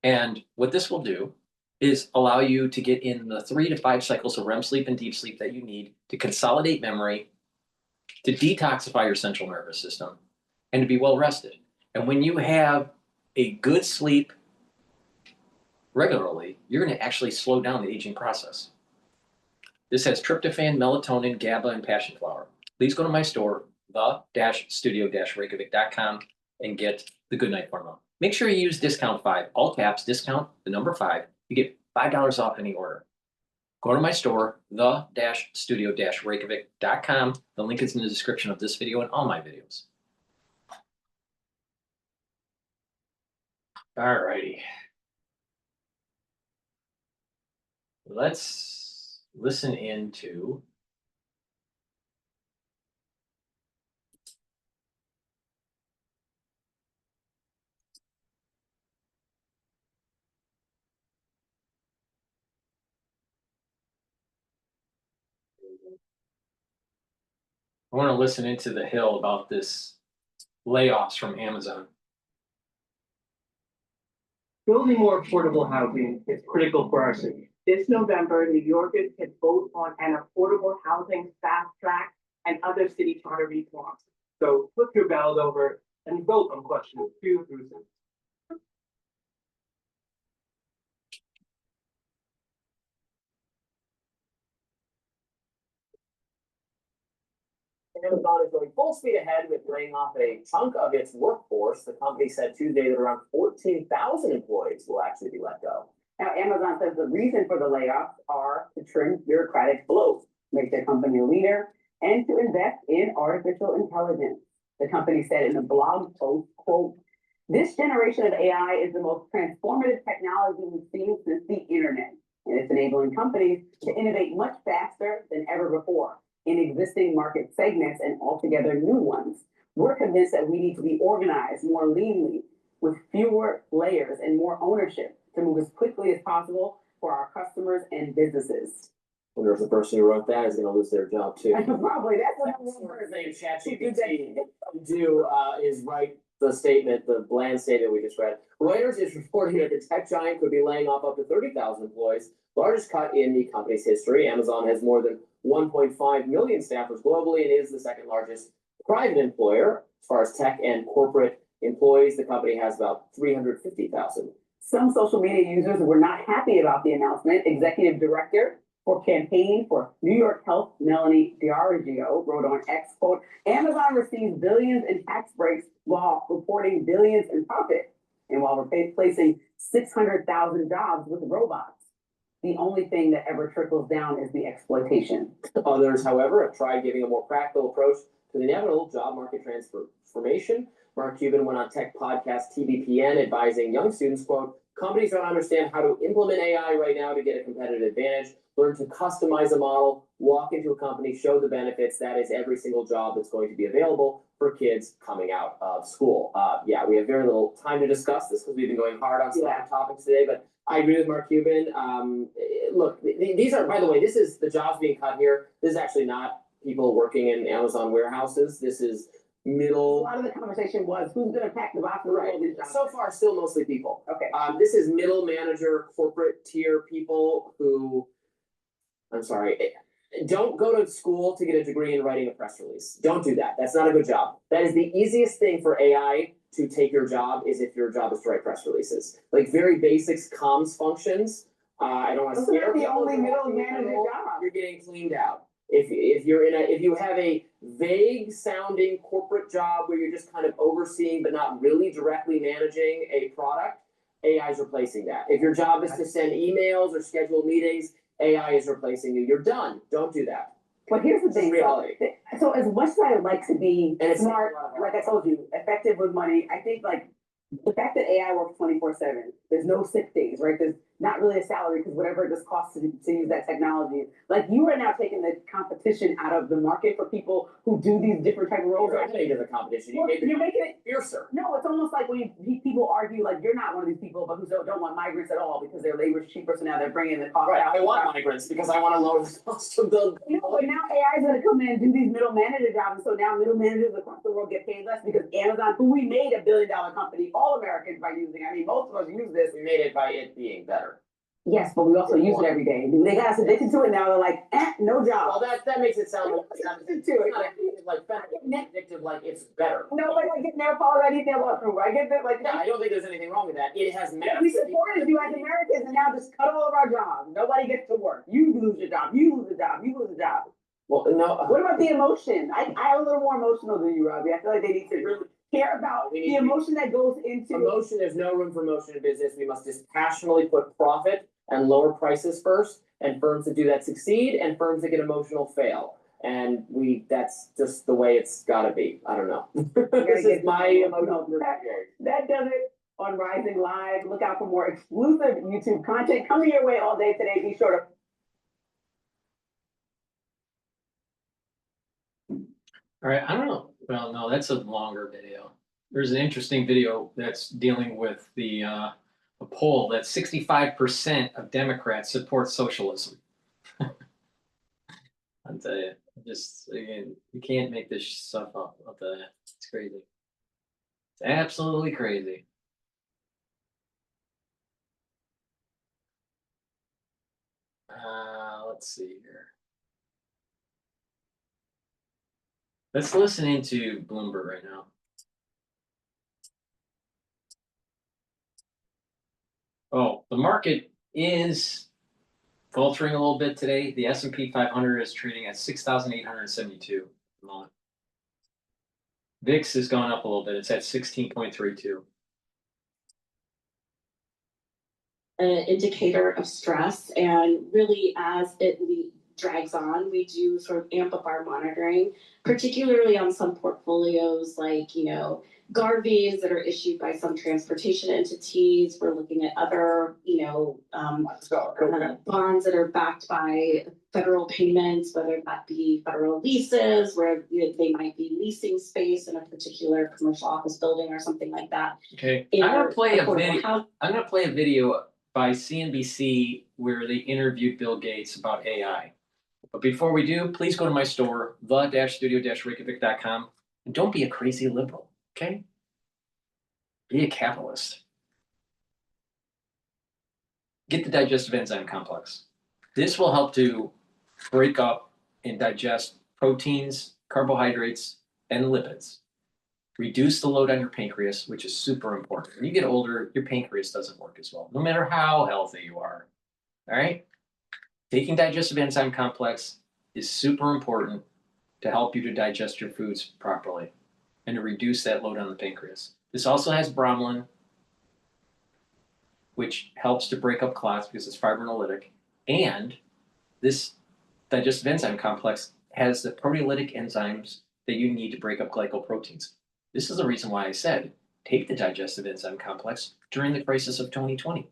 And what this will do is allow you to get in the 3 to 5 cycles of REM sleep and deep sleep that you need to consolidate memory, to detoxify your central nervous system, and to be well rested. And when you have a good sleep regularly, you're going to actually slow down the aging process. This has tryptophan, melatonin, GABA, and passion flower. Please go to my store, the-studio-reykjavik.com, and get the Goodnight formula. Make sure you use discount 5, all caps, discount, the number 5. You get $5 off any order. Go to my store, the-studio-reykjavik.com. The link is in the description of this video and all my videos. All righty. Let's listen into I want to listen into the Hill about this layoffs from Amazon. Building more affordable housing is critical for our city. This November, New Yorkers can vote on an affordable housing fast track and other city charter reforms. So flip your ballot over and vote on questions 2 through 6. Amazon is going full speed ahead with laying off a chunk of its workforce. The company said Tuesday that around 14,000 employees will actually be let go. Now, Amazon says the reason for the layoffs are to trim bureaucratic bloat, make their company leaner, and to invest in artificial intelligence. The company said in a blog post, quote, "This generation of AI is the most transformative technology we've seen since the internet, and it's enabling companies to innovate much faster than ever before in existing market segments and altogether new ones. We're convinced that we need to be organized more leanly with fewer layers and more ownership to move as quickly as possible for our customers and businesses." I wonder if the person who wrote that is going to lose their job too. Probably, that's what That sort of thing ChatGPT do is write the statement, the bland statement we just read. Reuters is reporting that the tech giant could be laying off up to 30,000 employees, largest cut in the company's history. Amazon has more than 1.5 million staffers globally and is the second largest private employer. As far as tech and corporate employees, the company has about 350,000. Some social media users were not happy about the announcement. Executive Director for Campaign for New York Health, Melanie Diargio, wrote on X, quote, "Amazon receives billions in tax breaks while reporting billions in profit, and while replacing 600,000 jobs with robots. The only thing that ever trickles down is the exploitation." Others, however, have tried giving a more practical approach to the inevitable job market transformation. Mark Cuban went on tech podcast TBPN advising young students, quote, "Companies don't understand how to implement AI right now to get a competitive advantage. Learn to customize a model, walk into a company, show the benefits. That is every single job that's going to be available for kids coming out of school." Yeah, we have very little time to discuss this because we've been going hard on some topics today, but I agree with Mark Cuban. Look, these are, by the way, this is the jobs being cut here. This is actually not people working in Amazon warehouses. This is middle. A lot of the conversation was who's going to pack the box. Right. So far, still mostly people. Okay. This is middle manager, corporate tier people who, I'm sorry, don't go to school to get a degree in writing a press release. Don't do that. That's not a good job. That is the easiest thing for AI to take your job, is if your job is to write press releases. Like very basics, comms functions. I don't want to scare people. The only middle manager job. You're getting cleaned out. If you have a vague sounding corporate job where you're just kind of overseeing but not really directly managing a product, AI is replacing that. If your job is to send emails or schedule meetings, AI is replacing you. You're done. Don't do that. But here's the thing. Reality. So as much as I would like to be smart, like I told you, effective with money, I think like the fact that AI works 24/7, there's no sick days, right? There's not really a salary because whatever it just costs to use that technology. Like you are now taking the competition out of the market for people who do these different type of roles. You're not making it a competition. Well, you're making it fiercer. No, it's almost like when people argue like you're not one of these people, but who don't want migrants at all because their labor is cheaper, so now they're bringing the cost Right. out. I want migrants because I want to lower the cost of the. No, but now AI is going to come in and do these middle manager jobs, and so now middle managers across the world get paid less because Amazon, who we made $1 billion company, all Americans by using. I mean, most of us use this. We made it by it being better. Yes, but we also use it every day. They got us addicted to it now. They're like, no job. Well, that makes it sound like it's not addicted to it. Like addictive, like it's better. No, like I get nail polish, I need nail polish remover. I get that, like. Yeah, I don't think there's anything wrong with that. It has massive. We supported you as Americans, and now just cut all of our jobs. Nobody gets to work. You lose your job. You lose a job. You lose a job. Well, no. What about the emotion? I'm a little more emotional than you, Robbie. I feel like they need to really care about the emotion that goes into emotion. There's no room for emotion in business. We must dispassionately put profit and lower prices first, and firms that do that succeed, and firms that get emotional fail. And that's just the way it's gotta be. I don't know. This is my emotional. That does it on Rising Live. Look out for more exclusive YouTube content coming your way all day today. Be sure All right, I don't know. Well, no, that's a longer video. There's an interesting video that's dealing with a poll that 65% of Democrats support socialism. I'll tell you. Just, again, you can't make this stuff up. It's crazy. It's absolutely crazy. Let's see here. Let's listen into Bloomberg right now. Oh, the market is faltering a little bit today. The S&P 500 is trading at 6,872 at the moment. VIX has gone up a little bit. It's at 16.32. An indicator of stress, and really as it drags on, we do sort of amp up our monitoring, particularly on some portfolios like, you know, Garveys that are issued by some transportation entities. We're looking at other, you know, bonds that are backed by federal payments, whether that be federal leases, where they might be leasing space in a particular commercial office building or something like that. Okay, I'm gonna play a video. I'm gonna play a video by CNBC where they interviewed Bill Gates about AI. But before we do, please go to my store, the-studio-reykjavik.com, and don't be a crazy liberal, okay? Be a capitalist. Get the digestive enzyme complex. This will help to break up and digest proteins, carbohydrates, and lipids. Reduce the load on your pancreas, which is super important. When you get older, your pancreas doesn't work as well, no matter how healthy you are. All right? Taking digestive enzyme complex is super important to help you to digest your foods properly and to reduce that load on the pancreas. This also has bromelain, which helps to break up clots because it's fibrinolytic. And this digestive enzyme complex has the proteolytic enzymes that you need to break up glycoproteins. This is the reason why I said, take the digestive enzyme complex during the crisis of 2020.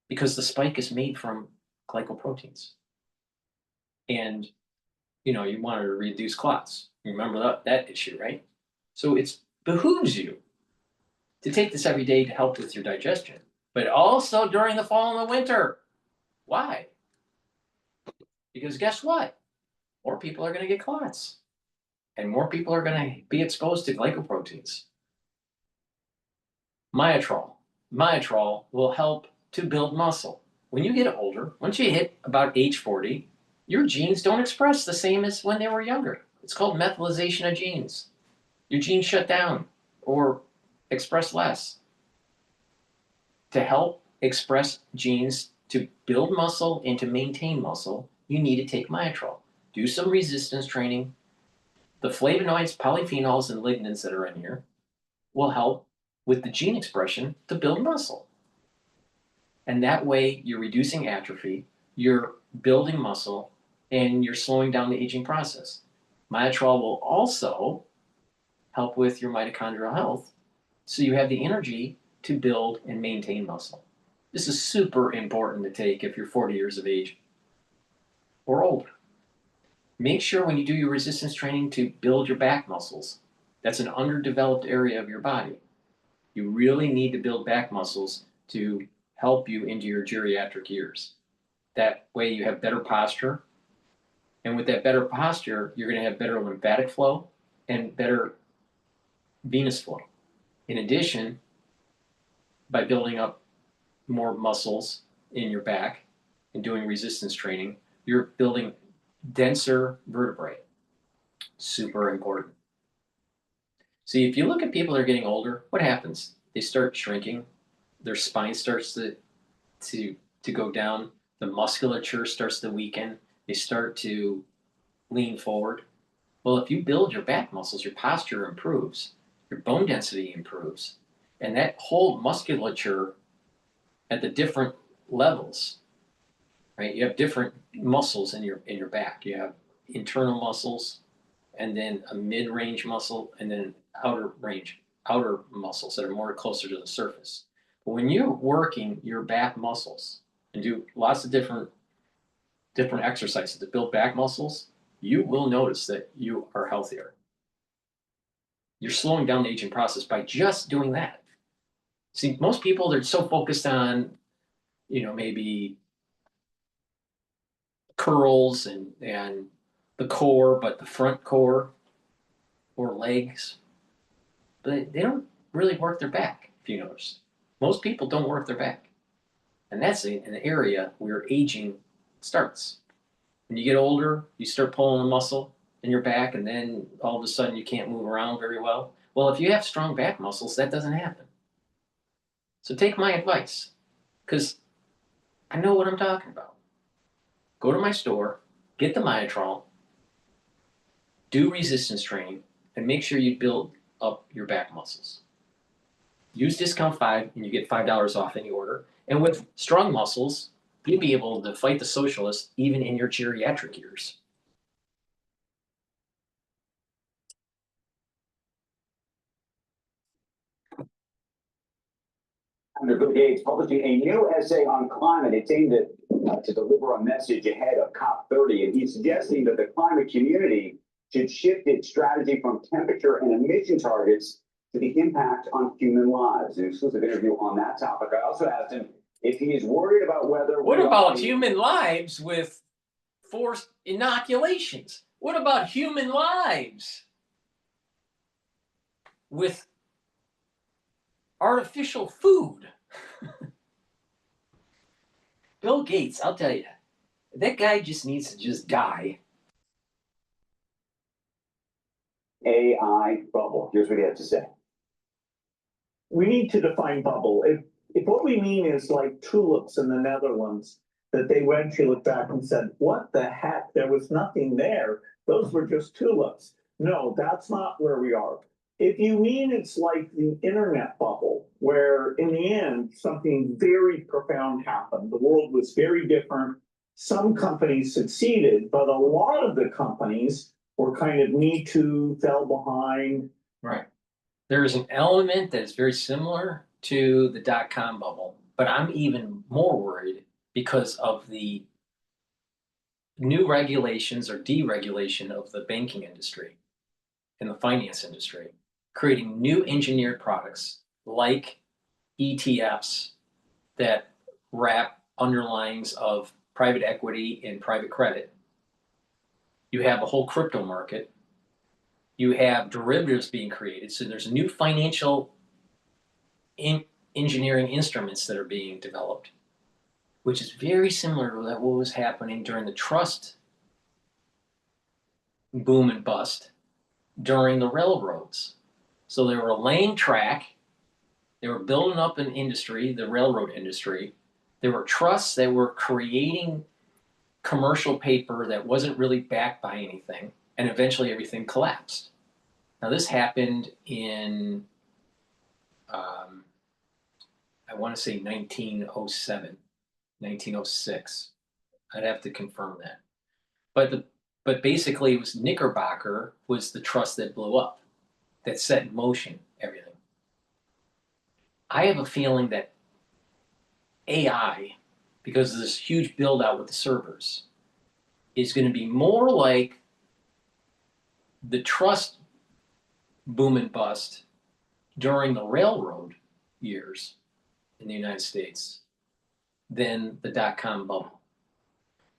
Because the spike is made from glycoproteins. And, you know, you want to reduce clots. Remember that issue, right? So it behooves you to take this every day to help with your digestion, but also during the fall and the winter. Why? Because guess what? More people are going to get clots. And more people are going to be exposed to glycoproteins. Myotrol. Myotrol will help to build muscle. When you get older, once you hit about age 40, your genes don't express the same as when they were younger. It's called methylation of genes. Your genes shut down or express less. To help express genes to build muscle and to maintain muscle, you need to take Myotrol. Do some resistance training. The flavonoids, polyphenols, and lignans that are in here will help with the gene expression to build muscle. And that way, you're reducing atrophy, you're building muscle, and you're slowing down the aging process. Myotrol will also help with your mitochondrial health, so you have the energy to build and maintain muscle. This is super important to take if you're 40 years of age or older. Make sure when you do your resistance training to build your back muscles. That's an underdeveloped area of your body. You really need to build back muscles to help you into your geriatric years. That way you have better posture. And with that better posture, you're going to have better lymphatic flow and better venous flow. In addition, by building up more muscles in your back and doing resistance training, you're building denser vertebrae. Super important. See, if you look at people that are getting older, what happens? They start shrinking. Their spine starts to go down. The musculature starts to weaken. They start to lean forward. Well, if you build your back muscles, your posture improves, your bone density improves, and that whole musculature at the different levels, right? You have different muscles in your back. You have internal muscles, and then a mid-range muscle, and then outer muscles that are more closer to the surface. But when you're working your back muscles and do lots of different exercises to build back muscles, you will notice that you are healthier. You're slowing down the aging process by just doing that. See, most people, they're so focused on, maybe curls and the core, but the front core or legs. But they don't really work their back, if you notice. Most people don't work their back. And that's an area where aging starts. When you get older, you start pulling a muscle in your back, and then all of a sudden you can't move around very well. Well, if you have strong back muscles, that doesn't happen. So take my advice, because I know what I'm talking about. Go to my store, get the Myotrol, do resistance training, and make sure you build up your back muscles. Use discount 5 and you get $5 off any order. And with strong muscles, you'll be able to fight the socialists even in your geriatric years. Under Bill Gates publishing a new essay on climate. It's aimed at to deliver a message ahead of COP30, and he's suggesting that the climate community should shift its strategy from temperature and emission targets to the impact on human lives. An exclusive interview on that topic. I also asked him if he is worried about whether... What about human lives with forced inoculations? What about human lives with artificial food? Bill Gates, I'll tell you, that guy just needs to just die. AI bubble. Here's what he had to say. We need to define bubble. If what we mean is like tulips in the Netherlands, that they eventually looked back and said, what the heck? There was nothing there. Those were just tulips. No, that's not where we are. If you mean it's like the internet bubble, where in the end, something very profound happened. The world was very different. Some companies succeeded, but a lot of the companies were kind of Me Too, fell behind. Right. There's an element that is very similar to the dot-com bubble, but I'm even more worried because of the new regulations or deregulation of the banking industry and the finance industry, creating new engineered products like ETFs that wrap underlyings of private equity and private credit. You have a whole crypto market. You have derivatives being created. So there's new financial engineering instruments that are being developed, which is very similar to what was happening during the trust boom and bust during the railroads. So they were laying track, they were building up an industry, the railroad industry. There were trusts that were creating commercial paper that wasn't really backed by anything, and eventually everything collapsed. Now this happened in, I want to say 1907, 1906. I'd have to confirm that. But basically it was Knickerbocker was the trust that blew up, that set in motion everything. I have a feeling that AI, because of this huge build out with the servers, is going to be more like the trust boom and bust during the railroad years in the United States than the dot-com bubble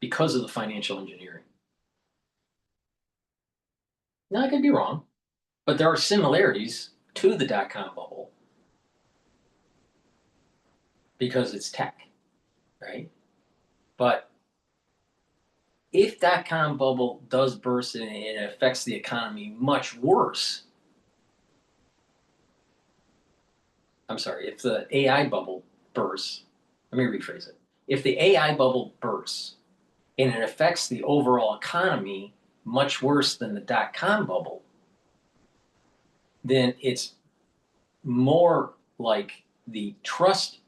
because of the financial engineering. Now, I could be wrong, but there are similarities to the dot-com bubble because it's tech, right? But if dot-com bubble does burst and it affects the economy much worse, I'm sorry, if the AI bubble bursts, let me rephrase it. If the AI bubble bursts and it affects the overall economy much worse than the dot-com bubble, then it's more like the trust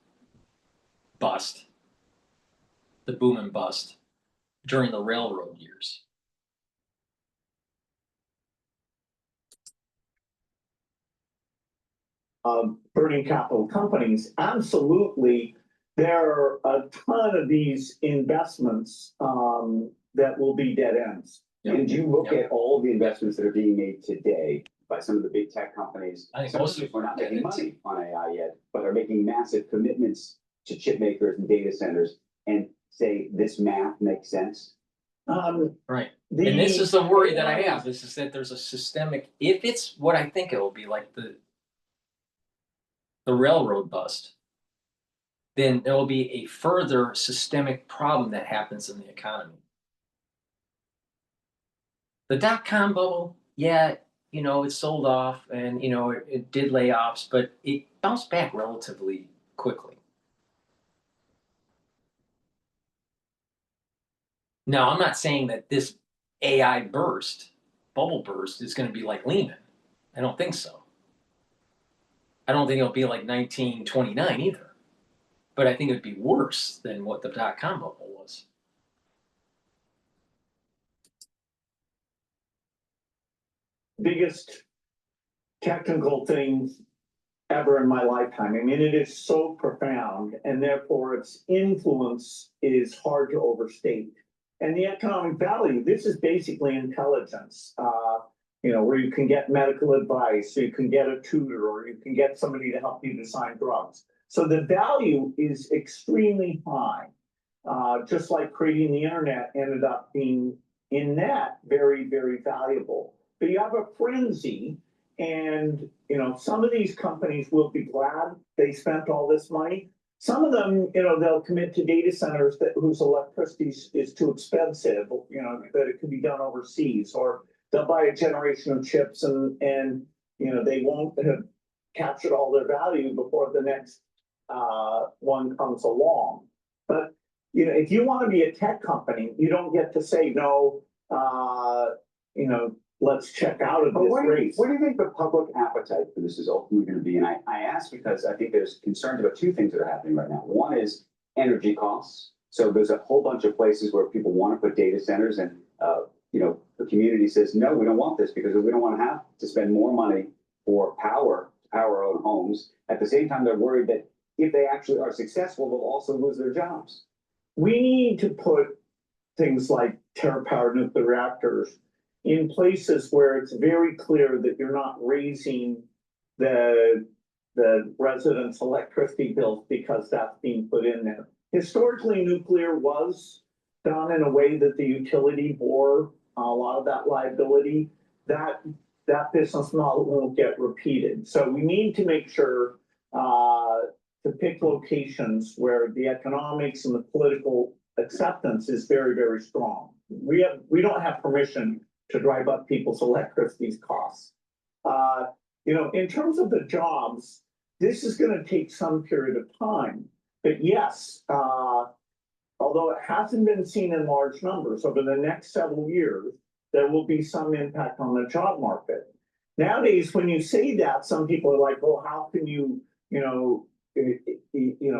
bust, the boom and bust during the railroad years. Burning capital companies, absolutely. There are a ton of these investments that will be dead ends. And you look at all the investments that are being made today by some of the big tech companies. Some of them are not making money on AI yet, but are making massive commitments to chip makers and data centers and say this math makes sense. Right. And this is the worry that I have, is that there's a systemic, if it's what I think it will be, like the railroad bust, then there will be a further systemic problem that happens in the economy. The dot-com bubble, yeah, you know, it sold off and, you know, it did layoffs, but it bounced back relatively quickly. Now, I'm not saying that this AI bubble burst, is going to be like Lehman. I don't think so. I don't think it'll be like 1929 either. But I think it would be worse than what the dot-com bubble was. Biggest technical things ever in my lifetime. I mean, it is so profound, and therefore its influence is hard to overstate. And the economic value, this is basically intelligence, you know, where you can get medical advice, so you can get a tutor, or you can get somebody to help you design drugs. So the value is extremely high. Just like creating the internet ended up being, in that, very, very valuable. But you have a frenzy, and you know, some of these companies will be glad they spent all this money. Some of them, you know, they'll commit to data centers whose electricity is too expensive, you know, that it can be done overseas, or they'll buy a generation of chips and you know, they won't have captured all their value before the next one comes along. But you know, if you want to be a tech company, you don't get to say no, you know, let's check out of this race. What do you think the public appetite for this is ultimately going to be? And I ask because I think there's concerns about two things that are happening right now. One is energy costs. So there's a whole bunch of places where people want to put data centers, and you know, the community says, no, we don't want this because we don't want to have to spend more money for power to power our own homes. At the same time, they're worried that if they actually are successful, they'll also lose their jobs. We need to put things like terra-powered nuclear reactors in places where it's very clear that you're not raising the residents' electricity bills because that's being put in there. Historically, nuclear was done in a way that the utility bore a lot of that liability. That business model won't get repeated. So we need to make sure to pick locations where the economics and the political acceptance is very, very strong. We don't have permission to drive up people's electricity costs. You know, in terms of the jobs, this is going to take some period of time. But yes, although it hasn't been seen in large numbers, over the next several years, there will be some impact on the job market. Nowadays, when you say that, some people are like, "Oh, how can you,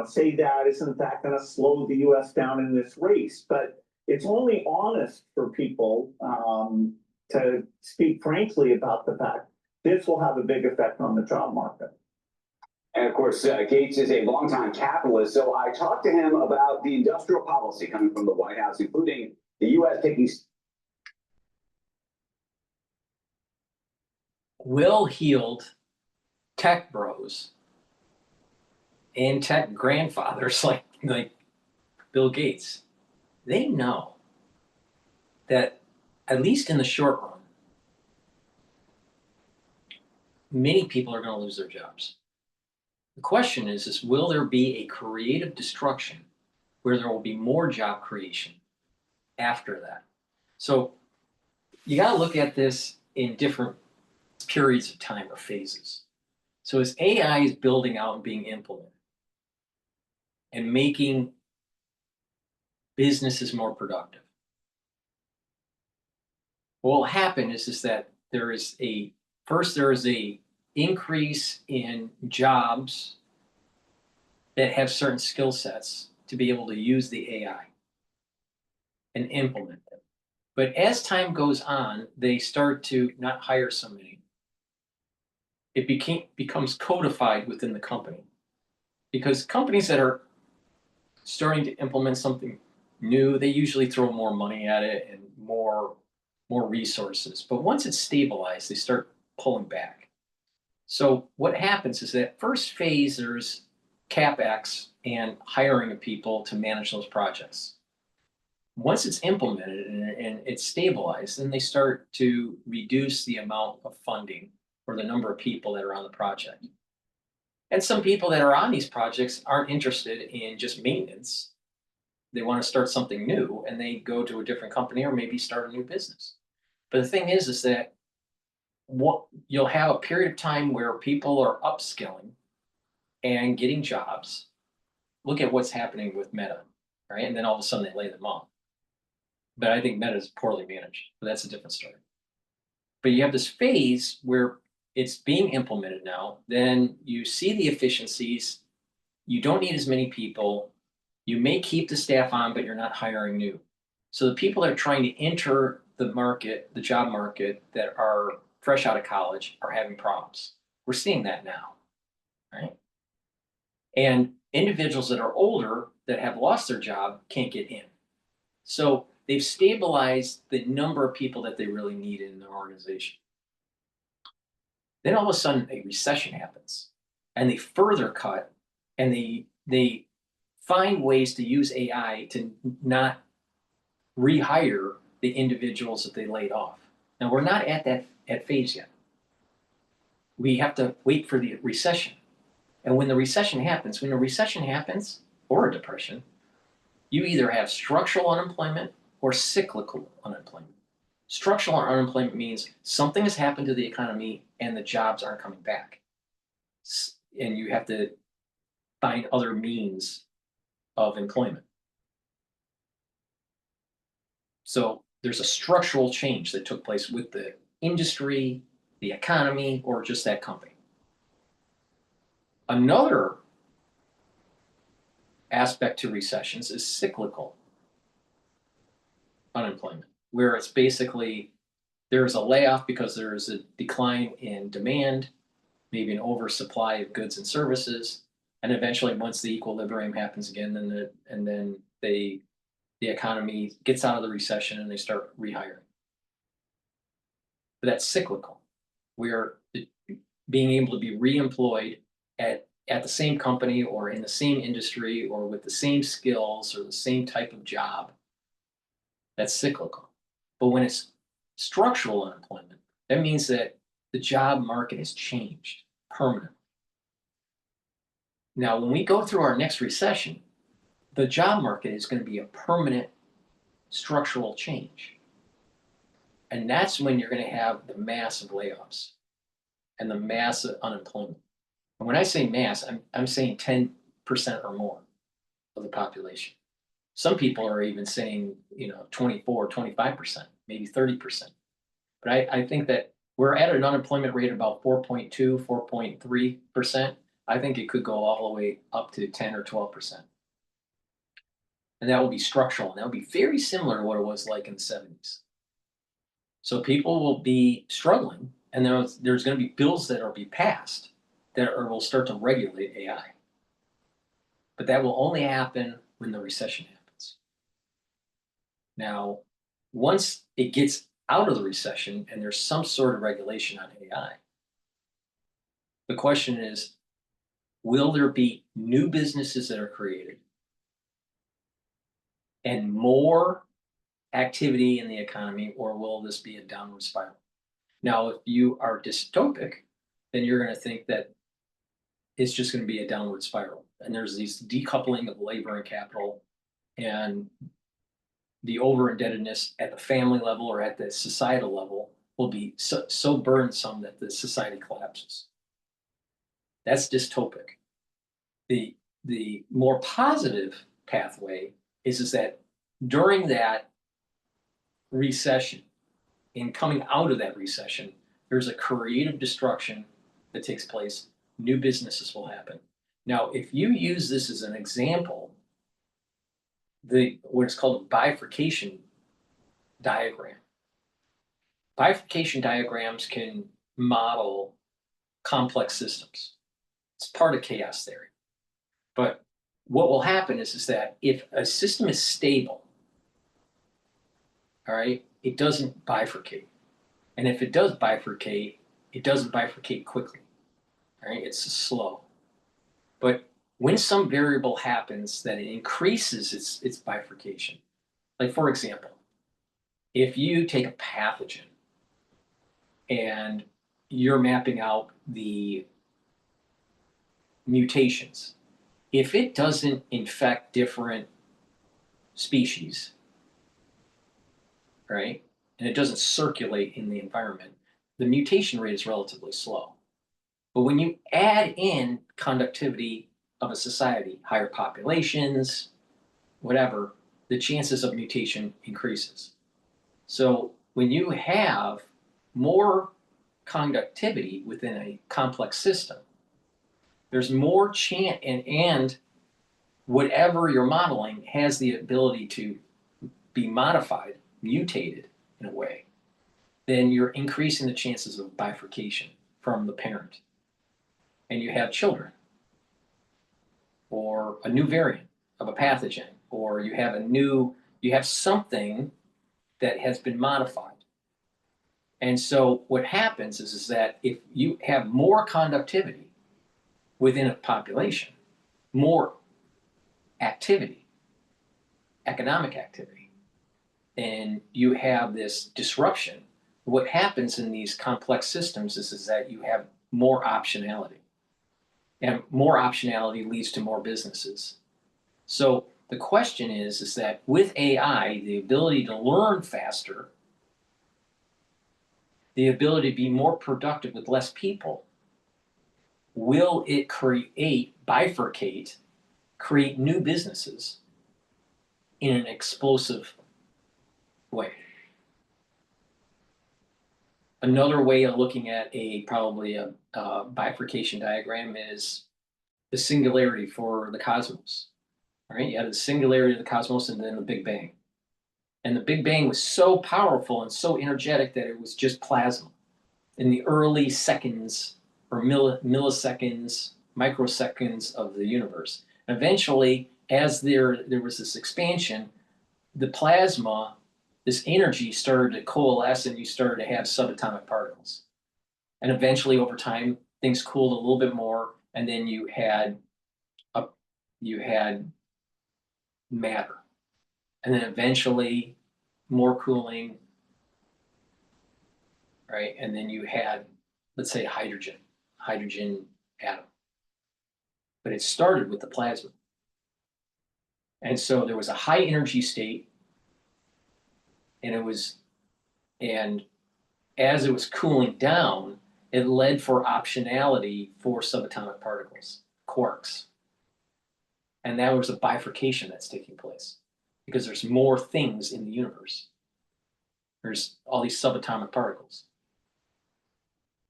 say that? Isn't that going to slow the U.S. down in this race?" But it's only honest for people to speak frankly about the fact this will have a big effect on the job market. And of course, Gates is a longtime capitalist, so I talked to him about the industrial policy coming from the White House, including the U.S. taking Well-heeled tech bros and tech grandfathers like Bill Gates, they know that, at least in the short run, many people are going to lose their jobs. The question is will there be a creative destruction where there will be more job creation after that? So you got to look at this in different periods of time or phases. So as AI is building out and being implemented and making businesses more productive, what will happen is that there is a increase in jobs that have certain skill sets to be able to use the AI and implement them. But as time goes on, they start to not hire so many. It becomes codified within the company, because companies that are starting to implement something new, they usually throw more money at it and more resources. But once it's stabilized, they start pulling back. So what happens is that first phase, there's CapEx and hiring of people to manage those projects. once it's implemented and it's stabilized, then they start to reduce the amount of funding or the number of people that are on the project. And some people that are on these projects aren't interested in just maintenance. They want to start something new and they go to a different company or maybe start a new business. But the thing is that what you'll have a period of time where people are upskilling and getting jobs. Look at what's happening with Meta, right? And then all of a sudden they lay them off. But I think Meta is poorly managed, but that's a different story. But you have this phase where it's being implemented now, then you see the efficiencies, you don't need as many people, you may keep the staff on, but you're not hiring new. So the people that are trying to enter the market, the job market, that are fresh out of college are having problems. We're seeing that now, right? And individuals that are older that have lost their job can't get in. So they've stabilized the number of people that they really need in their organization. Then all of a sudden a recession happens and they further cut and they find ways to use AI to not rehire the individuals that they laid off. Now we're not at that phase yet. We have to wait for the recession. And when the recession happens, or a depression, you either have structural unemployment or cyclical unemployment. Structural unemployment means something has happened to the economy and the jobs aren't coming back. And you have to find other means of employment. So there's a structural change that took place with the industry, the economy, or just that company. Another aspect to recessions is cyclical unemployment, where it's basically there's a layoff because there is a decline in demand, maybe an oversupply of goods and services, and eventually once the equilibrium happens again, then the economy gets out of the recession and they start rehiring. But that's cyclical. We're being able to be reemployed at the same company or in the same industry or with the same skills or the same type of job. That's cyclical. But when it's structural unemployment, that means that the job market has changed permanently. Now, when we go through our next recession, the job market is going to be a permanent structural change. And that's when you're going to have the massive layoffs and the massive unemployment. And when I say mass, I'm saying 10% or more of the population. Some people are even saying, 24, 25%, maybe 30%. But I think that we're at an unemployment rate of about 4.2, 4.3%. I think it could go all the way up to 10 or 12%. And that will be structural. And that will be very similar to what it was like in the 70s. So people will be struggling, and there's going to be bills that will be passed that will start to regulate AI. But that will only happen when the recession happens. Now, once it gets out of the recession and there's some sort of regulation on AI, the question is, will there be new businesses that are created and more activity in the economy, or will this be a downward spiral? Now, if you are dystopic, then you're going to think that it's just going to be a downward spiral. And there's these decoupling of labor and capital, and the over-indebtedness at the family level or at the societal level will be so burdensome that the society collapses. That's dystopic. The more positive pathway is that during that recession, in coming out of that recession, there's a creative destruction that takes place. New businesses will happen. Now, if you use this as an example, what's called a bifurcation diagram. Bifurcation diagrams can model complex systems. It's part of chaos theory. But what will happen is that if a system is stable, all right, it doesn't bifurcate. And if it does bifurcate, it doesn't bifurcate quickly. All right, it's slow. But when some variable happens that it increases its bifurcation, Like, for example, if you take a pathogen and you're mapping out the mutations, if it doesn't infect different species, right, and it doesn't circulate in the environment, the mutation rate is relatively slow. But when you add in conductivity of a society, higher populations, whatever, the chances of mutation increases. So when you have more conductivity within a complex system, there's more chance, and whatever you're modeling has the ability to be modified, mutated in a way, then you're increasing the chances of bifurcation from the parent. And you have children, or a new variant of a pathogen, or you have something that has been modified. And so what happens is that if you have more conductivity within a population, more activity, economic activity, and you have this disruption, what happens in these complex systems is that you have more optionality. And more optionality leads to more businesses. So the question is that with AI, the ability to learn faster, the ability to be more productive with less people, will it bifurcate, create new businesses in an explosive way? Another way of looking at probably a bifurcation diagram is the singularity for the cosmos. All right, you had the singularity of the cosmos and then the Big Bang. And the Big Bang was so powerful and so energetic that it was just plasma. In the early seconds or milliseconds, microseconds of the universe. And eventually, as there was this expansion, the plasma, this energy started to coalesce and you started to have subatomic particles. And eventually, over time, things cooled a little bit more, and then you had matter. And then eventually, more cooling, right? And then you had, let's say, hydrogen atom. But it started with the plasma. And so there was a high energy state, and as it was cooling down, it led for optionality for subatomic particles, quarks. And that was a bifurcation that's taking place because there's more things in the universe. There's all these subatomic particles.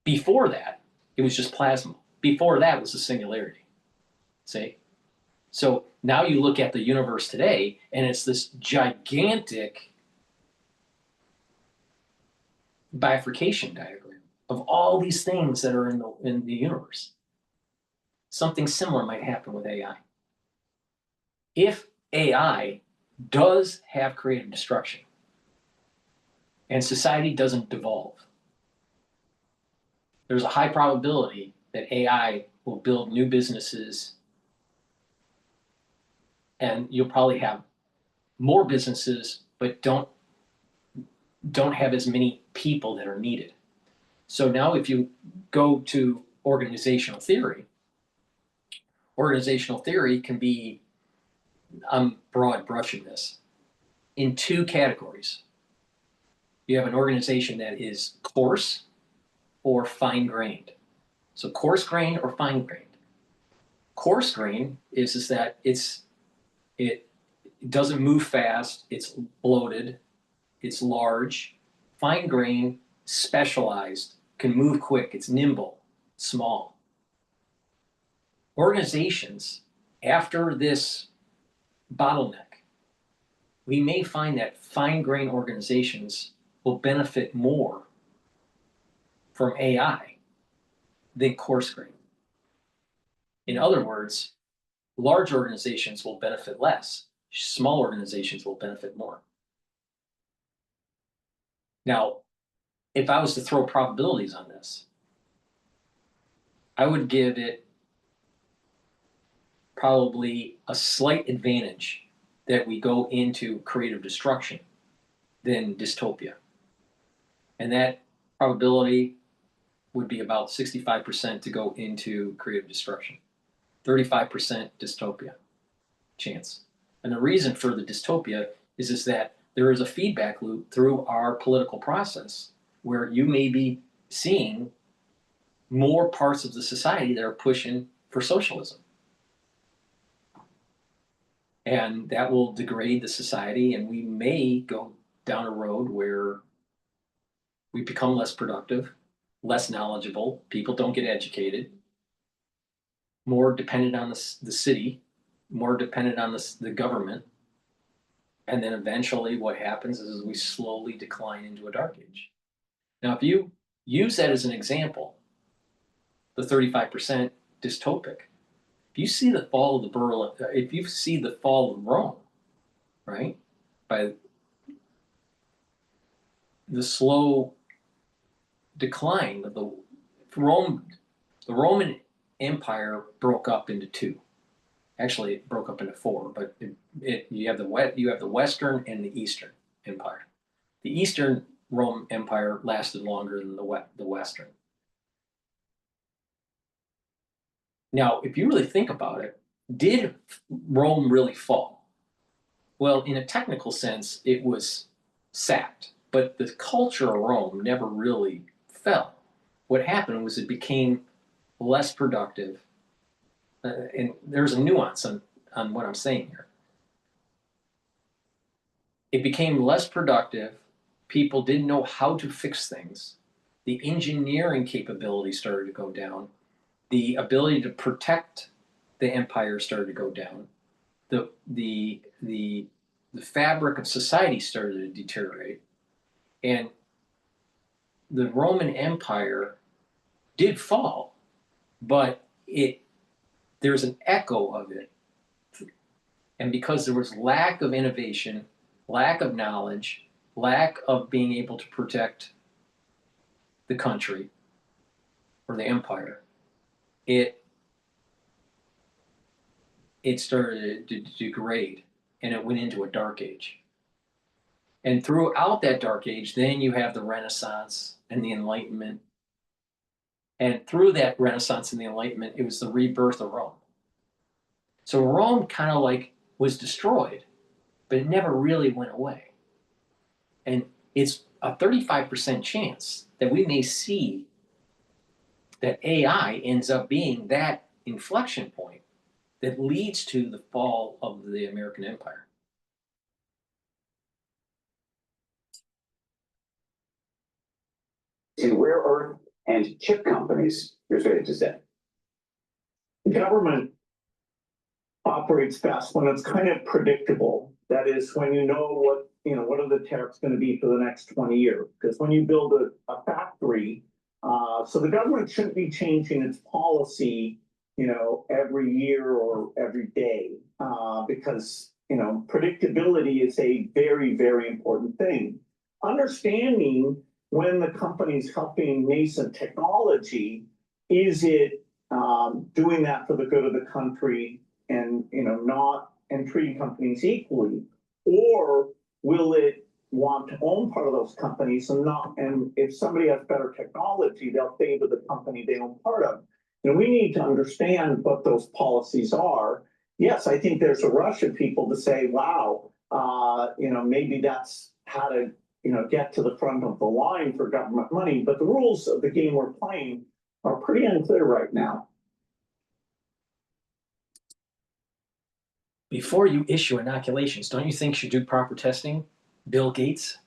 Before that, it was just plasma. Before that was the singularity. See? So now you look at the universe today, and it's this gigantic bifurcation diagram of all these things that are in the universe. Something similar might happen with AI. If AI does have creative destruction and society doesn't devolve, there's a high probability that AI will build new businesses, and you'll probably have more businesses, but don't have as many people that are needed. So now if you go to organizational theory can be, I'm broad brushing this, in two categories. You have an organization that is coarse or fine-grained. So coarse-grained or fine-grained. Coarse-grained is that it doesn't move fast, it's bloated, it's large. Fine-grained, specialized, can move quick, it's nimble, small. Organizations, after this bottleneck, we may find that fine-grained organizations will benefit more from AI than coarse-grained. In other words, large organizations will benefit less, small organizations will benefit more. Now, if I was to throw probabilities on this, I would give it probably a slight advantage that we go into creative destruction than dystopia. And that probability would be about 65% to go into creative destruction, 35% dystopia chance. And the reason for the dystopia is that there is a feedback loop through our political process where you may be seeing more parts of the society that are pushing for socialism. And that will degrade the society, and we may go down a road where we become less productive, less knowledgeable, people don't get educated, more dependent on the city, more dependent on the government. And then eventually what happens is we slowly decline into a dark age. Now, if you use that as an example, the 35% dystopic, if you see the fall of if you see the fall of Rome, right, by the slow decline of the Roman Empire broke up into two. Actually, it broke up into four, but you have the Western and the Eastern Empire. The Eastern Roman Empire lasted longer than the Western. Now, if you really think about it, did Rome really fall? Well, in a technical sense, it was sacked, but the culture of Rome never really fell. What happened was it became less productive. And there's a nuance on what I'm saying here. It became less productive. People didn't know how to fix things. The engineering capability started to go down. The ability to protect the empire started to go down. The fabric of society started to deteriorate. And the Roman Empire did fall, but there's an echo of it. And because there was lack of innovation, lack of knowledge, lack of being able to protect the country or the empire, it started to degrade, and it went into a dark age. And throughout that dark age, then you have the Renaissance and the Enlightenment. And through that Renaissance and the Enlightenment, it was the rebirth of Rome. So Rome kind of like was destroyed, but it never really went away. And it's a 35% chance that we may see that AI ends up being that inflection point that leads to the fall of the American empire. In rare earth and chip companies, here's what it just said. Government operates best when it's kind of predictable. That is, when you know what are the tariffs going to be for the next 20 years. Because when you build a factory, so the government shouldn't be changing its policy, every year or every day, because predictability is a very, very important thing. Understanding when the company's helping nascent technology, is it doing that for the good of the country and and treating companies equally, or will it want to own part of those companies and if somebody has better technology, they'll favor the company they own part of. We need to understand what those policies are. Yes, I think there's a rush of people to say, wow, maybe that's how to get to the front of the line for government money, but the rules of the game we're playing are pretty unclear right now. Before you issue inoculations, don't you think you should do proper testing? Bill Gates?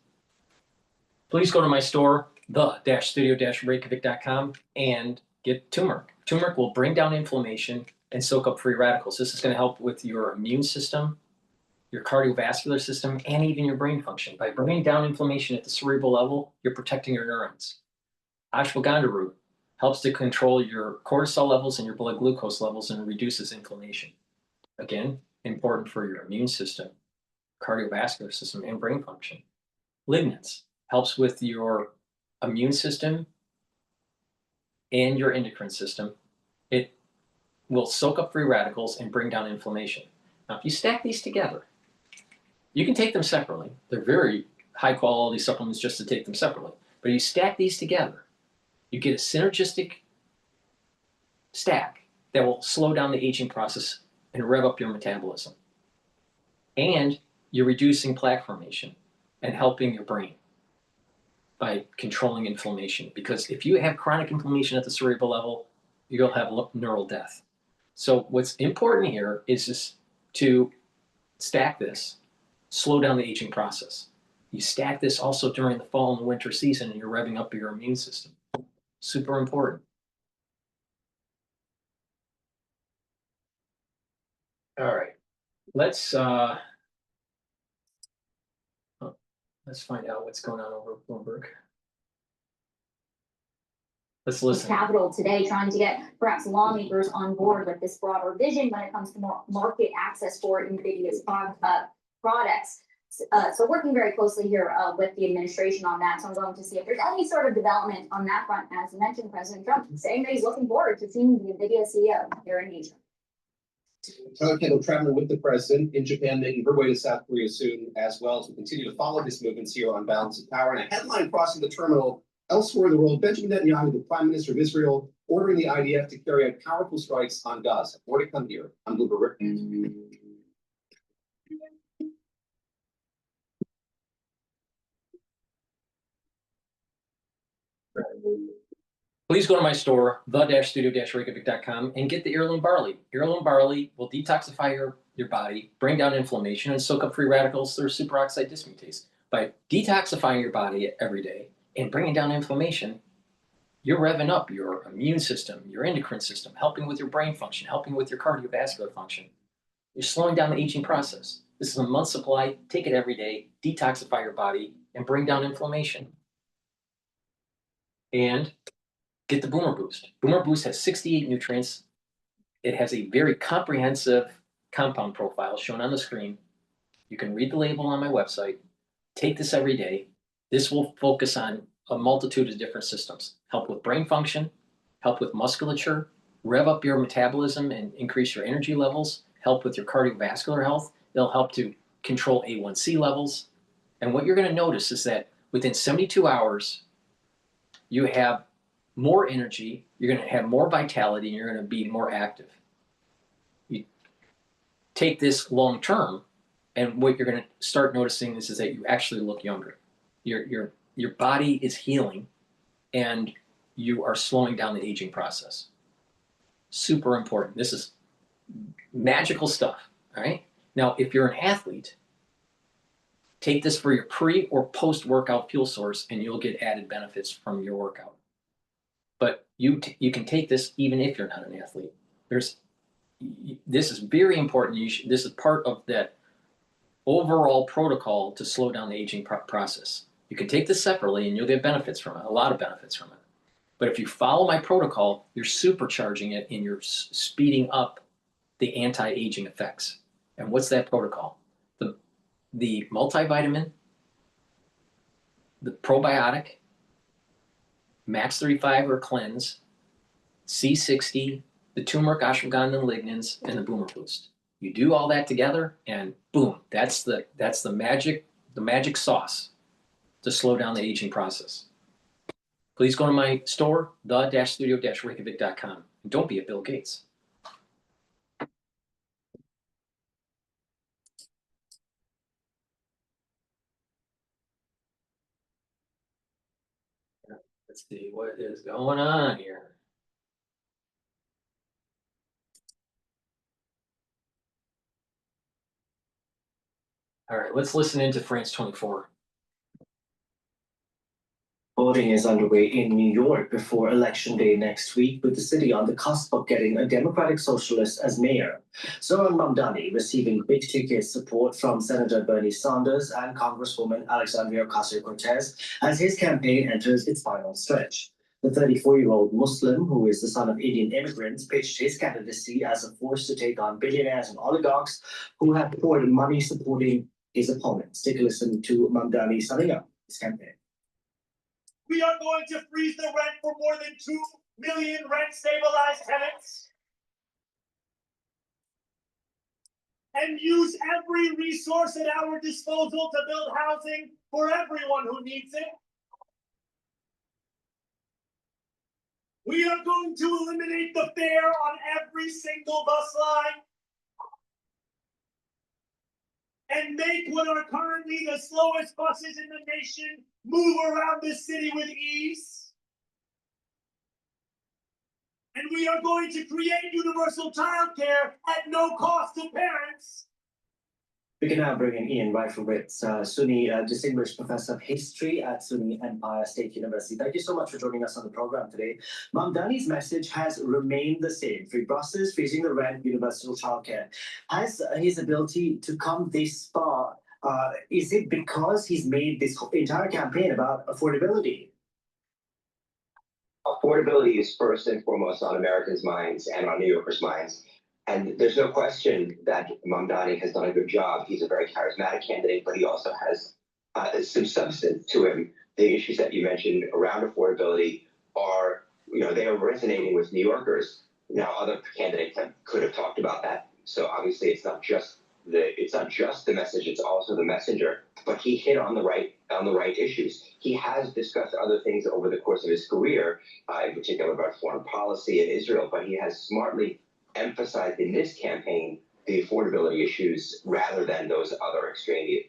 Please go to my store, the-studio-reykjavik.com, and get turmeric. Turmeric will bring down inflammation and soak up free radicals. This is going to help with your immune system, your cardiovascular system, and even your brain function. By bringing down inflammation at the cerebral level, you're protecting your neurons. Ashwagandha root helps to control your cortisol levels and your blood glucose levels and reduces inflammation. Again, important for your immune system, cardiovascular system, and brain function. Lignans helps with your immune system and your endocrine system. It will soak up free radicals and bring down inflammation. Now, if you stack these together, You can take them separately. They're very high quality supplements just to take them separately. But you stack these together, you get a synergistic stack that will slow down the aging process and rev up your metabolism. And you're reducing plaque formation and helping your brain by controlling inflammation. Because if you have chronic inflammation at the cerebral level, you'll have neural death. So what's important here is just to stack this, slow down the aging process. You stack this also during the fall and the winter season, and you're revving up your immune system. Super important. All right, let's find out what's going on over Bloomberg. Let's listen. Capital today trying to get perhaps lawmakers on board with this broader vision when it comes to more market access for NVIDIA's products. So working very closely here with the administration on that. So I'm going to see if there's any sort of development on that front. As you mentioned, President Trump saying that he's looking forward to seeing the NVIDIA CEO here in Asia. Kendall traveling with the president in Japan, making her way to South Korea soon as well, as we continue to follow his movements here on Balance of Power. And a headline crossing the terminal elsewhere in the world: Benjamin Netanyahu, the Prime Minister of Israel, ordering the IDF to carry out powerful strikes on Gaza. More to come here on Bloomberg. Please go to my store, the-studio-reykjavik.com, and get the heirloom barley. Heirloom barley will detoxify your body, bring down inflammation, and soak up free radicals through superoxide dismutase. By detoxifying your body every day and bringing down inflammation, you're revving up your immune system, your endocrine system, helping with your brain function, helping with your cardiovascular function. You're slowing down the aging process. This is a month's supply. Take it every day, detoxify your body, and bring down inflammation. And get the Boomer Boost. Boomer Boost has 68 nutrients. It has a very comprehensive compound profile shown on the screen. You can read the label on my website. Take this every day. This will focus on a multitude of different systems. Help with brain function, help with musculature, rev up your metabolism and increase your energy levels, help with your cardiovascular health. It'll help to control A1C levels. And what you're going to notice is that within 72 hours, you have more energy, you're going to have more vitality, and you're going to be more active. You take this long term, and what you're going to start noticing is that you actually look younger. Your body is healing, and you are slowing down the aging process. Super important. This is magical stuff. All right. Now, if you're an athlete, take this for your pre or post workout fuel source, and you'll get added benefits from your workout. But you can take this even if you're not an athlete. This is very important. This is part of that overall protocol to slow down the aging process. You can take this separately and you'll get benefits from it, a lot of benefits from it. But if you follow my protocol, you're supercharging it and you're speeding up the anti-aging effects. And what's that protocol? The multivitamin, the probiotic, Max 35 or Cleanse, C60, the turmeric, ashwagandha, and lignans, and the Boomer Boost. You do all that together, and boom, that's the magic sauce to slow down the aging process. Please go to my store, the-studio-reykjavik.com, and don't be a Bill Gates. Let's see what is going on here. All right, let's listen into France 24. Voting is underway in New York before Election Day next week, with the city on the cusp of getting a Democratic Socialist as mayor. Zoran Mamdani receiving big-ticket support from Senator Bernie Sanders and Congresswoman Alexandria Ocasio-Cortez as his campaign enters its final stretch. The 34-year-old Muslim, who is the son of Indian immigrants, pitched his candidacy as a force to take on billionaires and oligarchs who have poured money supporting his opponents. Take a listen to Mamdani summing up his campaign. We are going to freeze the rent for more than 2 million rent-stabilized tenants. and use every resource at our disposal to build housing for everyone who needs it. We are going to eliminate the fare on every single bus line and make what are currently the slowest buses in the nation move around this city with ease. And we are going to create universal childcare at no cost to parents. We can now bring in Ian Reifowitz, SUNY Distinguished Professor of History at SUNY Empire State University. Thank you so much for joining us on the program today. Mamdani's message has remained the same: free buses, freezing the rent, universal childcare. Has his ability to come this far, is it because he's made this entire campaign about affordability? Affordability is first and foremost on Americans' minds and on New Yorkers' minds. And there's no question that Mamdani has done a good job. He's a very charismatic candidate, but he also has some substance to him. The issues that you mentioned around affordability are, they are resonating with New Yorkers. Now, other candidates could have talked about that. So obviously, it's not just the message; it's also the messenger. But he hit on the right issues. He has discussed other things over the course of his career, in particular about foreign policy and Israel. But he has smartly emphasized in this campaign the affordability issues rather than those other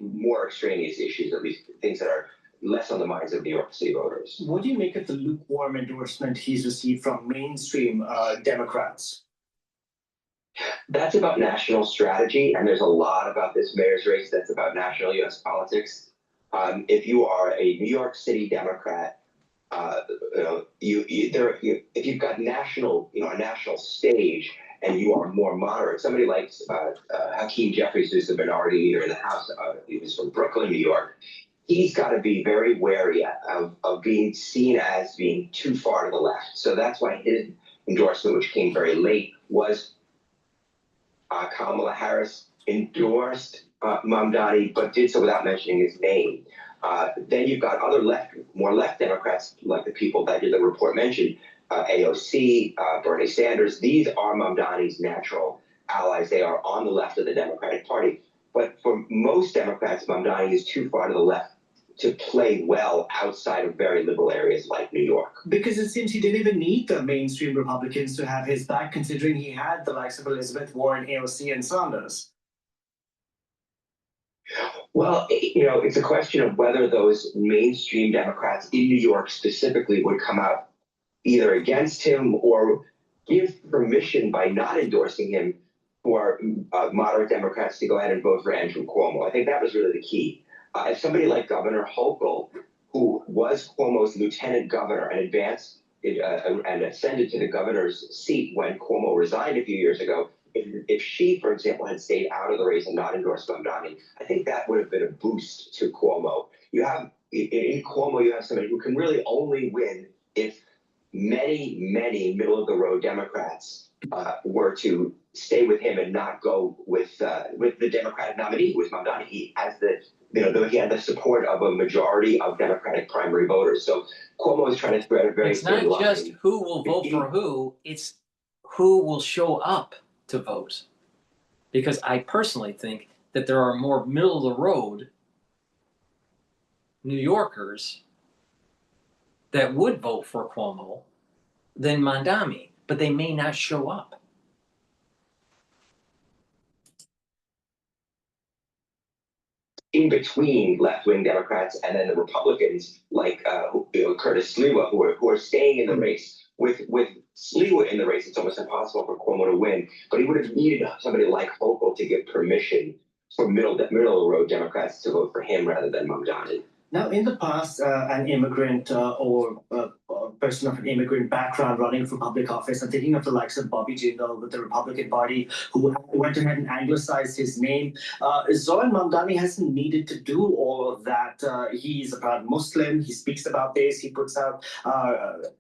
more extraneous issues, at least things that are less on the minds of New York City voters. What do you make of the lukewarm endorsement he's received from mainstream Democrats? That's about national strategy, and there's a lot about this mayor's race that's about national U.S. politics. If you are a New York City Democrat, if you've got a national stage, and you are more moderate, somebody like Hakeem Jeffries, who's the minority leader in the House, he was from Brooklyn, New York. He's got to be very wary of being seen as being too far to the left. So that's why his endorsement, which came very late, was Kamala Harris endorsed Mamdani, but did so without mentioning his name. Then you've got other more left Democrats, like the people that the report mentioned, AOC, Bernie Sanders. These are Mamdani's natural allies. They are on the left of the Democratic Party. But for most Democrats, Mamdani is too far to the left to play well outside of very liberal areas like New York. Because it seems he didn't even need the mainstream Republicans to have his back, considering he had the likes of Elizabeth Warren, AOC, and Sanders. Well, it's a question of whether those mainstream Democrats in New York specifically would come out either against him or give permission by not endorsing him for moderate Democrats to go ahead and vote for Andrew Cuomo. I think that was really the key. If somebody like Governor Hochul, who was Cuomo's lieutenant governor and advanced and ascended to the governor's seat when Cuomo resigned a few years ago, if she, for example, had stayed out of the race and not endorsed Mamdani, I think that would have been a boost to Cuomo. In Cuomo, you have somebody who can really only win if many middle-of-the-road Democrats were to stay with him and not go with the Democratic nominee, who was Mamdani. He had the support of a majority of Democratic primary voters. So Cuomo is trying to thread a very thin line. It's not just who will vote for who; it's who will show up to vote. Because I personally think that there are more middle-of-the-road New Yorkers that would vote for Cuomo than Mamdani, but they may not show up. In between left-wing Democrats and then the Republicans like Curtis Sliwa, who are staying in the race. With Sliwa in the race, it's almost impossible for Cuomo to win, but he would have needed somebody like Hochul to give permission for middle-of-the-road Democrats to vote for him rather than Mamdani. Now, in the past, an immigrant or a person of an immigrant background running for public office, I'm thinking of the likes of Bobby Jindal with the Republican Party, who went ahead and anglicized his name. Zoran Mamdani hasn't needed to do all of that. He's a proud Muslim. He speaks about this. He puts out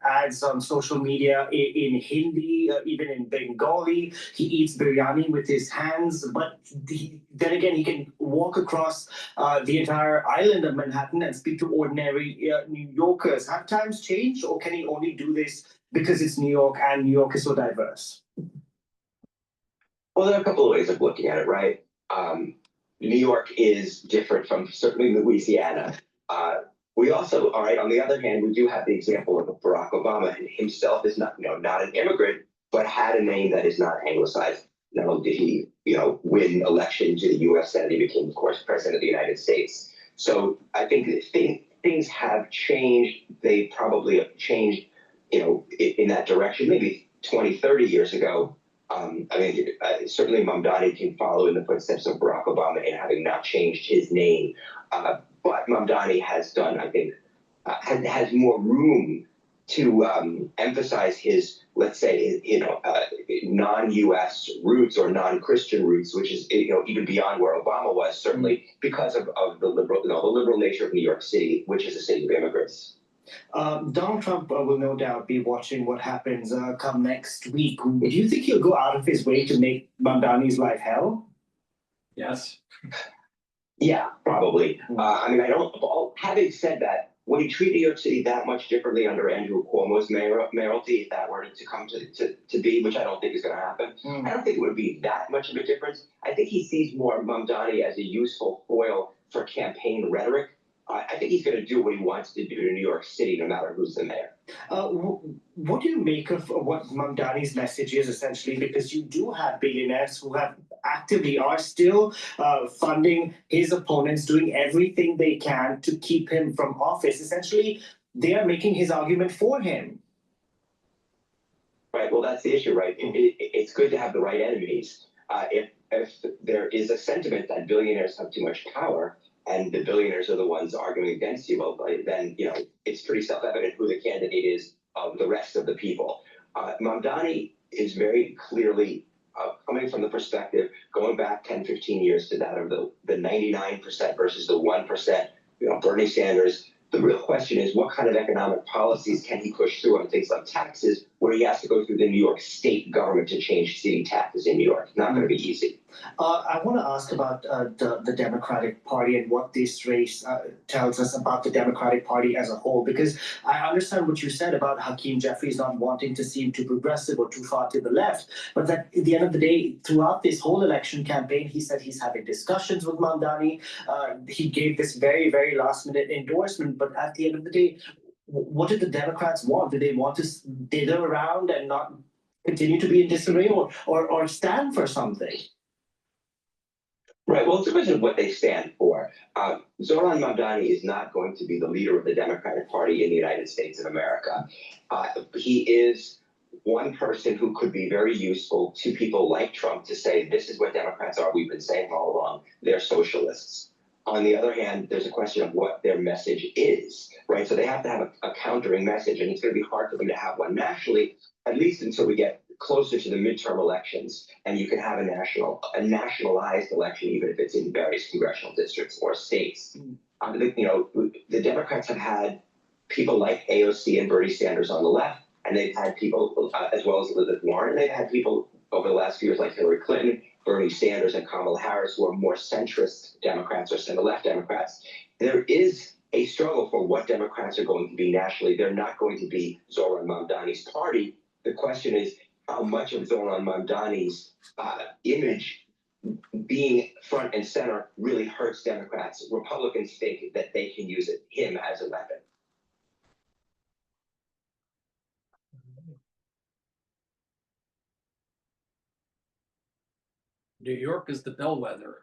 ads on social media in Hindi, even in Bengali. He eats biryani with his hands. But then again, he can walk across the entire island of Manhattan and speak to ordinary New Yorkers. Have times changed, or can he only do this because it's New York and New York is so diverse? Well, there are a couple of ways of looking at it, right? New York is different from certainly Louisiana. We also, all right, on the other hand, we do have the example of Barack Obama, and himself is not, not an immigrant, but had a name that is not anglicized. Not only did he, win election to the U.S. Senate, he became, of course, president of the United States. So I think that things have changed. They probably have changed, in that direction, maybe 20, 30 years ago. Certainly Mamdani can follow in the footsteps of Barack Obama in having not changed his name. But Mamdani has done, I think, has more room to emphasize his, let's say, non-U.S. roots or non-Christian roots, which is, even beyond where Obama was, certainly because of the liberal nature of New York City, which is a city of immigrants. Donald Trump will no doubt be watching what happens come next week. Do you think he'll go out of his way to make Mamdani's life hell? Yes. Yeah, probably. Having said that, would he treat New York City that much differently under Andrew Cuomo's mayoralty, if that were to come to be, which I don't think is going to happen? I don't think it would be that much of a difference. I think he sees more Mamdani as a useful foil for campaign rhetoric. I think he's going to do what he wants to do in New York City, no matter who's the mayor. What do you make of what Mamdani's message is, essentially? Because you do have billionaires who are still funding his opponents, doing everything they can to keep him from office. Essentially, they are making his argument for him. Right. Well, that's the issue, right? It's good to have the right enemies. If there is a sentiment that billionaires have too much power, and the billionaires are the ones arguing against you, well, then, it's pretty self-evident who the candidate is of the rest of the people. Mamdani is very clearly coming from the perspective, going back 10, 15 years to that of the 99% versus the 1%, Bernie Sanders. The real question is, what kind of economic policies can he push through on things like taxes, where he has to go through the New York state government to change city taxes in New York? It's not going to be easy. I want to ask about the Democratic Party and what this race tells us about the Democratic Party as a whole, because I understand what you said about Hakeem Jeffries not wanting to seem too progressive or too far to the left, but that at the end of the day, throughout this whole election campaign, he said he's having discussions with Mamdani. He gave this very, very last-minute endorsement, but at the end of the day, what did the Democrats want? Do they want to dither around and not continue to be in disarray, or stand for something? Right. Well, it's a question of what they stand for. Zoran Mamdani is not going to be the leader of the Democratic Party in the United States of America. He is one person who could be very useful to people like Trump to say, this is what Democrats are. We've been saying all along. They're socialists. On the other hand, there's a question of what their message is, right? So they have to have a countering message, and it's going to be hard for them to have one nationally, at least until we get closer to the midterm elections, and you can have a nationalized election, even if it's in various congressional districts or states. The Democrats have had people like AOC and Bernie Sanders on the left, and they've had people, as well as Elizabeth Warren, and they've had people over the last few years like Hillary Clinton, Bernie Sanders, and Kamala Harris, who are more centrist Democrats or center-left Democrats. There is a struggle for what Democrats are going to be nationally. They're not going to be Zoran Mamdani's party. The question is, how much of Zoran Mamdani's image being front and center really hurts Democrats? Republicans think that they can use him as a weapon. New York is the bellwether.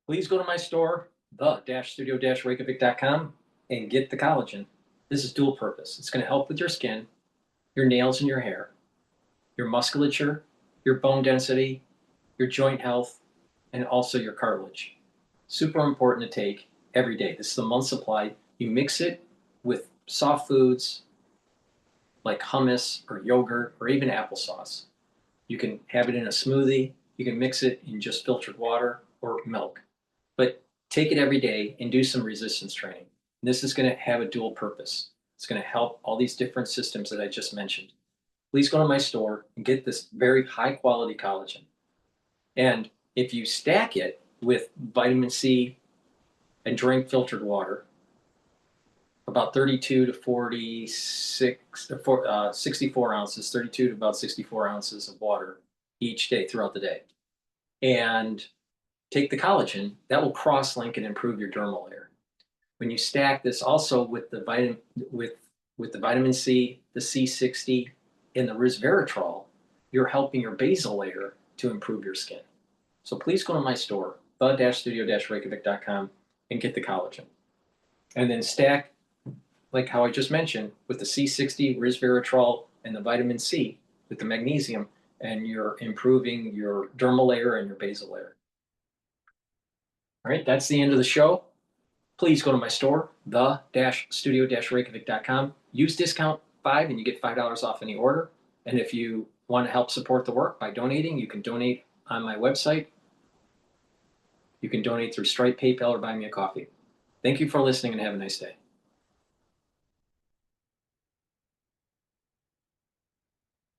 Please go to my store, the-studio-reykjavik.com, and get the collagen. This is dual purpose. It's going to help with your skin, your nails and your hair, your musculature, your bone density, your joint health, and also your cartilage. Super important to take every day. This is a month supply. You mix it with soft foods like hummus or yogurt or even applesauce. You can have it in a smoothie. You can mix it in just filtered water or milk. But take it every day and do some resistance training. This is going to have a dual purpose. It's going to help all these different systems that I just mentioned. Please go to my store and get this very high quality collagen. And if you stack it with vitamin C and drink filtered water, about 32 to 64 ounces, 32 to about 64 ounces of water each day throughout the day. and take the collagen, that will cross-link and improve your dermal layer. When you stack this also with the vitamin C, the C60, and the resveratrol, you're helping your basal layer to improve your skin. So please go to my store, the-studio-reykjavik.com, and get the collagen. And then stack, like how I just mentioned, with the C60, resveratrol, and the vitamin C with the magnesium, and you're improving your dermal layer and your basal layer. All right, that's the end of the show. Please go to my store, the-studio-reykjavik.com. Use discount 5 and you get $5 off any order. And if you want to help support the work by donating, you can donate on my website. You can donate through Stripe, PayPal, or buy me a coffee. Thank you for listening and have a nice day.